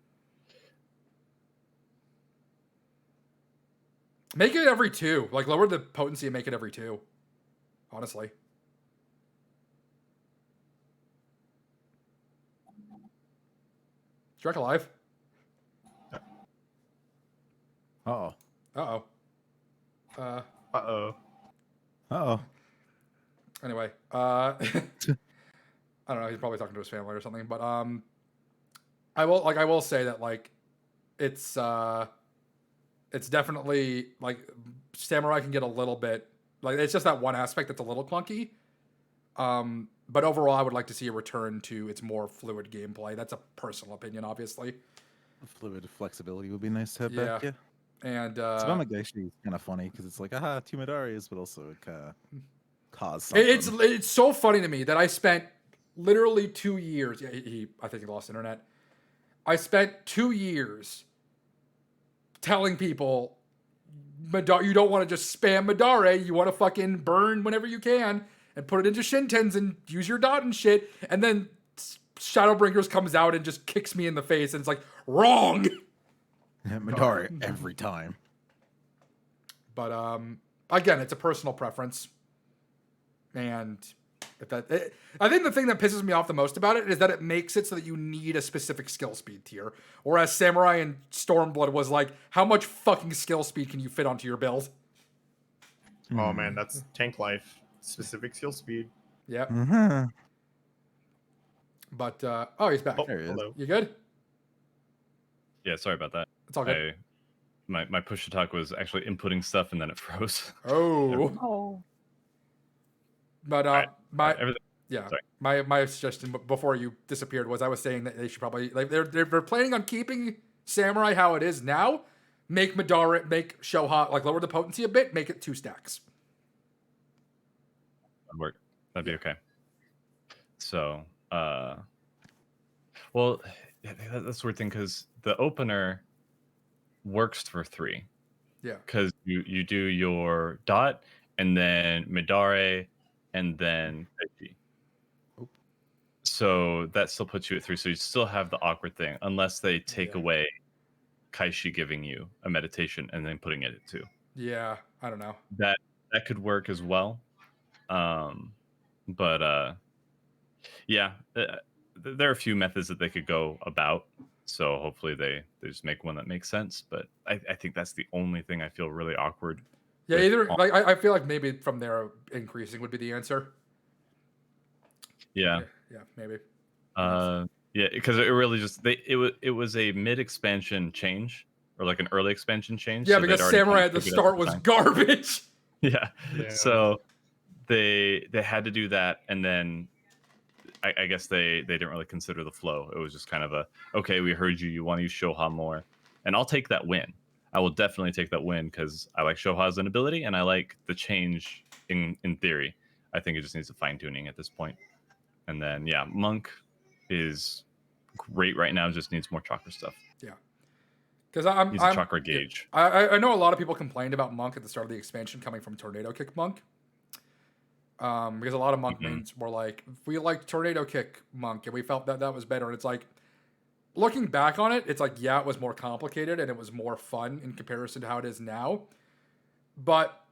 make it every 2. Like lower the potency and make it every 2. Honestly. Drek alive. Uh-oh. Uh-oh. Uh-oh. Uh-oh. Anyway, I don't know, he's probably talking to his family or something, but I will say that like it's definitely like Samurai can get a little bit like it's just that one aspect that's a little clunky. But overall I would like to see a return to its more fluid gameplay. That's a personal opinion, obviously. Fluid flexibility would be nice to have back, yeah. And Savannah actually is kind of funny because it's like, aha, 2 Midarias, but also it kind of cause something. It's so funny to me that I spent literally 2 years. Yeah, I think he lost internet. I spent 2 years telling people, you don't want to just spam Madare. You want to fucking burn whenever you can and put it into Shintens and use your dot and shit. And then Shadowbringers comes out and just kicks me in the face and it's like, wrong. Madara every time. But again, it's a personal preference. And I think the thing that pisses me off the most about it is that it makes it so that you need a specific skill speed tier. Whereas Samurai and Stormblood was like, how much fucking skill speed can you fit onto your build? Oh man, that's tank life. Specific skill speed. Yep. Mm-hmm. But oh, he's back. Oh, There he is. hello. You good? Yeah, sorry about that. It's all good. My push to talk was actually inputting stuff and then it froze. Oh. But Everything. yeah, Sorry. my suggestion before you disappeared was I was saying that they should probably like they're planning on keeping Samurai how it is now. Make Madara, make Shoha like lower the potency a bit, make it 2 stacks. That'd work. That'd be okay. So, well, that's the weird thing because the opener works for 3. Yeah. Because you do your dot and then Midare and then Kaishi. So that still puts you at 3. So you still have the awkward thing unless they take away Kaishi giving you a meditation and then putting it at 2. Yeah, I don't know. That could work as well. But yeah, there are a few methods that they could go about. So hopefully they just make one that makes sense. But I think that's the only thing I feel really awkward. Yeah, either like I feel like maybe from there increasing would be the answer. Yeah. Yeah, maybe. Yeah, because it really just it was a mid expansion change or like an early expansion change. Yeah, so because Samurai at the start was garbage. Yeah. Yeah. So they had to do that, and then I guess they didn't really consider the flow. It was just kind of a okay, we heard you. You want to use Shoha more, and I'll take that win. I will definitely take that win because I like Shoha as an ability, and I like the change in theory. I think it just needs a fine tuning at this point. And then yeah, Monk is great right now. Just needs more chakra stuff. Yeah, because He's a chakra gauge. I know a lot of people complained about Monk at the start of the expansion coming from Tornado Kick Monk. Because a lot of Monk mains were like, we like Tornado Kick Monk, and we felt that was better. And it's like looking back on it, it's like, yeah, it was more complicated and it was more fun in comparison to how it is now. But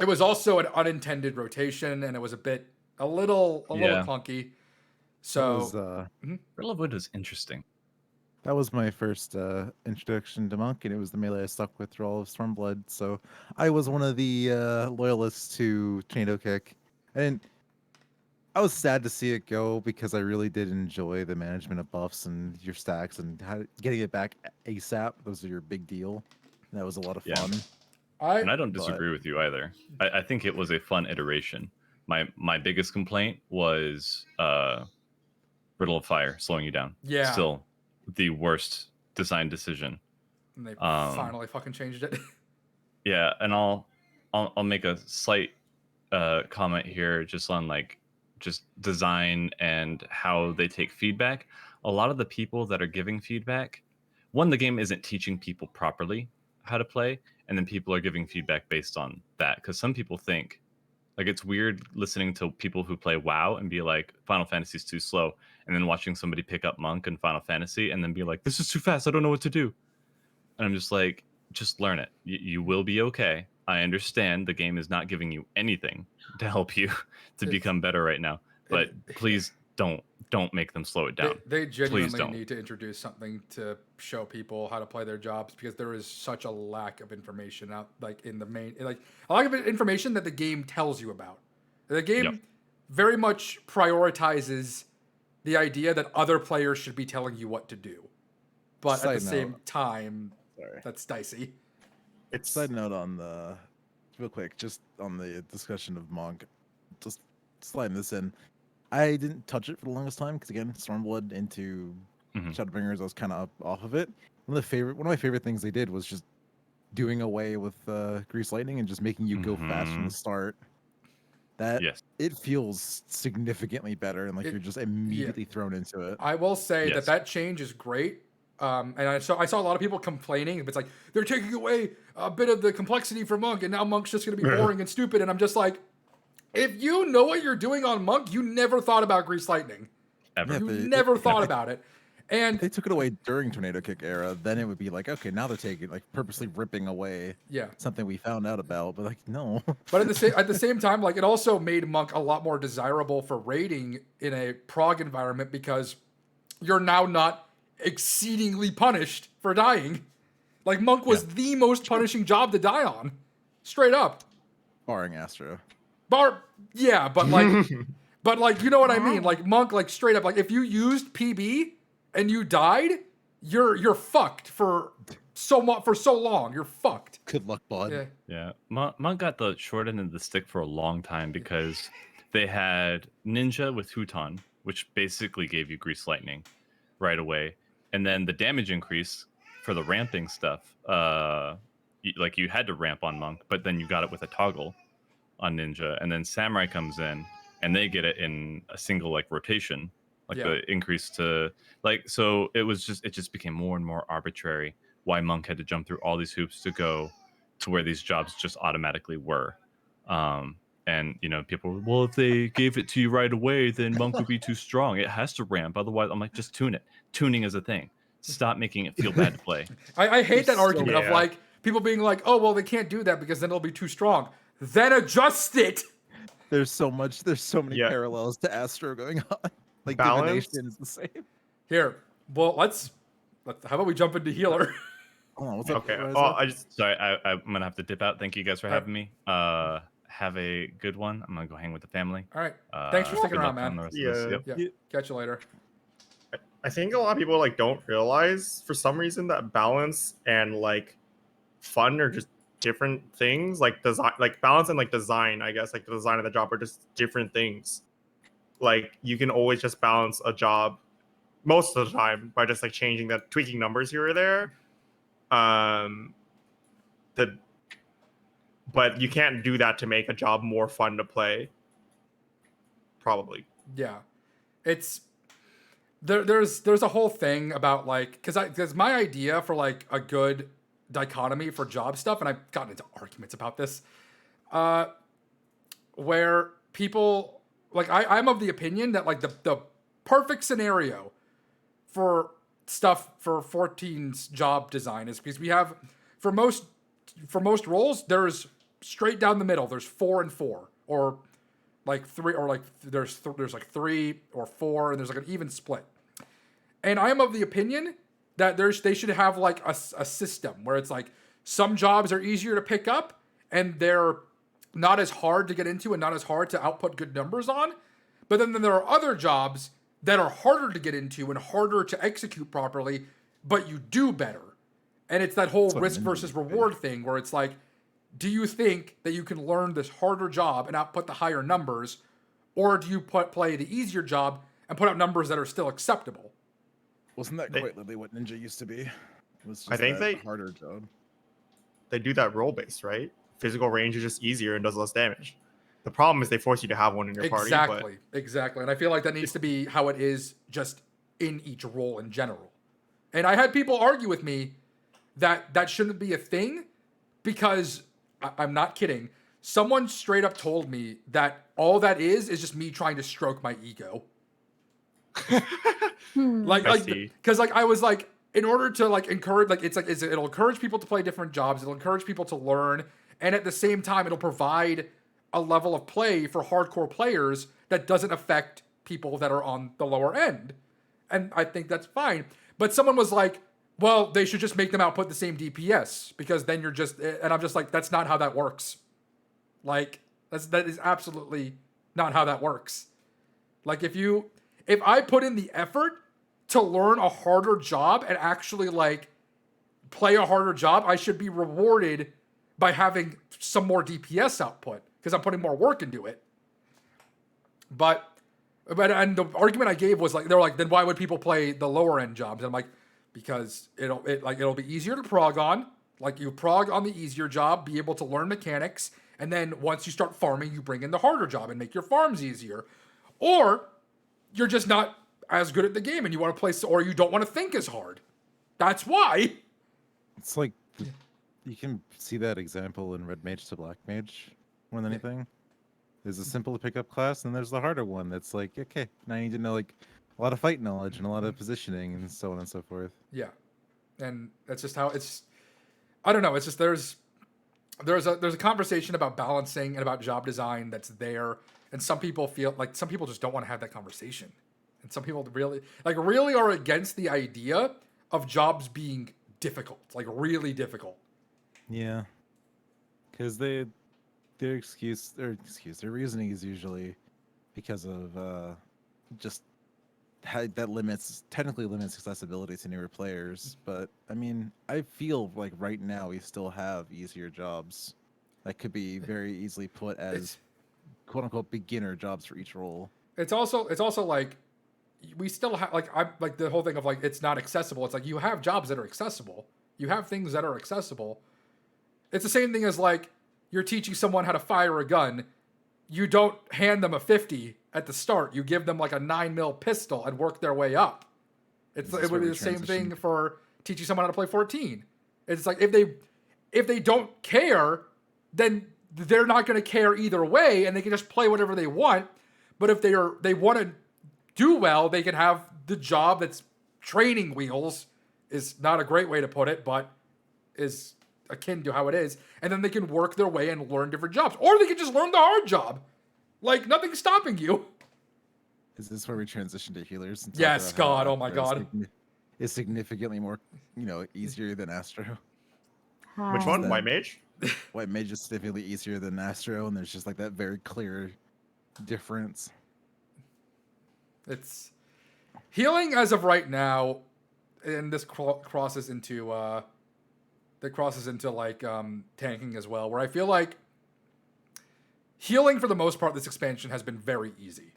it was also an unintended rotation, and it was a little Yeah. clunky. That So was, Riddle of Wood was interesting. that was my first introduction to Monk, and it was the melee I stuck with through all of Stormblood. So I was one of the loyalists to Tornado Kick. And I was sad to see it go because I really did enjoy the management of buffs and your stacks and getting it back ASAP. Those are your big deal. And that was a lot of Yeah. fun. And I don't But- disagree with you either. I think it was a fun iteration. My biggest complaint was Riddle of Fire slowing you down. Yeah. Still the worst design decision. and they finally fucking changed it. Yeah, and I'll make a slight comment here just on like just design and how they take feedback. A lot of the people that are giving feedback, one, the game isn't teaching people properly how to play, and then people are giving feedback based on that. Because some people think, like, it's weird listening to people who play WoW and be like, Final Fantasy is too slow, and then watching somebody pick up Monk and Final Fantasy and then be like, this is too fast, I don't know what to do. And I'm just like, just learn it. You will be okay. I understand the game is not giving you anything to help you to become better right now, but please don't make them slow it down. They genuinely don't. need to introduce something to show people how to play their jobs, because there is such a lack of information out, like in the main, like a lack of information that the game tells you about. The game Yep. very much prioritizes the idea that other players should be telling you what to do, but at the Side same note. time, Sorry. that's dicey. It's Side note on the, real quick, just on the discussion of Monk, just sliding this in. I didn't touch it for the longest time because again, Stormblood into Mhm. Shadowbringers, I was kind of off of it. One of my favorite things they did was just doing away with Grease Lightning and just making you go fast from the start. That Yes. it feels significantly better, and like you're just immediately thrown into it. I will say Yes. that change is great. And I saw a lot of people complaining. It's like they're taking away a bit of the complexity from Monk, and now Monk's just going to be boring and stupid. And I'm just like, if you know what you're doing on Monk, you never thought about Grease Lightning. Ever. Yeah, You they- never thought about it. And If they took it away during Tornado Kick era, then it would be like, okay, now they're taking like purposely ripping away yeah, something we found out about, but like no. but at the same time, like it also made Monk a lot more desirable for raiding in a prog environment, because you're now not exceedingly punished for dying. Like Monk was the most punishing job to die on, straight up. Barring Astro. Yeah, but like you know what I mean. Like Monk, like straight up, like if you used PB and you died, you're fucked for so long. You're fucked. Good luck, bud. Yeah. Yeah, Monk got the short end of the stick for a long time because they had Ninja with Huton, which basically gave you Grease Lightning right away, and then the damage increase for the ramping stuff. Like you had to ramp on Monk, but then you got it with a toggle on Ninja, and then Samurai comes in, and they get it in a single like rotation, like Yeah. the increase to like. So it just became more and more arbitrary why Monk had to jump through all these hoops to go to where these jobs just automatically were. And you know, people were, well, if they gave it to you right away, then Monk would be too strong. It has to ramp, otherwise. I'm like, just tune it. Tuning is a thing. Stop making it feel bad to play. I hate that So- argument of Yeah. like people being like, oh well, they can't do that because then it'll be too strong. Then adjust it. There's so many Yeah. parallels to Astro going on. Like Balance. divination is the same. Here, well, let's how about we jump into healer? Hold on, what's up? okay. Ryza? Oh, I just Sorry, I'm gonna have to dip out. Thank you guys for having me. Have a good one. I'm gonna go hang with the family. All right, thanks for sticking good around, luck on man. the rest of this. Yeah. Yep. Yeah, catch you later. I think a lot of people like don't realize for some reason that balance and like fun are just different things. Like design, like balance and like design, I guess, like the design of the job are just different things. Like you can always just balance a job most of the time by just like changing the tweaking numbers here or there. But you can't do that to make a job more fun to play. Probably. Yeah, it's there's a whole thing about like because my idea for like a good dichotomy for job stuff, and I've gotten into arguments about this, where people like I'm of the opinion that like the perfect scenario for stuff for 14's job design is because we have for most roles there's straight down the middle. There's 4 and 4, or like 3, or like there's like 3 or 4, and there's like an even split. And I am of the opinion that they should have like a system where it's like some jobs are easier to pick up and they're not as hard to get into and not as hard to output good numbers on. But then there are other jobs that are harder to get into and harder to execute properly, but you do better. And it's that whole risk versus reward thing where it's like, do you think that you can learn this harder job and output the higher numbers, or do you play the easier job and put out numbers that are still acceptable? Wasn't that quite literally what Ninja used to be? It was just I think that harder job. They do that role based, right? Physical range is just easier and does less damage. The problem is they force you to have one in your party. Exactly. And I feel like that needs to be how it is just in each role in general. And I had people argue with me that that shouldn't be a thing because, I'm not kidding, someone straight up told me that all that is just me trying to stroke my ego. Because I was like, in order to like encourage, like it'll encourage people to play different jobs, it'll encourage people to learn, and at the same time it'll provide a level of play for hardcore players that doesn't affect people that are on the lower end. And I think that's fine. But someone was like, well, they should just make them output the same DPS because then you're just, and I'm just like, that's not how that works. Like, that is absolutely not how that works. Like, if I put in the effort to learn a harder job and actually like play a harder job, I should be rewarded by having some more DPS output because I'm putting more work into it. But and the argument I gave was like, they were like, then why would people play the lower end jobs? And I'm like, because it'll be easier to prog on. Like, you prog on the easier job, be able to learn mechanics, and then once you start farming, you bring in the harder job and make your farms easier. Or you're just not as good at the game and you want to play, or you don't want to think as hard. That's why. It's like you can see that example in Red Mage to Black Mage more than anything. There's a simple to pick up class, and there's the harder one that's like, okay, now you need to know like a lot of fight knowledge and a lot of positioning and so on and so forth. Yeah. And that's just how it's, I don't know, it's just there's a conversation about balancing and about job design that's there, and some people feel like some people just don't want to have that conversation. And some people really are against the idea of jobs being difficult, like really difficult. Yeah. Cuz their reasoning is usually because of just how that technically limits accessibility to newer players. But I mean, I feel like right now we still have easier jobs that could be very easily put as quote unquote beginner jobs for each role. It's also like we still have like the whole thing of like it's not accessible. It's like you have jobs that are accessible. You have things that are accessible. It's the same thing as like you're teaching someone how to fire a gun. You don't hand them a 50 at the start. You give them like a 9mm pistol and work their way up. It would be the same thing for teaching someone how to play 14. It's like if they don't care, then they're not going to care either way, and they can just play whatever they want. But if they want to do well, they can have the job that's training wheels, is not a great way to put it, but is akin to how it is. And then they can work their way and learn different jobs. Or they can just learn the hard job. Like, nothing's stopping you. Is this where we transition to healers? Yes, God, oh my God. Is significantly more, easier than Astro. Which one? White Mage? White Mage is significantly easier than Astro, and there's just like that very clear difference. It's healing as of right now, and this crosses into like tanking as well, where I feel like healing for the most part this expansion has been very easy.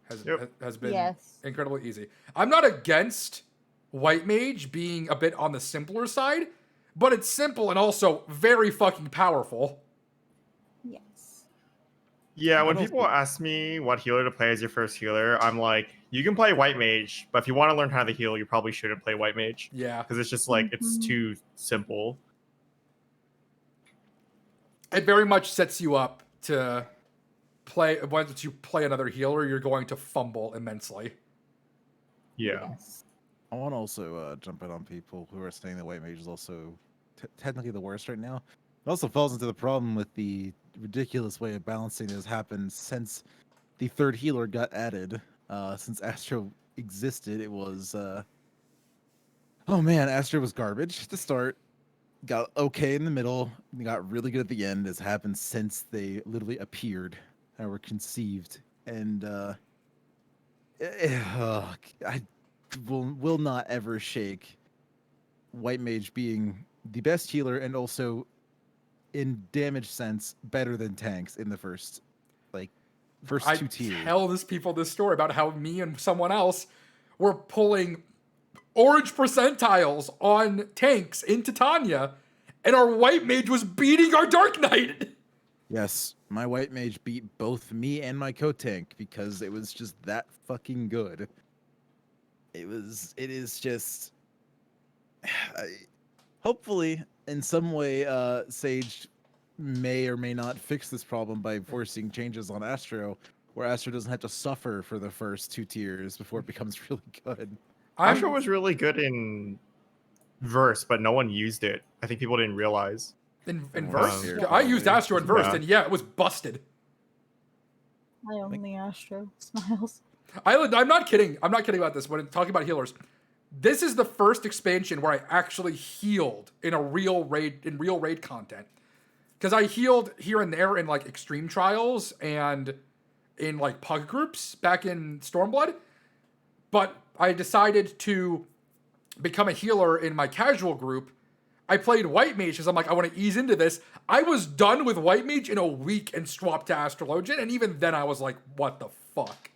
Has been incredibly easy. I'm not against White Mage being a bit on the simpler side, but it's simple and also very fucking powerful. Yes. Yeah, when people ask me what healer to play as your first healer, I'm like, you can play White Mage, but if you want to learn how to heal, you probably shouldn't play White Mage. Yeah. Because it's just like, it's too simple. It very much sets you up to play, once you play another healer, you're going to fumble immensely. Yeah. Yes. I want to also jump in on people who are saying that white mage is also technically the worst right now. It also falls into the problem with the ridiculous way of balancing that has happened since the third healer got added. Since Astro existed, it was oh man, Astro was garbage to start. Got okay in the middle, got really good at the end, as happened since they literally appeared and were conceived. And I will not ever shake White Mage being the best healer and also in damage sense better than tanks in the first I two tiers. tell this story about how me and someone else were pulling orange percentiles on tanks in Titania, and our white mage was beating our Dark Knight. Yes, my White Mage beat both me and my co-tank because it was just that fucking good. It is just hopefully in some way Sage may or may not fix this problem by forcing changes on Astro, where Astro doesn't have to suffer for the first two tiers before it becomes really good. Astro was really good in verse, but no one used it. I think people didn't realize. In Everyone verse, was scared, I used probably. Astro in verse, Yeah. and yeah, it was busted. I only Astro smiles. I'm not kidding. I'm not kidding about this. When talking about healers, this is the first expansion where I actually healed in real raid content. Because I healed here and there in like extreme trials and in like pug groups back in Stormblood. But I decided to become a healer in my casual group. I played White Mage because I'm like, I want to ease into this. I was done with White Mage in a week and swapped to Astrologian. And even then I was like, what the fuck?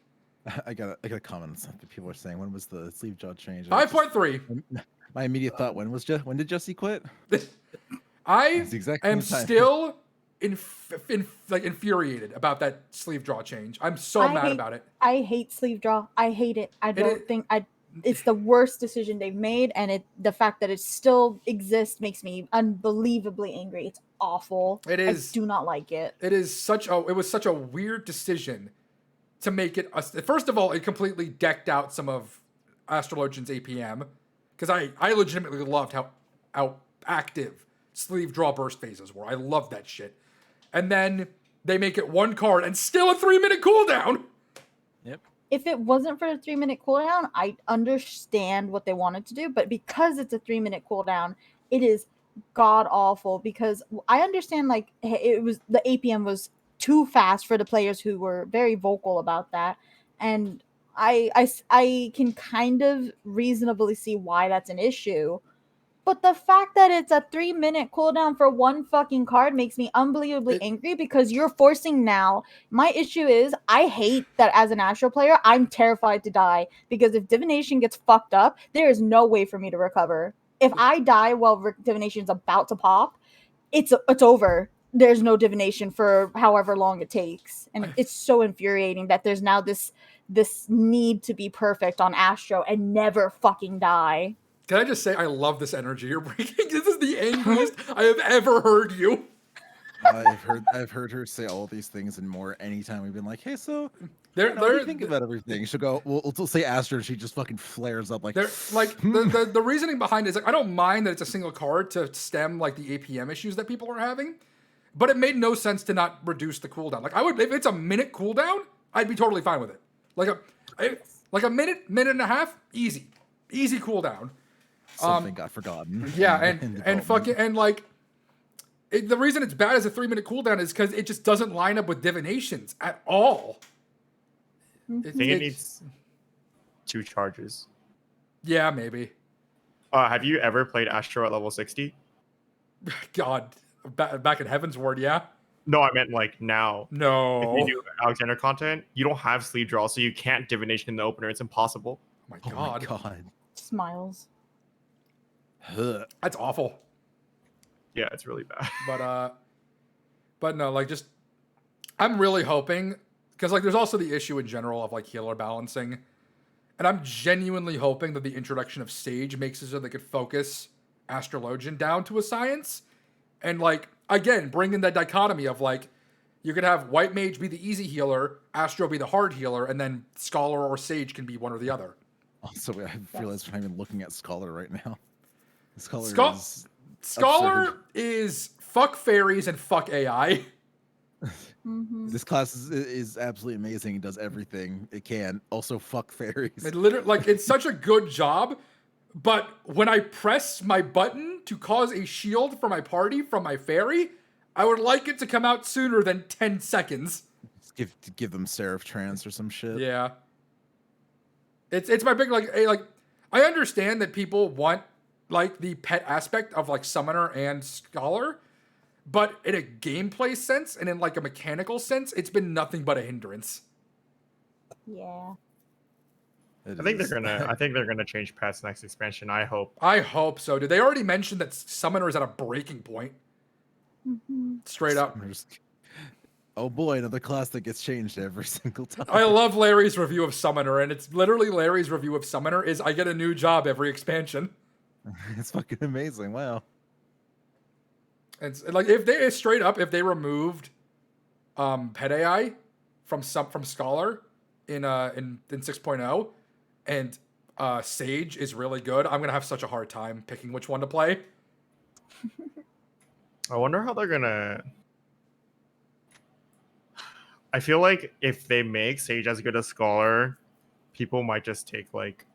I got a comment on something people are saying. When was the sleeve jaw change? 5.3. My immediate thought: when did Jesse quit? I It's the exact am same time. still infuriated about that sleeve draw change. I'm so I mad hate- about it. I hate sleeve draw. I hate it. I don't think it's the worst decision they've made, and the fact that it still exists makes me unbelievably angry. It's awful. It is. I do not like it. It was such a weird decision to make it. First of all, it completely decked out some of Astrologian's APM because I legitimately loved how active sleeve draw burst phases were. I loved that shit. And then they make it one card and still a 3-minute cooldown. Yep. If it wasn't for the 3-minute cooldown, I understand what they wanted to do, but because it's a 3-minute cooldown, it is god awful. Because I understand like it was the APM was too fast for the players who were very vocal about that, and I can kind of reasonably see why that's an issue. But the fact that it's a 3-minute cooldown for one fucking card makes me unbelievably angry because you're forcing now. My issue is I hate that as an Astro player, I'm terrified to die because if Divination gets fucked up, there is no way for me to recover. If I die while Divination's about to pop, it's over. There's no Divination for however long it takes. And it's so infuriating that there's now this need to be perfect on Astro and never fucking die. Can I just say I love this energy you're bringing? This is the angriest I have ever heard you. I've heard her say all these things and more anytime we've been like, hey, so They're, what do you they're, think about everything? She'll go, we'll say Astro, and she just fucking flares up like, they're like the reasoning behind it is like I don't mind that it's a single card to stem like the APM issues that people are having, but it made no sense to not reduce the cooldown. Like I would, if it's a minute cooldown, I'd be totally fine with it. Like a minute and a half, easy cooldown. something got forgotten. Yeah, in and development. fucking and like the reason it's bad as a 3-minute cooldown is because it just doesn't line up with divinations at all. I think it needs 2 charges. Yeah, maybe. Have you ever played Astro at level 60? God, back in Heaven's Ward, yeah. No, I meant like now. No. If you do Alexander content, you don't have sleeve draw, so you can't divination in the opener. It's impossible. Oh my Oh God, my god. Smiles. Ugh. that's awful. Yeah, it's really bad. But no, like just I'm really hoping because like there's also the issue in general of like healer balancing, and I'm genuinely hoping that the introduction of Sage makes it so they could focus Astrologian down to a science, and like again bring in that dichotomy of like you could have White Mage be the easy healer, Astro be the hard healer, and then Scholar or Sage can be one or the other. Also, I realized I'm even looking at Scholar right now. Scholar Scho- is Scholar absurd. is fuck fairies and fuck AI. Mhm. This class is absolutely amazing. It does everything it can. Also, fuck fairies. It literally, like, it's such a good job. But when I press my button to cause a shield for my party from my fairy, I would like it to come out sooner than 10 seconds. Just give them Seraph Trance or some shit. Yeah. It's my big, like, I understand that people want, like, the pet aspect of, like, Summoner and Scholar, but in a gameplay sense and in, like, a mechanical sense, it's been nothing but a hindrance. Yeah. It I think is. they're gonna change pets next expansion. I hope. I hope so. Did they already mention that Summoner is at a breaking point? Mhm. Straight up. Oh boy, another class that gets changed every single time. I love Larry's review of Summoner, and it's literally Larry's review of Summoner is I get a new job every expansion. It's fucking amazing. Wow. It's like if they straight up if they removed pet AI from Scholar in 6.0 and Sage is really good, I'm gonna have such a hard time picking which one to play. I wonder how they're gonna. I feel like if they make Sage as good as Scholar, people might just take like.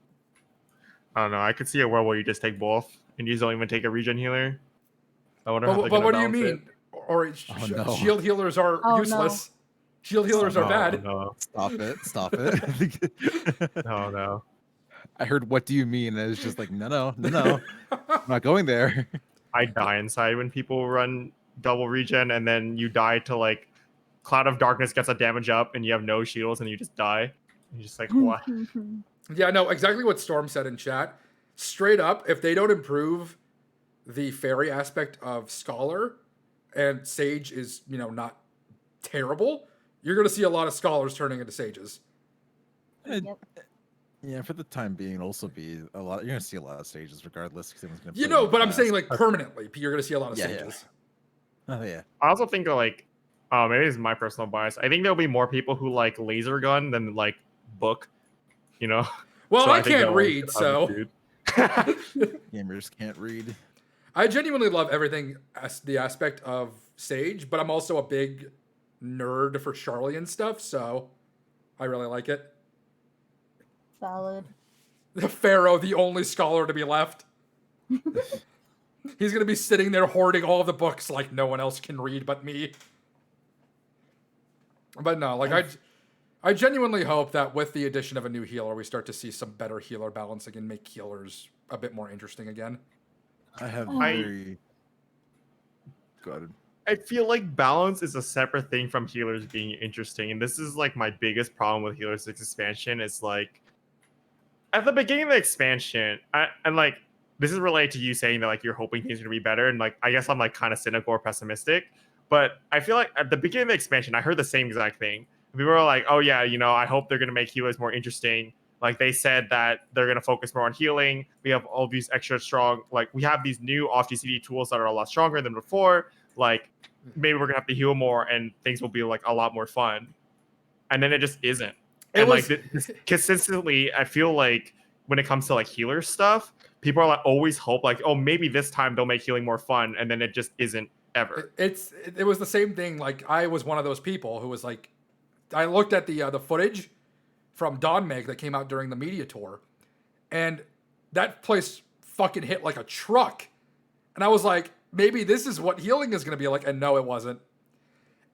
I don't know. I could see a world where you just take both and you don't even take a regen healer. I wonder how they're But gonna what do you balance mean? Or Oh, no. shield healers are Oh, no. useless. Shield healers it. are bad. No, Stop it. Stop it. no. I heard, what do you mean? And it's just like, no. I'm not going there. I die inside when people run double regen, and then you die to like Cloud of Darkness gets a damage up, and you have no shields, and you just die. You're just like, what? Yeah, no, exactly what Storm said in chat. Straight up, if they don't improve the fairy aspect of Scholar and Sage is, not terrible, you're going to see a lot of Scholars turning into Sages. Yep. Yeah, for the time being, it'll also be a lot. You're gonna see a lot of stages regardless. Because everyone's gonna You play know, them but I'm fast. saying like permanently, you're going to see a lot of Yeah, yeah. Sages. Oh yeah. I also think that like, maybe it's my personal bias. I think there'll be more people who like laser gun than like book. You know. Well, So I think can't that one's read, gonna so have it, Gamers can't read. I genuinely love everything as the aspect of Sage, but I'm also a big nerd for Charlie and stuff, so I really like it. Valid. The Pharaoh, the only scholar to be left. He's going to be sitting there hoarding all the books like no one else can read but me. But no, like I genuinely hope that with the addition of a new healer, we start to see some better healer balancing and make healers a bit more interesting again. I have I- very. Go ahead. I feel like balance is a separate thing from healers being interesting, and this is like my biggest problem with Healer 6 expansion. Is like at the beginning of the expansion, and like this is related to you saying that like you're hoping things are gonna be better, and like I guess I'm like kind of cynical or pessimistic, but I feel like at the beginning of the expansion, I heard the same exact thing. People were like, "Oh yeah, I hope they're gonna make healers more interesting." Like they said that they're gonna focus more on healing. We have all these extra strong, like we have these new off GCD tools that are a lot stronger than before. Like maybe we're gonna have to heal more, and things will be like a lot more fun. And then it just isn't. And like consistently, I feel like when it comes to like healer stuff, people are like always hope like, oh, maybe this time they'll make healing more fun, and then it just isn't ever. It was the same thing. Like I was one of those people who was like, I looked at the footage from Dawn Meg that came out during the media tour, and that place fucking hit like a truck, and I was like, maybe this is what healing is going to be like, and no, it wasn't.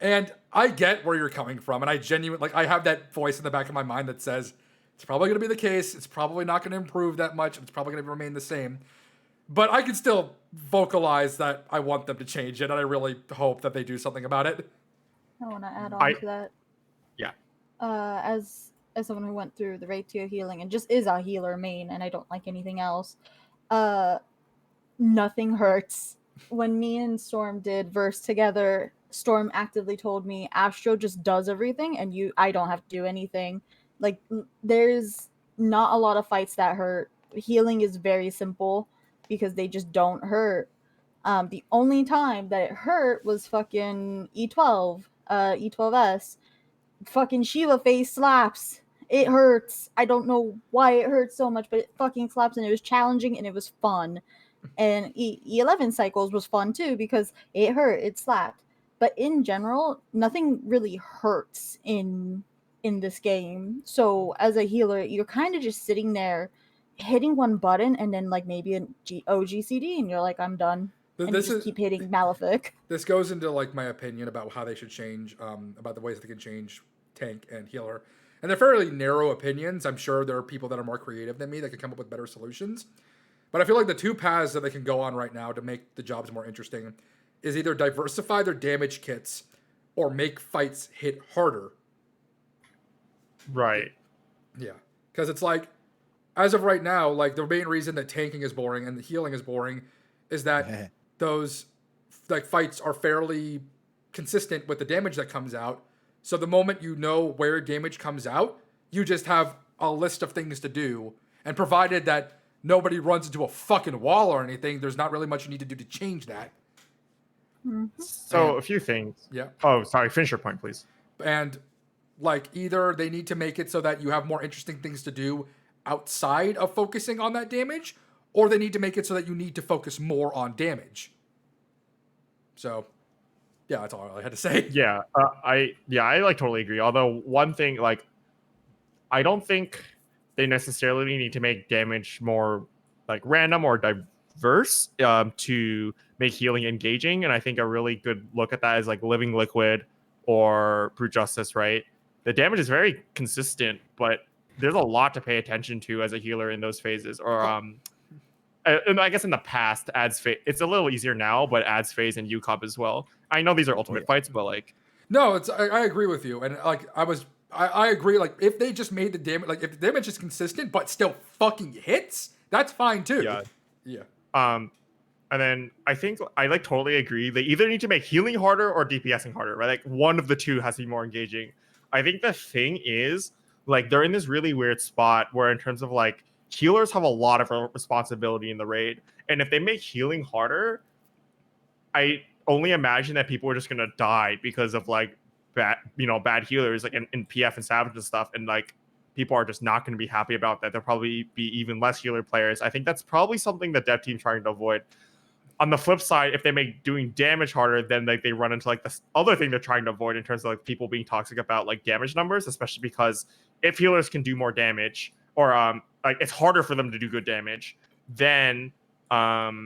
And I get where you're coming from, and I genuinely like I have that voice in the back of my mind that says it's probably going to be the case. It's probably not going to improve that much. It's probably going to remain the same. But I can still vocalize that I want them to change it, and I really hope that they do something about it. I want to add on to that. Yeah. As someone who went through the ratio healing and just is a healer main, and I don't like anything else. Nothing hurts. When me and Storm did verse together, Storm actively told me Astro just does everything, and I don't have to do anything. Like there's not a lot of fights that hurt. Healing is very simple because they just don't hurt. The only time that it hurt was fucking E12, E12S. Fucking Shiva face slaps, It hurts. I don't know why it hurts so much, but it fucking slaps, and it was challenging and it was fun. And E11 cycles was fun too because it hurt, it slapped. But in general, nothing really hurts in this game. So as a healer, you're kind of just sitting there hitting one button and then like maybe an OGCD and you're like, I'm done. And you just keep hitting Malefic. This goes into like my opinion about how they should change, about the ways that they can change tank and healer. And they're fairly narrow opinions. I'm sure there are people that are more creative than me that can come up with better solutions. But I feel like the two paths that they can go on right now to make the jobs more interesting is either diversify their damage kits or make fights hit harder. Right. Yeah. Because it's like, as of right now, like the main reason that tanking is boring and the healing is boring is that those like fights are fairly consistent with the damage that comes out. So the moment you know where damage comes out, you just have a list of things to do. And provided that nobody runs into a fucking wall or anything, there's not really much you need to do to change that. So a few things. Yeah. Oh, sorry. Finish your point, please. And like either they need to make it so that you have more interesting things to do outside of focusing on that damage, or they need to make it so that you need to focus more on damage. So, yeah, that's all I had to say. Yeah, I like totally agree. Although one thing, like, I don't think they necessarily need to make damage more like random or diverse to make healing engaging. And I think a really good look at that is like Living Liquid or Brute Justice, right? The damage is very consistent, but there's a lot to pay attention to as a healer in those phases. Or and I guess in the past, ads phase, it's a little easier now, but ads phase and UCOP as well. I know these are ultimate fights, but like, no, I agree with you, and like I agree. Like if they just made the damage, like if the damage is consistent but still fucking hits, that's fine too. Yeah. And then I think I like totally agree. They either need to make healing harder or DPSing harder, right? Like one of the two has to be more engaging. I think the thing is, like, they're in this really weird spot where in terms of like healers have a lot of responsibility in the raid, and if they make healing harder, I only imagine that people are just gonna die because of like bad healers like in PF and Savage and stuff, and like people are just not going to be happy about that. There'll probably be even less healer players. I think that's probably something the dev team's trying to avoid. On the flip side, if they make doing damage harder, then like they run into like this other thing they're trying to avoid in terms of like people being toxic about like damage numbers, especially because if healers can do more damage or like it's harder for them to do good damage, then the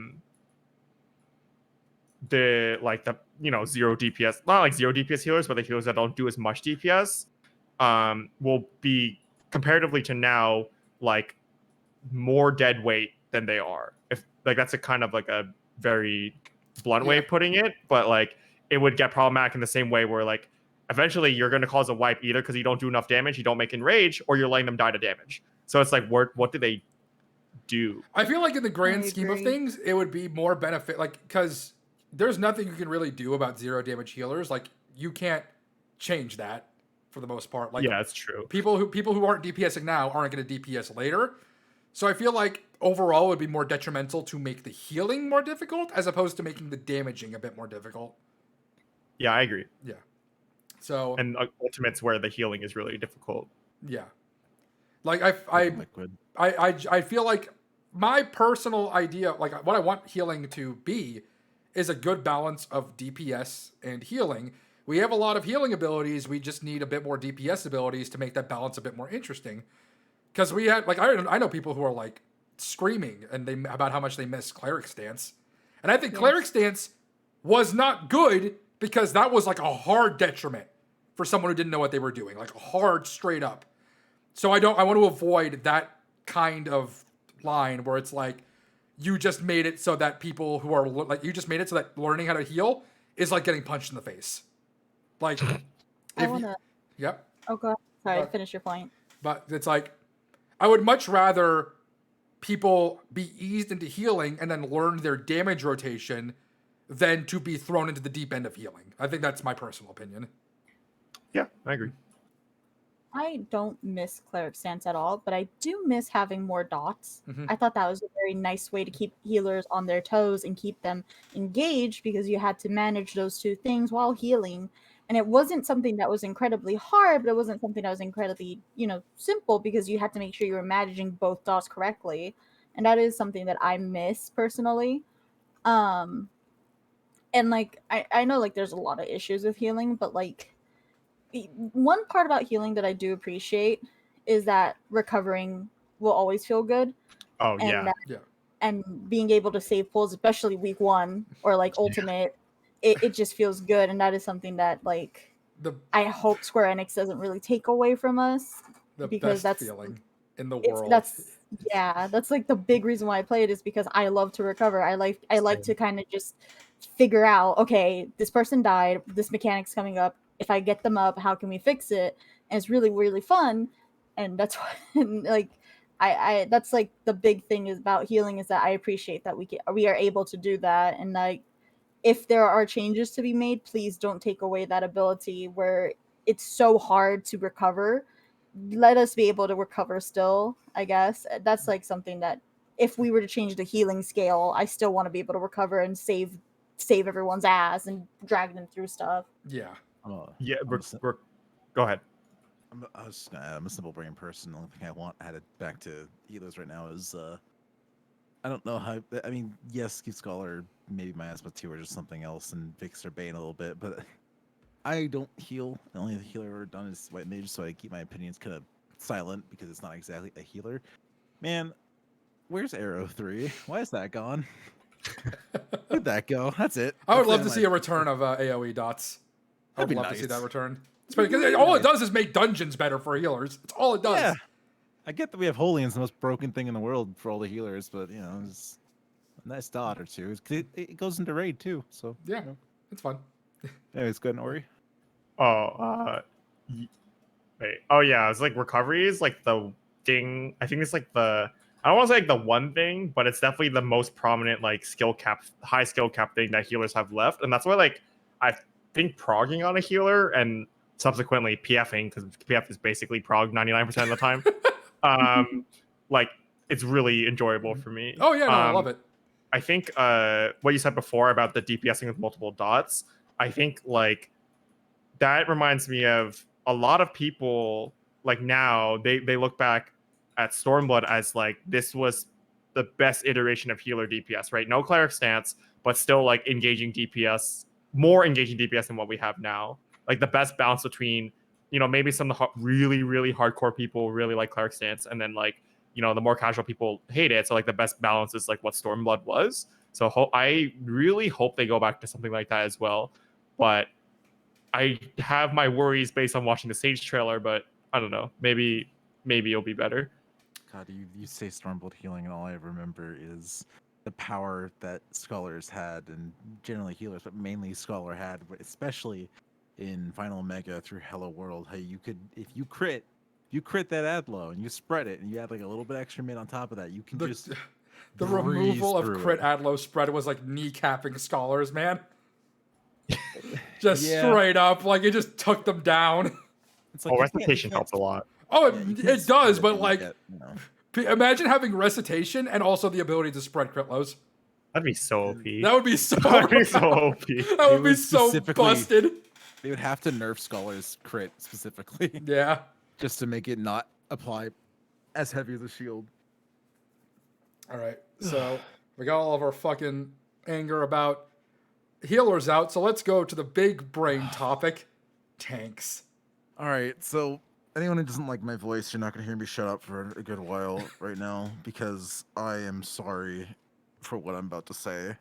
zero DPS, not like zero DPS healers, but the healers that don't do as much DPS will be comparatively to now like more dead weight than they are. If like that's a kind of like a very blunt way of putting it, but like it would get problematic in the same way where like eventually you're going to cause a wipe either because you don't do enough damage, you don't make enrage, or you're letting them die to damage. So it's like what do they do? I feel like in the grand scheme of things, it would be more benefit, like because there's nothing you can really do about zero damage healers. Like you can't change that for the most part. Like yeah, that's true. People who aren't DPSing now aren't going to DPS later. So I feel like overall it would be more detrimental to make the healing more difficult as opposed to making the damaging a bit more difficult. Yeah, I agree. Yeah. So and ultimates where the healing is really difficult. Yeah. Like I feel like my personal idea, like what I want healing to be, is a good balance of DPS and healing. We have a lot of healing abilities. We just need a bit more DPS abilities to make that balance a bit more interesting. Because we had, like, I know people who are like screaming about how much they miss Cleric Stance, and I think Cleric Stance was not good because that was like a hard detriment for someone who didn't know what they were doing, like hard straight up. So I want to avoid that kind of line where it's like you just made it so that people who are like you just made it so that learning how to heal is like getting punched in the face. Like, yep. Oh god, sorry. Finish your point. But it's like, I would much rather people be eased into healing and then learn their damage rotation than to be thrown into the deep end of healing. I think that's my personal opinion. Yeah, I agree. I don't miss Cleric Stance at all, but I do miss having more dots. Mm-hmm. I thought that was a very nice way to keep healers on their toes and keep them engaged because you had to manage those two things while healing. And it wasn't something that was incredibly hard, but it wasn't something that was incredibly, simple, because you had to make sure you were managing both dots correctly. And that is something that I miss personally. Um, and like I know like there's a lot of issues with healing, but like one part about healing that I do appreciate is that recovering will always feel good, Oh and yeah. Yeah. and being able to save pulls, especially week 1 or like ultimate, it just feels good, and that is something that like The I hope Square Enix doesn't really take away from us, the because best that's feeling in the it's world. that's yeah, that's like the big reason why I play it, is because I love to recover. I like to kind of just figure out, okay, this person died, this mechanic's coming up. If I get them up, how can we fix it? And it's really, really fun. And that's why, and like I that's like the big thing is about healing, is that I appreciate that we are able to do that. And like if there are changes to be made, please don't take away that ability where it's so hard to recover. Let us be able to recover still, I guess. That's like something that if we were to change the healing scale, I still want to be able to recover and save everyone's ass and drag them through stuff. Yeah. Yeah. I'm a, sim- Go ahead. I'm a simple brain person. The only thing I want added back to healers right now is I don't know how. I mean, yes, Keep Scholar, maybe my Asthma 2 or just something else, and fix their Bane a little bit, but I don't heal. The only healer I've ever done is White Mage, so I keep my opinions kind of silent because it's not exactly a healer. Man, where's Arrow 3? Why is that gone? Where'd that go? That's it. I would That's love it, to my see a opinion. return of AoE dots. I would That'd be love to see nice. that return. That'd be Because really all it nice. does is make dungeons better for healers. That's all it does. Yeah. I get that we have Holy Hand's the most broken thing in the world for all the healers, but it's a nice dot or two. It goes into raid too, so Yeah, it's fun. anyways, good, Ori. Oh, wait. Oh yeah, it's like recovery is like the thing. I think it's like I don't want to say like the one thing, but it's definitely the most prominent like high skill cap thing that healers have left, and that's why like I think progging on a healer and subsequently PFing, because PF is basically prog 99% of the time. Like it's really enjoyable for me. Oh yeah, no, I love it. I think what you said before about the DPSing with multiple dots, I think like that reminds me of a lot of people like now they look back at Stormblood as like this was the best iteration of healer DPS, right? No cleric stance, but still like engaging DPS, more engaging DPS than what we have now. Like the best balance between, maybe some of the really, really hardcore people really like cleric stance, and then like, the more casual people hate it. So like the best balance is like what Stormblood was. So I really hope they go back to something like that as well. But I have my worries based on watching the Sage trailer, but I don't know. Maybe it'll be better. God, you say Stormblood healing, and all I remember is the power that scholars had, and generally healers, but mainly scholar had, especially in Final Omega through Hello World. How you could, if you crit that ad low and you spread it, and you add like a little bit extra mid on top of that, you can just The breeze removal of through crit it. ad low spread was like kneecapping scholars, man. Just Yeah. straight up, like it just took them down. It's like Recitation helps a lot. Oh, Yeah, you can't it spread does, it, but you like, get, imagine having recitation and also the ability to spread crit lows. That'd be so OP. That would be so. That'd be so OP. That would be would so specifically- busted. They would have to nerf scholars crit specifically Yeah. just to make it not apply as heavy as a shield. All right. So we got all of our fucking anger about healers out. So let's go to the big brain topic: tanks. All right, so anyone who doesn't like my voice, you're not going to hear me shut up for a good while right now because I am sorry for what I'm about to say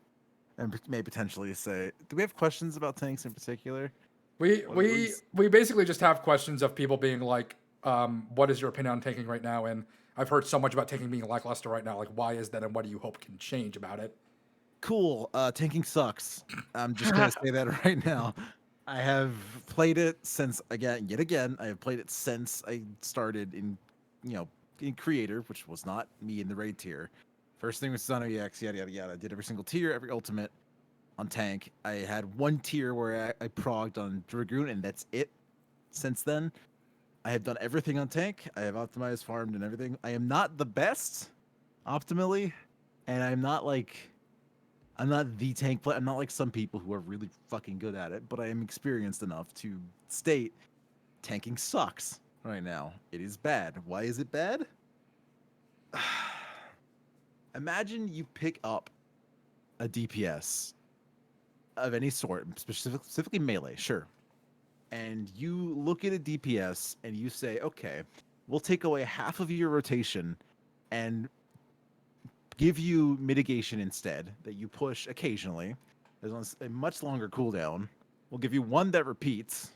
and may potentially say. Do we have questions about tanks in particular? We basically just have questions of people being like, what is your opinion on tanking right now? And I've heard so much about tanking being lackluster right now. Like, why is that, and what do you hope can change about it? Cool. Tanking sucks. I'm just going to say that right now. I have played it since yet again. I have played it since I started in creator, which was not me in the raid tier. First thing was Sun EX, yada yada yada. I did every single tier, every ultimate on tank. I had one tier where I progged on Dragoon, and that's it. Since then, I have done everything on tank. I have optimized, farmed, and everything. I am not the best optimally, and I'm not like I'm not the tank player. I'm not like some people who are really fucking good at it, but I am experienced enough to state tanking sucks right now. It is bad. Why is it bad? Imagine you pick up a DPS of any sort, specifically melee, sure. And you look at a DPS and you say, okay, we'll take away half of your rotation and give you mitigation instead that you push occasionally. There's a much longer cooldown. We'll give you one that repeats.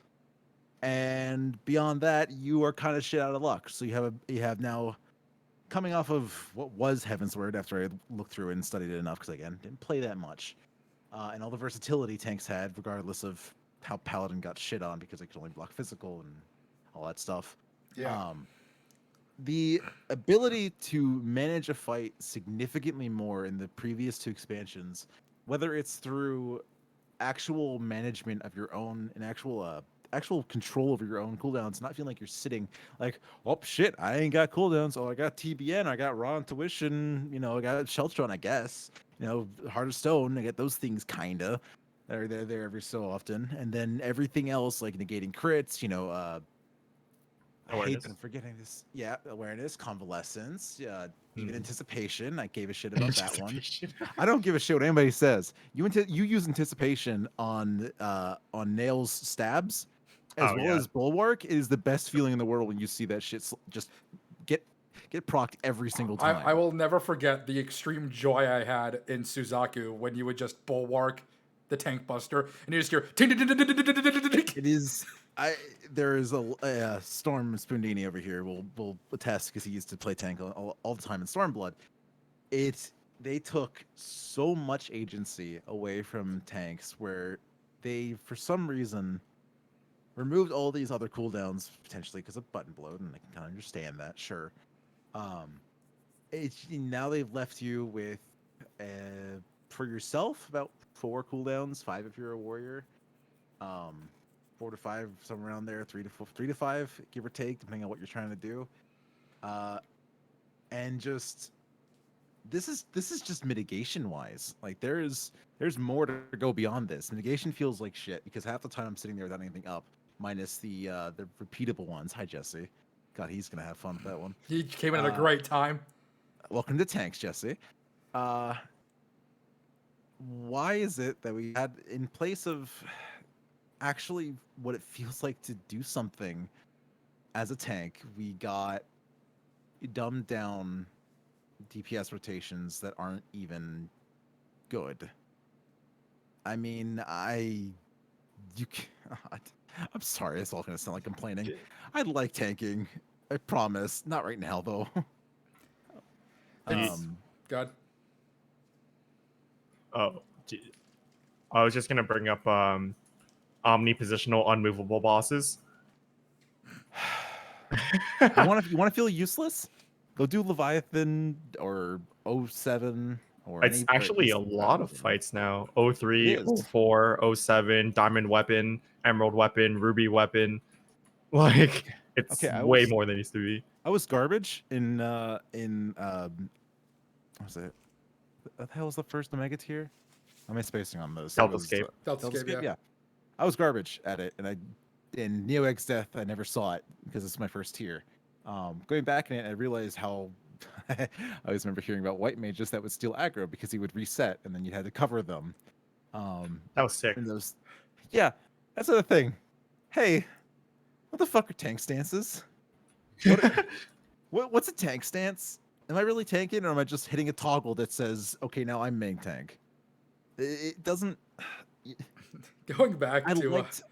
And beyond that, you are kind of shit out of luck. So you have now, coming off of what was Heavensward after I looked through it and studied it enough, because again, didn't play that much. And all the versatility tanks had, regardless of how Paladin got shit on because they could only block physical and all that stuff. Yeah. The ability to manage a fight significantly more in the previous two expansions, whether it's through actual management of your own and actual control over your own cooldowns, not feeling like you're sitting like, oh shit, I ain't got cooldowns. Oh, I got TBN, I got Raw Intuition, I got Shellstone, I guess. Heart of Stone, I get those things kinda. They're there every so often. And then everything else, like negating crits, I hate Awareness. that I'm forgetting this. Yeah, awareness, convalescence, even Mhm. anticipation. I gave a shit about that one. Anticipation. I don't give a shit what anybody says. You use anticipation on nails stabs, as Oh, well yeah. as bulwark. It is the best feeling in the world when you see that shit just get procced every single time. I will never forget the extreme joy I had in Suzaku when you would just bulwark the tank buster and you just hear ting, ting, ting, ting, ting, ting, ting, ting, ting, ting, ting. It is. There is a Storm Spoondini over here. Will attest because he used to play tank all the time in Stormblood. They took so much agency away from tanks where they, for some reason, removed all these other cooldowns potentially because of button bloat, and I can kind of understand that. Sure. Now they've left you with for yourself about 4 cooldowns, 5 if you're a warrior. 4 to 5, somewhere around there, 3 to 5, give or take, depending on what you're trying to do. And just this is just mitigation wise. Like there's more to go beyond this. Mitigation feels like shit because half the time I'm sitting there without anything up, minus the repeatable ones. Hi Jesse. God, he's gonna have fun with that one. He came in at a great time. Welcome to Tanks, Jesse. Why is it that we had, in place of actually what it feels like to do something as a tank, we got dumbed down DPS rotations that aren't even good? I mean, I'm sorry, it's all gonna sound like complaining. I like tanking. I promise. Not right now though. It's- God. Oh, I was just gonna bring up omnipositional unmovable bosses. you want to feel useless? Go do Leviathan or 07 or It's any, actually a or lot of Leviathan. fights now. 03, It is. 04, 07, Diamond Weapon, Emerald Weapon, Ruby Weapon. Like it's Okay, way more than it used to be. I was garbage in what was it? What the hell was the first Omega tier? Am I spacing on those? Delta Scape. Deltascape, yeah. I was garbage at it, and in Neo X Death I never saw it because it's my first tier. Going back in it, I realized how I always remember hearing about white mages that would steal aggro because he would reset, and then you had to cover them. That was sick. And those, yeah, that's the thing. Hey, what the fuck are tank stances? What's a tank stance? Am I really tanking, or am I just hitting a toggle that says, "Okay, now I'm main tank"? It doesn't. Going back I to liked.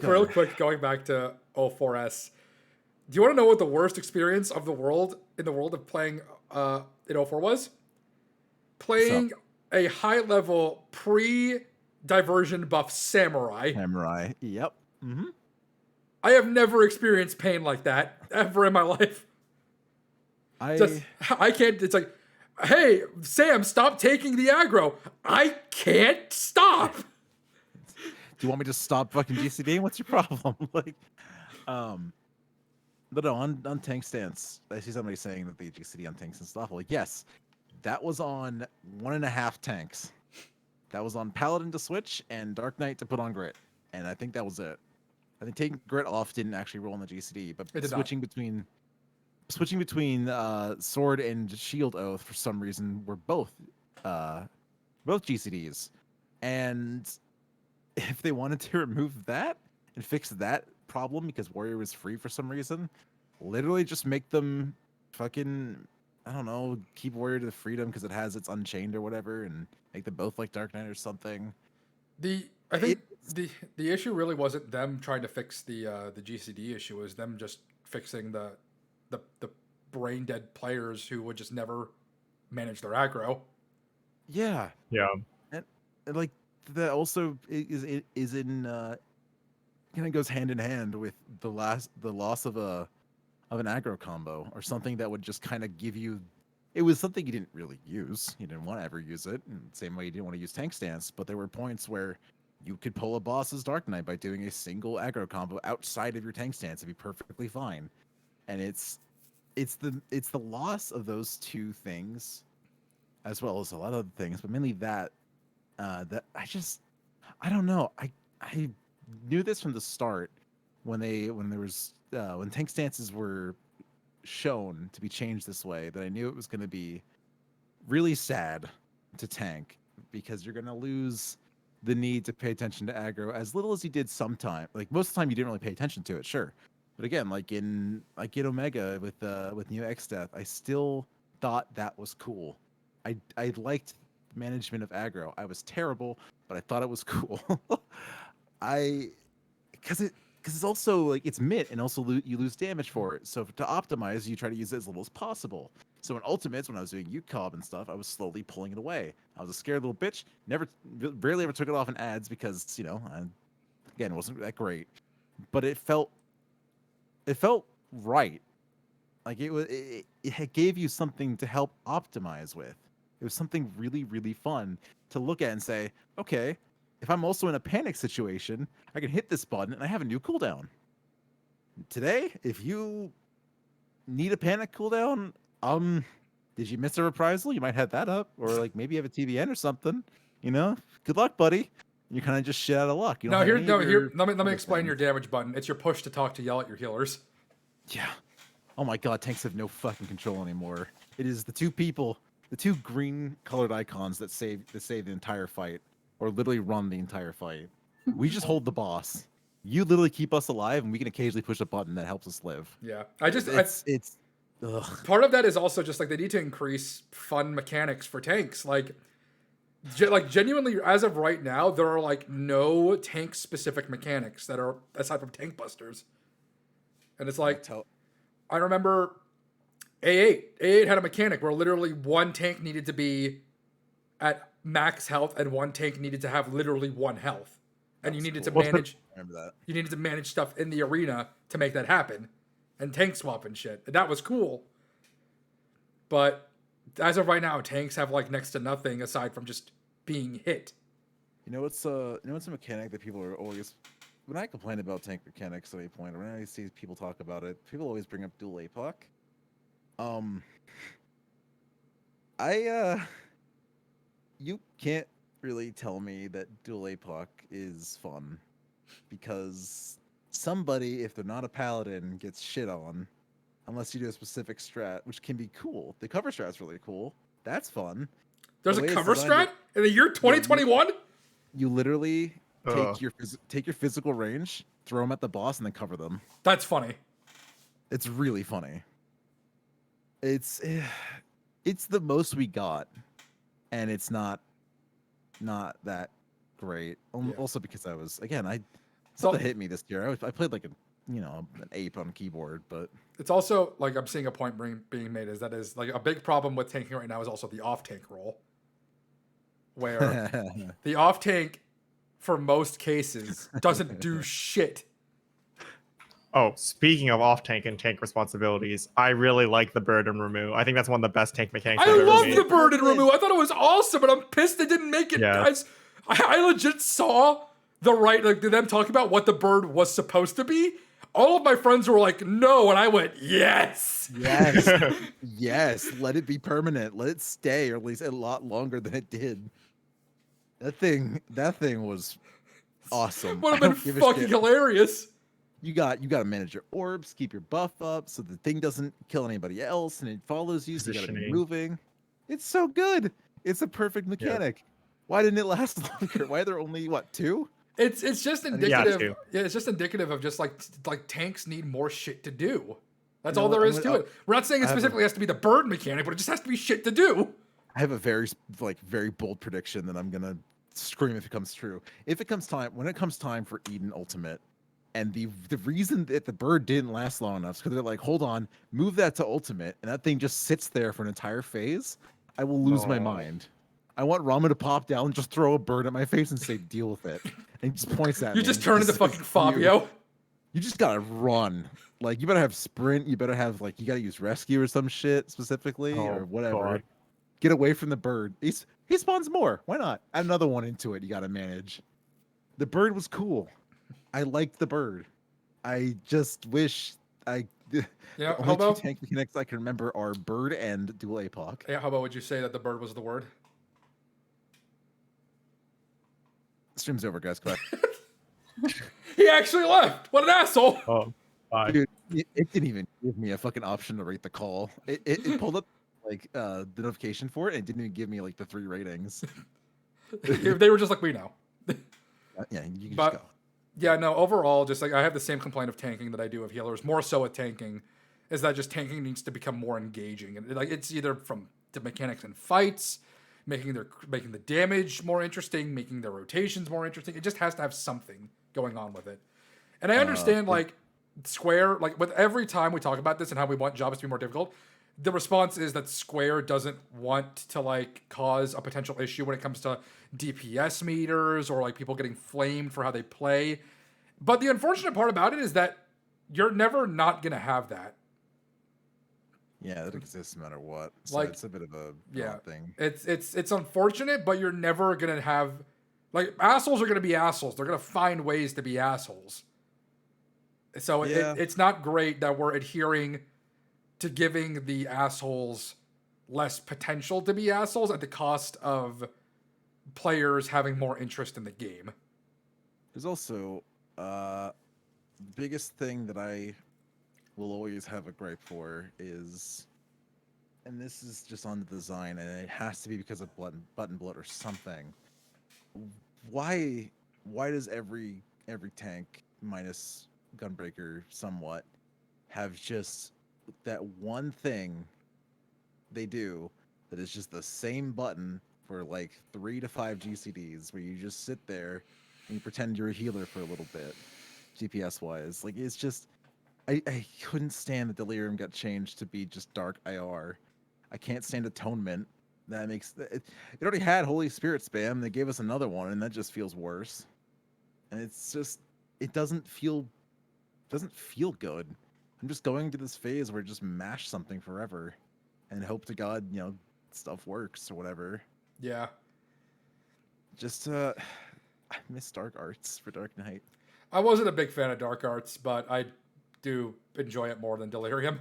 real quick, going back to 04S. Do you want to know what the worst experience of the world of playing in 04 was? Playing a high level pre-diversion buff samurai. Samurai. Yep. Mm-hmm. I have never experienced pain like that ever in my life. I can't. It's like, hey, Sam, stop taking the aggro. I can't stop. Do you want me to stop fucking GCDing? What's your problem? Like, but no, on tank stance, I see somebody saying that the GCD on tanks is unstoppable. Yes, that was on 1.5 tanks. That was on Paladin to switch and Dark Knight to put on Grit, and I think that was it. I think taking Grit off didn't actually roll in the GCD, but It did not. switching between Sword and Shield Oath for some reason were both GCDs, and if they wanted to remove that and fix that problem because Warrior was free for some reason, literally just make them fucking, I don't know, keep Warrior to the freedom because it has its Unchained or whatever, and make them both like Dark Knight or something. I think the issue really wasn't them trying to fix the GCD issue. It was them just fixing the brain dead players who would just never manage their aggro. Yeah, Yeah. and like that also is in kind of goes hand in hand with the loss of an aggro combo or something that would just kind of give you. It was something you didn't really use. You didn't want to ever use it. And same way you didn't want to use Tank Stance, but there were points where you could pull a boss's Dark Knight by doing a single aggro combo outside of your Tank Stance and be perfectly fine. And it's the loss of those two things, as well as a lot of other things, but mainly that that I don't know. I knew this from the start when Tank Stances were shown to be changed this way, that I knew it was going to be really sad to tank, because you're going to lose the need to pay attention to aggro as little as you did sometime. Like most of the time you didn't really pay attention to it, sure. But again, like in Omega with New X Death, I still thought that was cool. I liked management of aggro. I was terrible, but I thought it was cool. Because it's also like it's mid, and also you lose damage for it. So to optimize, you try to use it as little as possible. So in Ultimates, when I was doing UCOB and stuff, I was slowly pulling it away. I was a scared little bitch. Rarely ever took it off in ads because again, it wasn't that great. But it felt right. Like it gave you something to help optimize with. It was something really, really fun to look at and say, okay, if I'm also in a panic situation, I can hit this button and I have a new cooldown. Today, if you need a panic cooldown, did you miss a reprisal? You might have that up, or like maybe you have a TBN or something. Good luck, buddy. You're kind of just shit out of luck. You don't have any of your Let me other explain things. your damage button. It's your push to talk to yell at your healers. Yeah. Oh my god, tanks have no fucking control anymore. It is the two green colored icons that save the entire fight, or literally run the entire fight. We just hold the boss. You literally keep us alive, and we can occasionally push a button that helps us live. Yeah, It's ugh. part of that is also just like they need to increase fun mechanics for tanks. Like genuinely, as of right now, there are like no tank specific mechanics that are aside from tank busters. And it's like, I remember A8 had a mechanic where literally one tank needed to be at max health and one tank needed to have literally one health. And you needed to manage Remember that. You needed to manage stuff in the arena to make that happen. And tank swap and shit. And that was cool. But as of right now, tanks have like next to nothing aside from just being hit. What's a mechanic that people are always, when I complain about tank mechanics at any point, or when I see people talk about it, people always bring up dual APOC. You can't really tell me that dual APOC is fun, because somebody, if they're not a paladin, gets shit on unless you do a specific strat, which can be cool. The cover strat's really cool. That's fun. There's The a way it's cover designed strat in the year 2021? You literally Ugh. take your physical range, throw them at the boss, and then cover them. That's funny. It's really funny. It's the most we got, and it's not that great. Yeah. Also because I was, again, So- something hit me this year. I played like an ape on keyboard, but It's also like I'm seeing a point being made is like a big problem with tanking right now is also the off tank role, where the off tank, for most cases, doesn't do shit. Oh, speaking of off tank and tank responsibilities, I really like the burden remove. I think that's one of the best tank mechanics I've I ever love made. the burden remove. I thought it was awesome, but I'm pissed they didn't make it. Yeah. Guys, I legit saw them talking about what the bird was supposed to be. All of my friends were like, no, and I went, yes. yes, yes, let it be permanent. Let it stay, or at least a lot longer than it did. That thing was awesome. Would I have been don't give a fucking shit. hilarious. You got to manage your orbs, keep your buff up so the thing doesn't kill anybody else and it follows you, so you got to be Positioning. moving. It's so good. It's a perfect mechanic. Why didn't it last longer? Why are there only what, 2? It's just think- indicative. Yeah, too. Yeah, it's just indicative of just like tanks need more shit to do. That's You know all there what, is to it. We're not saying it I have a- specifically has to be the bird mechanic, but it just has to be shit to do. I have a very very bold prediction that I'm gonna scream if it comes true. When it comes time for Eden Ultimate, and the reason that the bird didn't last long enough is because they're like, hold on, move that to Ultimate, and that thing just sits there for an entire phase. I will lose my No. mind. I want Rama to pop down and just throw a bird at my face and say, "Deal with it," and he just points at me. You just and turn into says, fucking "You." Fabio. You just gotta run. Like, you better have sprint. You better have you gotta use rescue or some shit specifically or whatever. God. Get away from the bird. He spawns more. Why not? Add another one into it. You gotta manage. The bird was cool. I liked the bird. I just wish the Yeah, only Hobo? 2 tank mechanics I can remember are bird and dual APOC. Yeah, how about would you say that the bird was the word? Stream's over, guys. Come He actually left. What an asshole. Oh, bye. Dude, it didn't even give me a fucking option to rate the call. It pulled up the notification for it and it didn't even give me the 3 ratings. They were just like we know. Yeah, you can But- just go. Yeah, no, overall, just I have the same complaint of tanking that I do of healers, more so at tanking, is that just tanking needs to become more engaging. And it's either from the mechanics in fights, making the damage more interesting, making their rotations more interesting. It just has to have something going on with it. And I understand Square, with every time we talk about this and how we want jobs to be more difficult, the response is that Square doesn't want to cause a potential issue when it comes to DPS meters or people getting flamed for how they play. But the unfortunate part about it is that you're never not gonna have that. Yeah, that exists no matter what. So it's a bit of a broad thing. It's unfortunate, but you're never gonna have assholes are gonna be assholes. They're gonna find ways to be assholes. So it's not great that we're adhering to giving the assholes less potential to be assholes at the cost of players having more interest in the game. There's also the biggest thing that I will always have a gripe for is, and this is just on the design, and it has to be because of button bloat or something. Why does every tank minus Gunbreaker somewhat have just that one thing they do that is just the same button for 3 to 5 GCDs where you just sit there and you pretend you're a healer for a little bit, GPS wise. It's just I couldn't stand that Delirium got changed to be just Dark IR. I can't stand Atonement. That makes it already had Holy Spirit spam. They gave us another one, and that just feels worse. And it's just it doesn't feel good. I'm just going to this phase where I just mash something forever and hope to God, stuff works or whatever. Yeah. Just I miss Dark Arts for Dark Knight. I wasn't a big fan of Dark Arts, but I do enjoy it more than Delirium.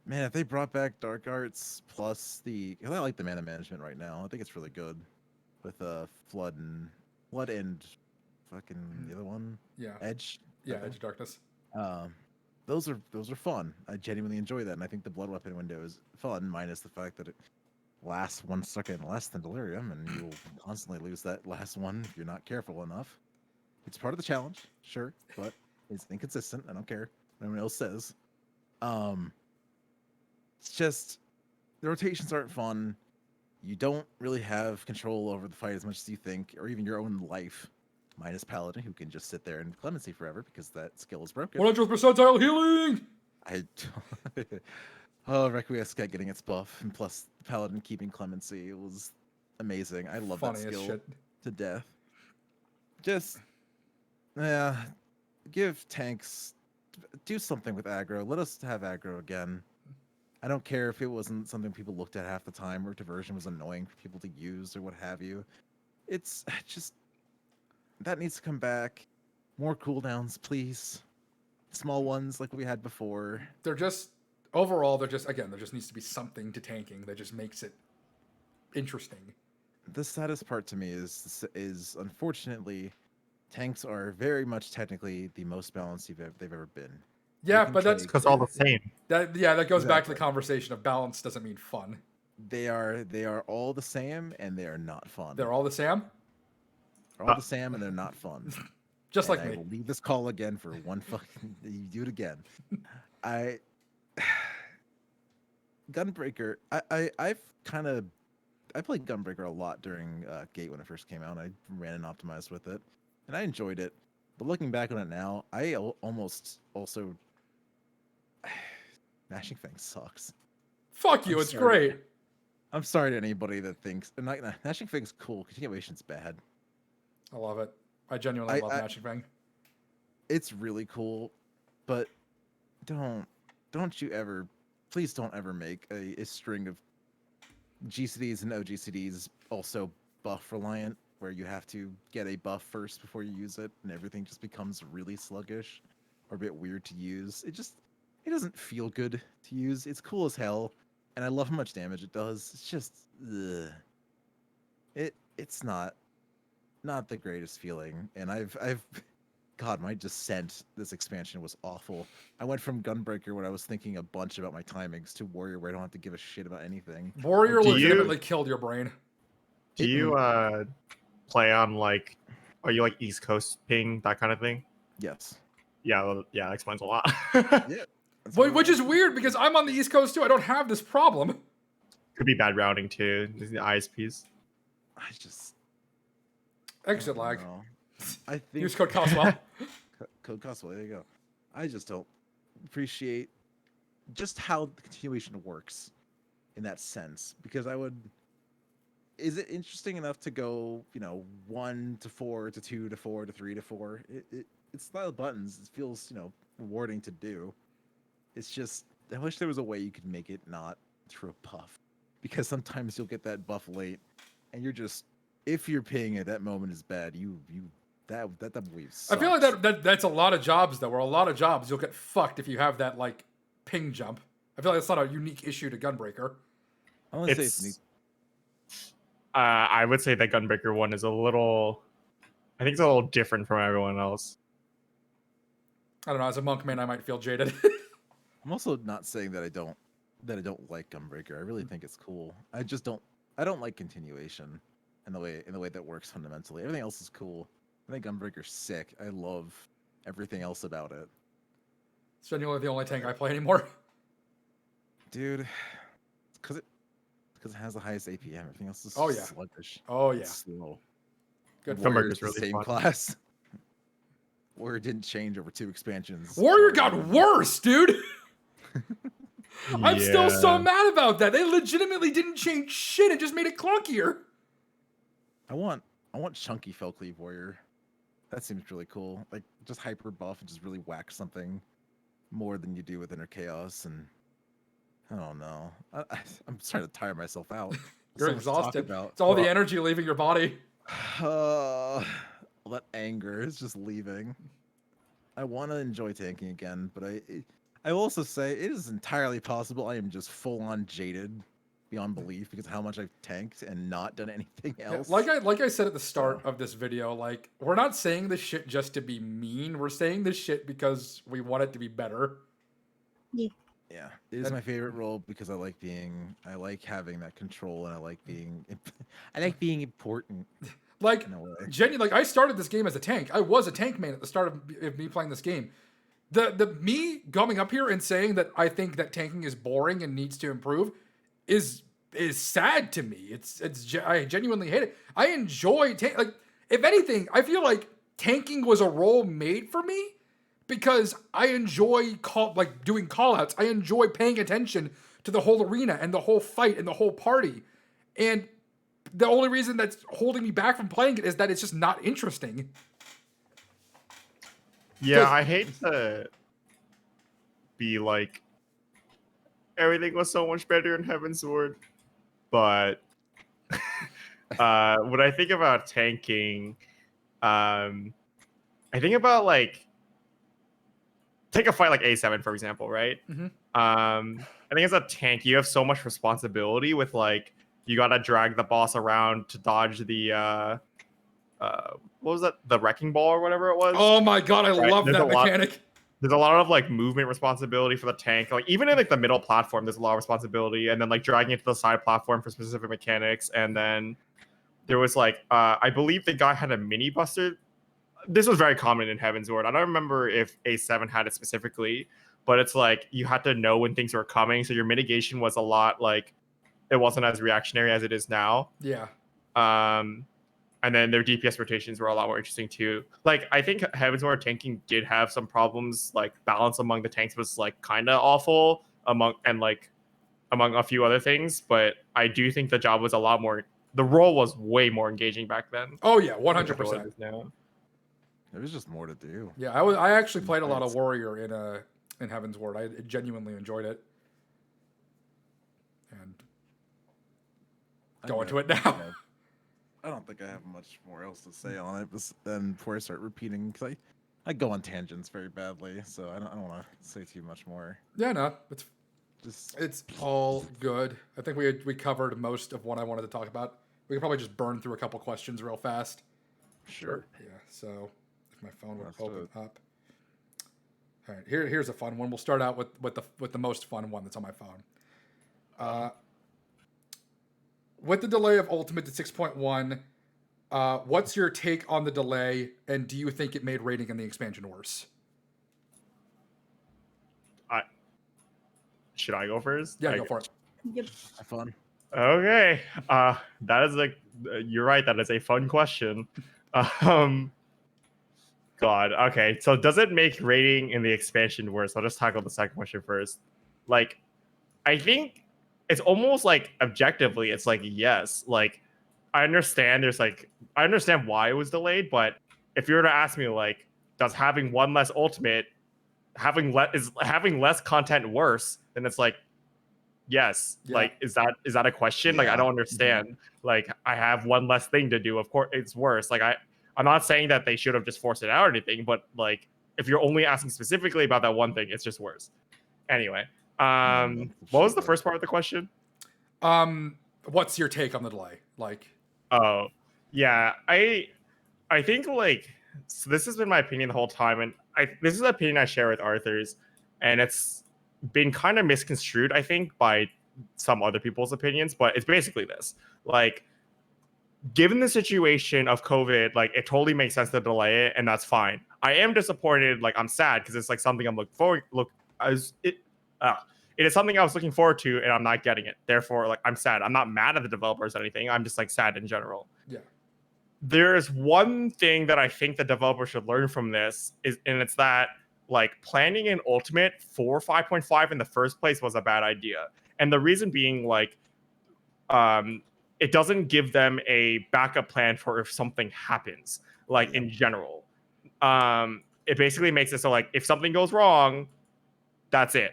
Man, if they brought back Dark Arts plus because I like the mana management right now. I think it's really good with Flood and fucking the other one, Yeah. Edge. Yeah, Edge of Darkness. Those are fun. I genuinely enjoy that, and I think the blood weapon window is fun, minus the fact that it lasts 1 second less than Delirium, and you will constantly lose that last one if you're not careful enough. It's part of the challenge, sure, but it's inconsistent. I don't care what anyone else says. It's just the rotations aren't fun. You don't really have control over the fight as much as you think, or even your own life. Minus Paladin, who can just sit there in Clemency forever because that skill is broken. 100 percentile healing! Requiescat getting its buff, and plus Paladin keeping Clemency. It was amazing. I love that Funny as skill shit. to death. Just, give tanks, do something with aggro. Let us have aggro again. I don't care if it wasn't something people looked at half the time, or diversion was annoying for people to use, or what have you. It's just, that needs to come back. More cooldowns, please. Small ones like we had before. There just needs to be something to tanking that just makes it interesting. the saddest part to me is unfortunately tanks are very much technically the most balanced they've ever been. Yeah, can but that's take- Because all the same. that goes back to the Exactly. conversation of balance doesn't mean fun. They are all the same and they are not fun. They're all the same, They're all the same and they're not fun. just And like I me. will leave this call again for one fucking. You do it again. I Gunbreaker. I've kind of I played Gunbreaker a lot during Gate when it first came out. I ran and optimized with it, and I enjoyed it. But looking back on it now, I almost also Gnashing Fang sucks. Fuck you, I'm it's sorry. great. I'm sorry to anybody that thinks Gnashing Fang's cool. Continuation's bad. I love it. I genuinely love Gnashing Fang. It's really cool, but don't you ever, please don't ever make a string of GCDs and OGCDs also buff reliant, where you have to get a buff first before you use it, and everything just becomes really sluggish or a bit weird to use. It doesn't feel good to use. It's cool as hell, and I love how much damage it does. It's just, ugh. It's not the greatest feeling, and I've God, my descent this expansion was awful. I went from Gunbreaker, where I was thinking a bunch about my timings, to Warrior, where I don't have to give a shit about anything. Warrior Do you- legitimately killed your brain. Do you play on like, are you like East Coast ping, that kind of thing? Yes. Yeah, that explains a lot. Yeah. That's what Which I is like. weird because I'm on the East Coast too. I don't have this problem. Could be bad routing too. Just the ISPs. I just Exit I don't lag. know. I think Use code Coswell. Code Coswell. There you go. I just don't appreciate just how the continuation works in that sense, because I would. Is it interesting enough to go, 1 to 4 to 2 to 4 to 3 to 4? It's a lot of buttons. It feels, rewarding to do. It's just, I wish there was a way you could make it not through a buff, because sometimes you'll get that buff late, and you're just, if you're paying it, that moment is bad. That wave sucks. I feel like that's a lot of jobs though. Where a lot of jobs you'll get fucked if you have that like ping jump. I feel like that's not a unique issue to Gunbreaker. I want to say it's neat. I would say that Gunbreaker one is a little. I think it's a little different from everyone else. I don't know. As a monk man, I might feel jaded. I'm also not saying that I don't like Gunbreaker. I really think it's cool. I don't like continuation in the way that works fundamentally. Everything else is cool. I think Gunbreaker's sick. I love everything else about it. It's genuinely the only tank I play anymore. Dude, it's because it has the highest APM. Everything else is Oh, yeah. sluggish. Oh yeah, It's slow. good. From Warrior Gunbreaker's is the really same fun. class. Warrior didn't change over 2 expansions. Warrior got worse, dude. I'm still so Yeah. mad about that. They legitimately didn't change shit. It just made it clunkier. I want chunky Fellcleave Warrior. That seems really cool. Like, just hyper buff and just really whack something more than you do with Inner Chaos. And I don't know. I'm starting to tire myself out. You're So much to talk exhausted. about. It's all the energy leaving your body. All that anger is just leaving. I want to enjoy tanking again, but I will also say it is entirely possible I am just full on jaded beyond belief because of how much I've tanked and not done anything Yeah, else. like I said at the start of this video, like we're not saying this shit just to be mean. We're saying this shit because we want it to be better. Yeah, it is my favorite role because I like having that control, and I like being important Like in a way. genuinely, like I started this game as a tank. I was a tank main at the start of me playing this game. The me coming up here and saying that I think that tanking is boring and needs to improve is sad to me. I genuinely hate it. I enjoy like if anything, I feel like tanking was a role made for me because I enjoy doing callouts. I enjoy paying attention to the whole arena and the whole fight and the whole party. And the only reason that's holding me back from playing it is that it's just not interesting. Yeah, I hate to be like everything was so much better in Heaven's Ward, but when I think about tanking, I think about like take a fight like A7 for example, right? Mhm. I think as a tank, you have so much responsibility with like you gotta drag the boss around to dodge the what was that? The wrecking ball or whatever it was. Oh my god, I Right, love there's that a lot- mechanic. There's a lot of like movement responsibility for the tank. Like even in like the middle platform, there's a lot of responsibility, and then like dragging it to the side platform for specific mechanics. And then there was like I believe the guy had a mini buster. This was very common in Heaven's Ward. I don't remember if A7 had it specifically, but it's like you had to know when things were coming, so your mitigation was a lot like it wasn't as reactionary as it is now. Yeah. And then their DPS rotations were a lot more interesting too. Like I think Heaven's Ward tanking did have some problems. Like balance among the tanks was like kind of awful among a few other things. But I do think the job was a lot more. The role was way more engaging back then. Oh yeah, compared to what 100%. it is now. There was just more to do. Yeah, I actually played a lot of Nice. Warrior in Heaven's Ward. I genuinely enjoyed it. And go into it now. I don't think I have much more else to say on it than before I start repeating, because I go on tangents very badly, so I don't want to say too much more. Yeah, no, Just it's all good. I think we covered most of what I wanted to talk about. We could probably just burn through a couple questions real fast. sure. Yeah, so if my phone would Let's do open it. up. All right, here's a fun one. We'll start out with the most fun one that's on my phone. With the delay of Ultimate to 6.1, what's your take on the delay, and do you think it made rating in the expansion worse? Should I go first? Yeah, go for it. Yep. Have fun. Okay. That is like you're right. That is a fun question. God. Okay. So does it make rating in the expansion worse? I'll just tackle the second question first. Like, I think it's almost like objectively, it's like yes. Like, I understand why it was delayed, but if you were to ask me, like, does having one less ultimate, having less content worse? Then it's like, yes. Yeah. Like, is that a question? Like, I Yeah. don't understand. Like, I have one less thing to do. Of course, it's worse. Like, I'm not saying that they should have just forced it out or anything, but like, if you're only asking specifically about that one thing, it's just worse. Anyway, what was the first part of the question? What's your take on the delay? Like, Oh, yeah. I think like so this has been my opinion the whole time, and this is an opinion I share with Arthur's, and it's been kind of misconstrued, I think, by some other people's opinions. But it's basically this: like, given the situation of COVID, like it totally makes sense to delay it, and that's fine. I am disappointed. Like, I'm sad because it's like something I'm it is something I was looking forward to, and I'm not getting it. Therefore, like, I'm sad. I'm not mad at the developers or anything. I'm just like sad in general. yeah, There is one thing that I think the developers should learn from this, and it's that like planning an ultimate for 5.5 in the first place was a bad idea. And the reason being, like, it doesn't give them a backup plan for if something happens, like in general. It basically makes it so like if something goes wrong, that's it.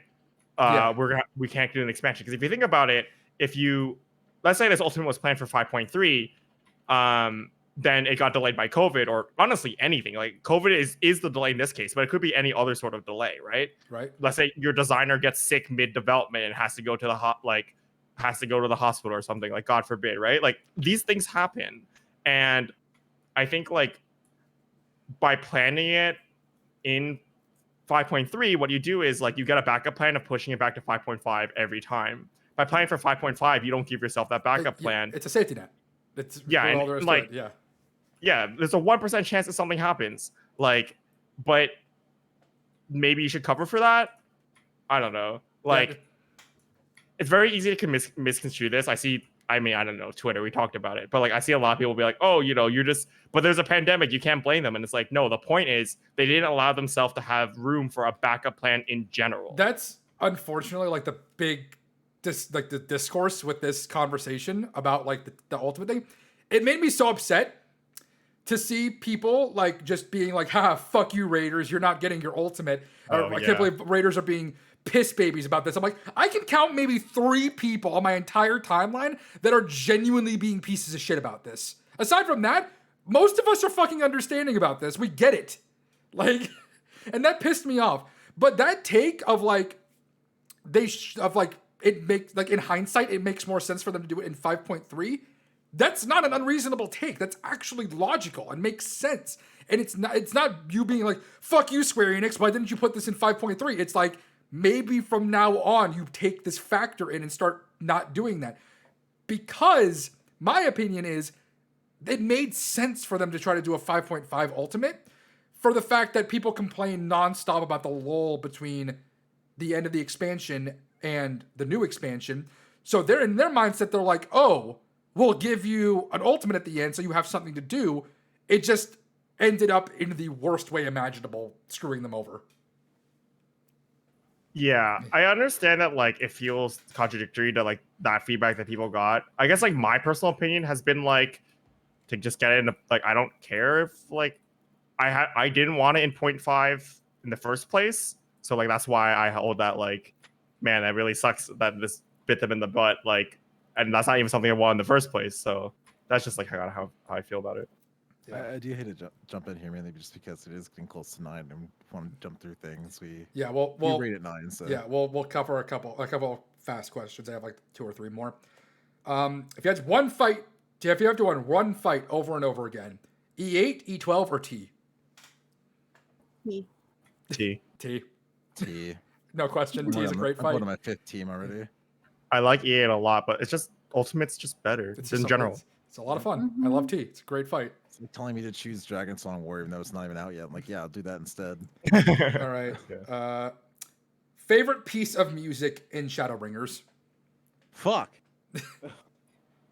We can't do an expansion, because if you think about it, let's say this ultimate was planned for 5.3, then it got delayed by COVID, or honestly anything. Like, COVID is the delay in this case, but it could be any other sort of delay, right? right. Let's say your designer gets sick mid development and has to go to the hospital or something, like, God forbid, right? Like, these things happen, and I think like by planning it in 5.3, what you do is like you get a backup plan of pushing it back to 5.5 every time. By planning for 5.5, you don't give yourself that backup plan. It's a safety net. It's Yeah, all and, there is like, to it. Yeah, there's a 1% chance that something happens. Like, but maybe you should cover for that. I don't know. Like, it's very easy to misconstrue this. I don't know, Twitter, we talked about it, but like I see a lot of people be like, oh, but there's a pandemic, you can't blame them. And it's like, no, the point is they didn't allow themselves to have room for a backup plan in general. That's unfortunately like the big the discourse with this conversation about like the ultimate thing. It made me so upset to see people like just being like, haha, fuck you, Raiders, you're not getting your ultimate. I can't believe Raiders are being piss babies about this. I'm like, I can count maybe 3 people on my entire timeline that are genuinely being pieces of shit about this. Aside from that, most of us are fucking understanding about this. We get it. Like, and that pissed me off. But that take of like, it makes, like, in hindsight, it makes more sense for them to do it in 5.3. That's not an unreasonable take. That's actually logical and makes sense. And it's not you being like, fuck you, Square Enix, why didn't you put this in 5.3? It's like, maybe from now on you take this factor in and start not doing that. Because my opinion is it made sense for them to try to do a 5.5 Ultimate for the fact that people complain nonstop about the lull between the end of the expansion and the new expansion. So they're in their mindset, they're like, oh, we'll give you an Ultimate at the end so you have something to do. It just ended up in the worst way imaginable, screwing them over. Yeah, I understand that like it feels contradictory to like that feedback that people got. I guess like my personal opinion has been like to just get it into like I don't care if like I didn't want it in 0.5 in the first place. So like that's why I hold that like man, that really sucks that this bit them in the butt, like, and that's not even something I wanted in the first place. So that's just like how I feel about it. I do hate to jump in here mainly just because it is getting close to 9 and we want to jump through things. We rate at 9. So yeah, we'll cover a couple fast questions. I have like 2 or 3 more. If you had one fight, if you have to run one fight over and over again, E8, E12, or T? T. T. No question. T is a great I'm fight. going to my 5th team already. I like E8 a lot, but it's just Ultimate's just better It's in just general. It's a lot of fun. I love T. It's a great fight. It's like telling me to choose Dragon Song War even though it's not even out yet. I'm like, yeah, I'll do that instead. All right. Favorite piece of music in Shadowbringers? Fuck.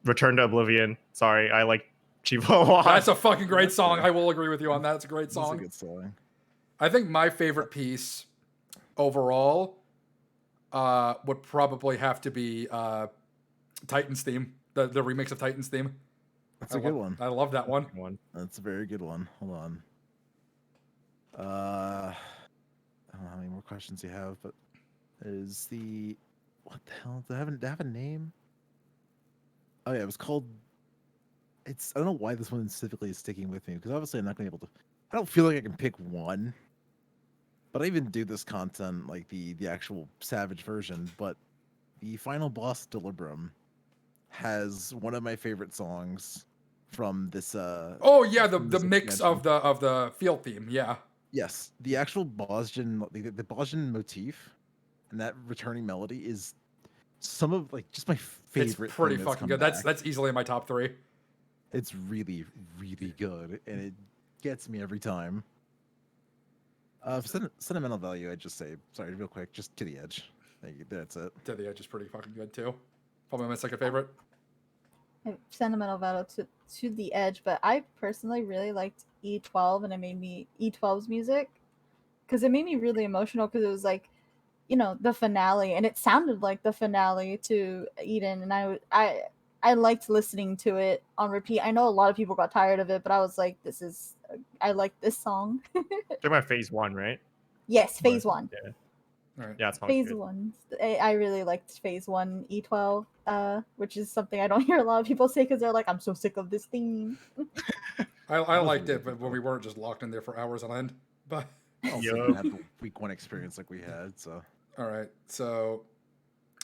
Return to Oblivion. Sorry, I like Chivo a lot. That's a fucking great song. I will agree with you on that. It's a great song. That's a good song. I think my favorite piece overall would probably have to be Titan's theme, the remix of Titan's theme. That's a good one. I love that one. That's a very good one. Hold on. I don't know how many more questions you have, but is the what the hell? Do they have a name? Oh yeah, it was called. I don't know why this one specifically is sticking with me because obviously I'm not going to be able to. I don't feel like I can pick one. But I even do this content like the actual Savage version. But the final boss Delibrum has one of my favorite songs from this. Oh yeah, the this mix of the field theme. Yeah. Yes, the actual Bosjan, the Bosjan motif, and that returning melody is some of like just my favorite. It's pretty thing that's fucking come good. back. That's easily in my top 3. It's really good, and it gets me every time. Sentimental value, I'd just say, sorry, real quick, just To the Edge. That's it. To the Edge is pretty fucking good too. Probably my second favorite. Sentimental value to the Edge, but I personally really liked E12, and it made me E12's music because it made me really emotional because it was like, you know, the finale, and it sounded like the finale to Eden, and I liked listening to it on repeat. I know a lot of people got tired of it, but I was like, I like this song. Talking about Phase 1, right? Yes, Phase 1. Yeah. All right. Yeah, it's Phase good. 1. I really liked Phase 1 E12, which is something I don't hear a lot of people say because they're like, I'm so sick of this theme. I liked it, but when we weren't just locked in there for hours on end. But Also, Yup. you had the week 1 experience like we had, so. all right, so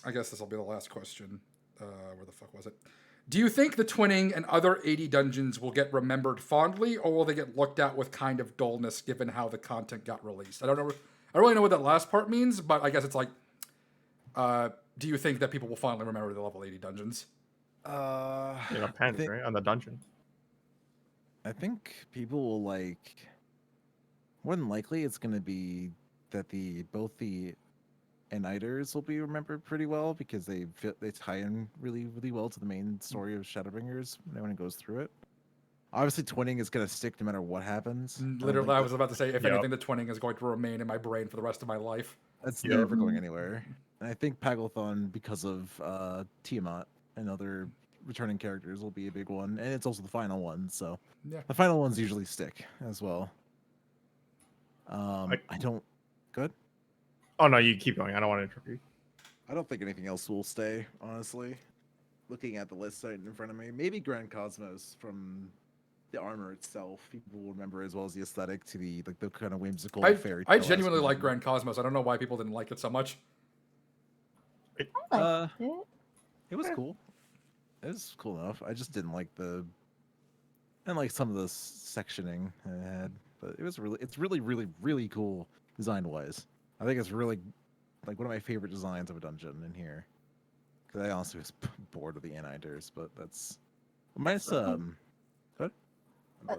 I guess this will be the last question. Where the fuck was it? Do you think the twinning and other 80 dungeons will get remembered fondly, or will they get looked at with kind of dullness given how the content got released? I don't know. I don't really know what that last part means, but I guess it's like, do you think that people will finally remember the level 80 dungeons? It depends, right? On the dungeon. I think people will like. More than likely, it's going to be that both the Igniters will be remembered pretty well because they tie in really well to the main story of Shadowbringers when it goes through it. Obviously, twinning is going to stick no matter what happens. Literally, I was about to say, if anything, the twinning is going to remain in my brain for the rest of my life. That's never going anywhere. And I think Paglathon, because of Tiamat and other returning characters, will be a big one. And it's also the final one, so Yeah. the final ones usually stick as well. I don't. Good. Oh no, you keep going. I don't want to interrupt you. I don't think anything else will stay, honestly. Looking at the list right in front of me, maybe Grand Cosmos from the armor itself. People will remember as well as the aesthetic to the kind of whimsical fairy. I genuinely like Grand Cosmos. I don't know why people didn't like it so much. I Uh, liked it. It was cool. It was cool enough. I just didn't like some of the sectioning it had, but it's really cool design wise. I think it's really like one of my favorite designs of a dungeon in here. Because I honestly was bored with the aniders, but that's minus what?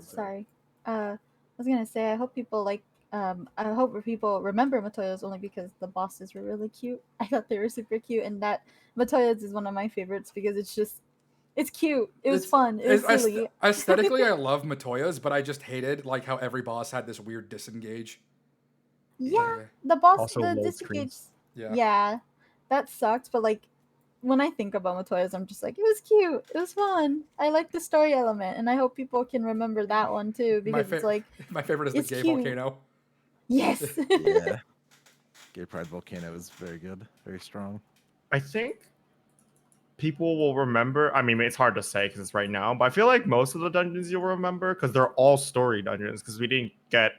Sorry. I was gonna say I hope people like. I hope people remember Matoyos only because the bosses were really cute. I thought they were super cute, and that Matoyos is one of my favorites because it's cute. It was fun. It was silly. Aesthetically, I love Matoyas, but I just hated like how every boss had this weird disengage. Yeah, the boss, Also the load disengage. screens. Yeah, that sucked. But like, when I think about Matoyas, I'm just like, it was cute. It was fun. I like the story element, and I hope people can remember that one too because it's like, my favorite is the it's gay cute. volcano. yes. Yeah. Gay Pride Volcano is very good, very strong. I think people will remember. I mean, it's hard to say because it's right now, but I feel like most of the dungeons you'll remember because they're all story dungeons because we didn't get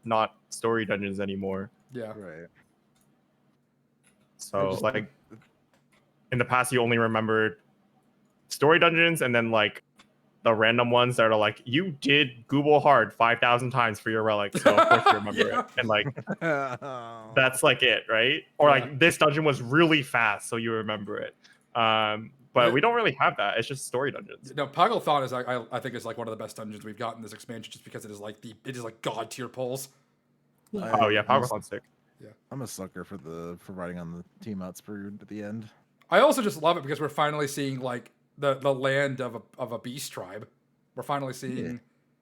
not story dungeons anymore. Yeah. Right. So just- like in the past, you only remembered story dungeons and then like the random ones that are like you did Google hard 5,000 times for your relic, so of course you remember Yeah. it, and like That's that's like it, right? Or Yeah. like this dungeon was really fast, so you remember it. But we don't really have that. It's just story dungeons. No, Pogglethon is I think is like one of the best dungeons we've got in this expansion, just because it is like god tier pulls. Oh yeah, Powercon's sick. I'm a sucker for riding on the team outs at the end. I also just love it because we're finally seeing like the land of a beast tribe. We're finally seeing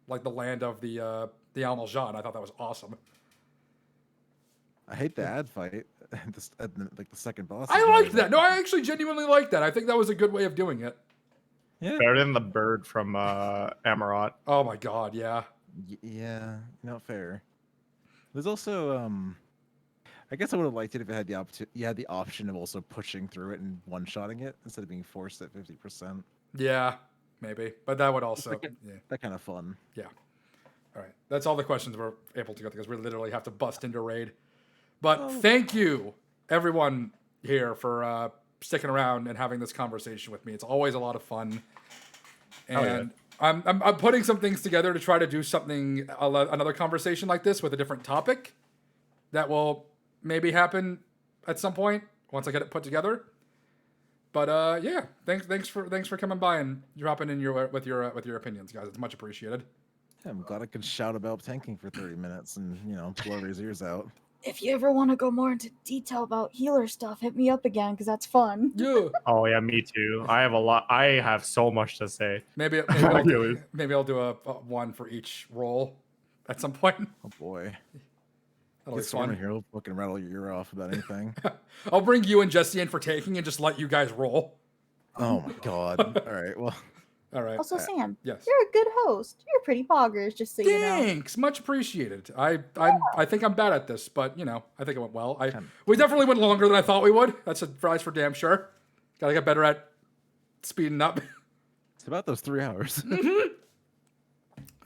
like the land of the Almaljan. I thought that was awesome. I hate the ad fight, like the second boss. I liked that. No, I actually genuinely liked that. I think that was a good way of doing it. Yeah. Better than the bird from Amarot. Oh my god, yeah. Yeah, not fair. There's also I guess I would have liked it if it had the option of also pushing through it and one-shotting it instead of being forced at 50%. Yeah, maybe. But that would also That kind of fun. Yeah. All right. That's all the questions we're able to go through because we literally have to bust into raid. But thank you, everyone here, for sticking around and having this conversation with me. It's always a lot of fun. And I'm putting some things together to try to do something, another conversation like this with a different topic that will maybe happen at some point once I get it put together. But yeah, thanks for coming by and dropping in with your opinions, guys. It's much appreciated. Yeah, I'm glad I could shout about tanking for 30 minutes and blow his ears out. If you ever want to go more into detail about healer stuff, hit me up again because that's fun. Yeah. Oh yeah, me too. I have so much to say. Maybe I'll do a one for each role at some point. Oh boy. That'll be Get Storm in fun. here, he'll fucking rattle your ear off about anything. I'll bring you and Jesse in for taking and just let you guys roll. Oh my god. All right, well. All right. Also, Sam, Yes. you're a good host. You're pretty poggers, just so you know. Thanks, much appreciated. I think I'm bad at this, but I think it went well. We definitely went longer than I thought we would. That's for damn sure. Gotta get better at speeding up. It's about those 3 hours.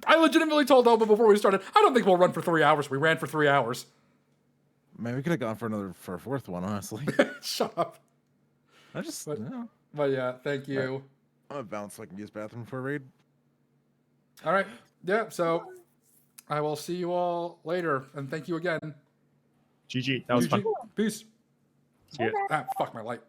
I legitimately told Oba before we started, I don't think we'll run for 3 hours. We ran for 3 hours. Man, we could have gone for a fourth one, honestly. Shut up. I just, But yeah, thank you. I'm gonna bounce so I can use bathroom for a raid. All right. Yeah, so I will see you all later. And thank you again. GG. That was fun. Peace. See ya. Ah, fuck my light.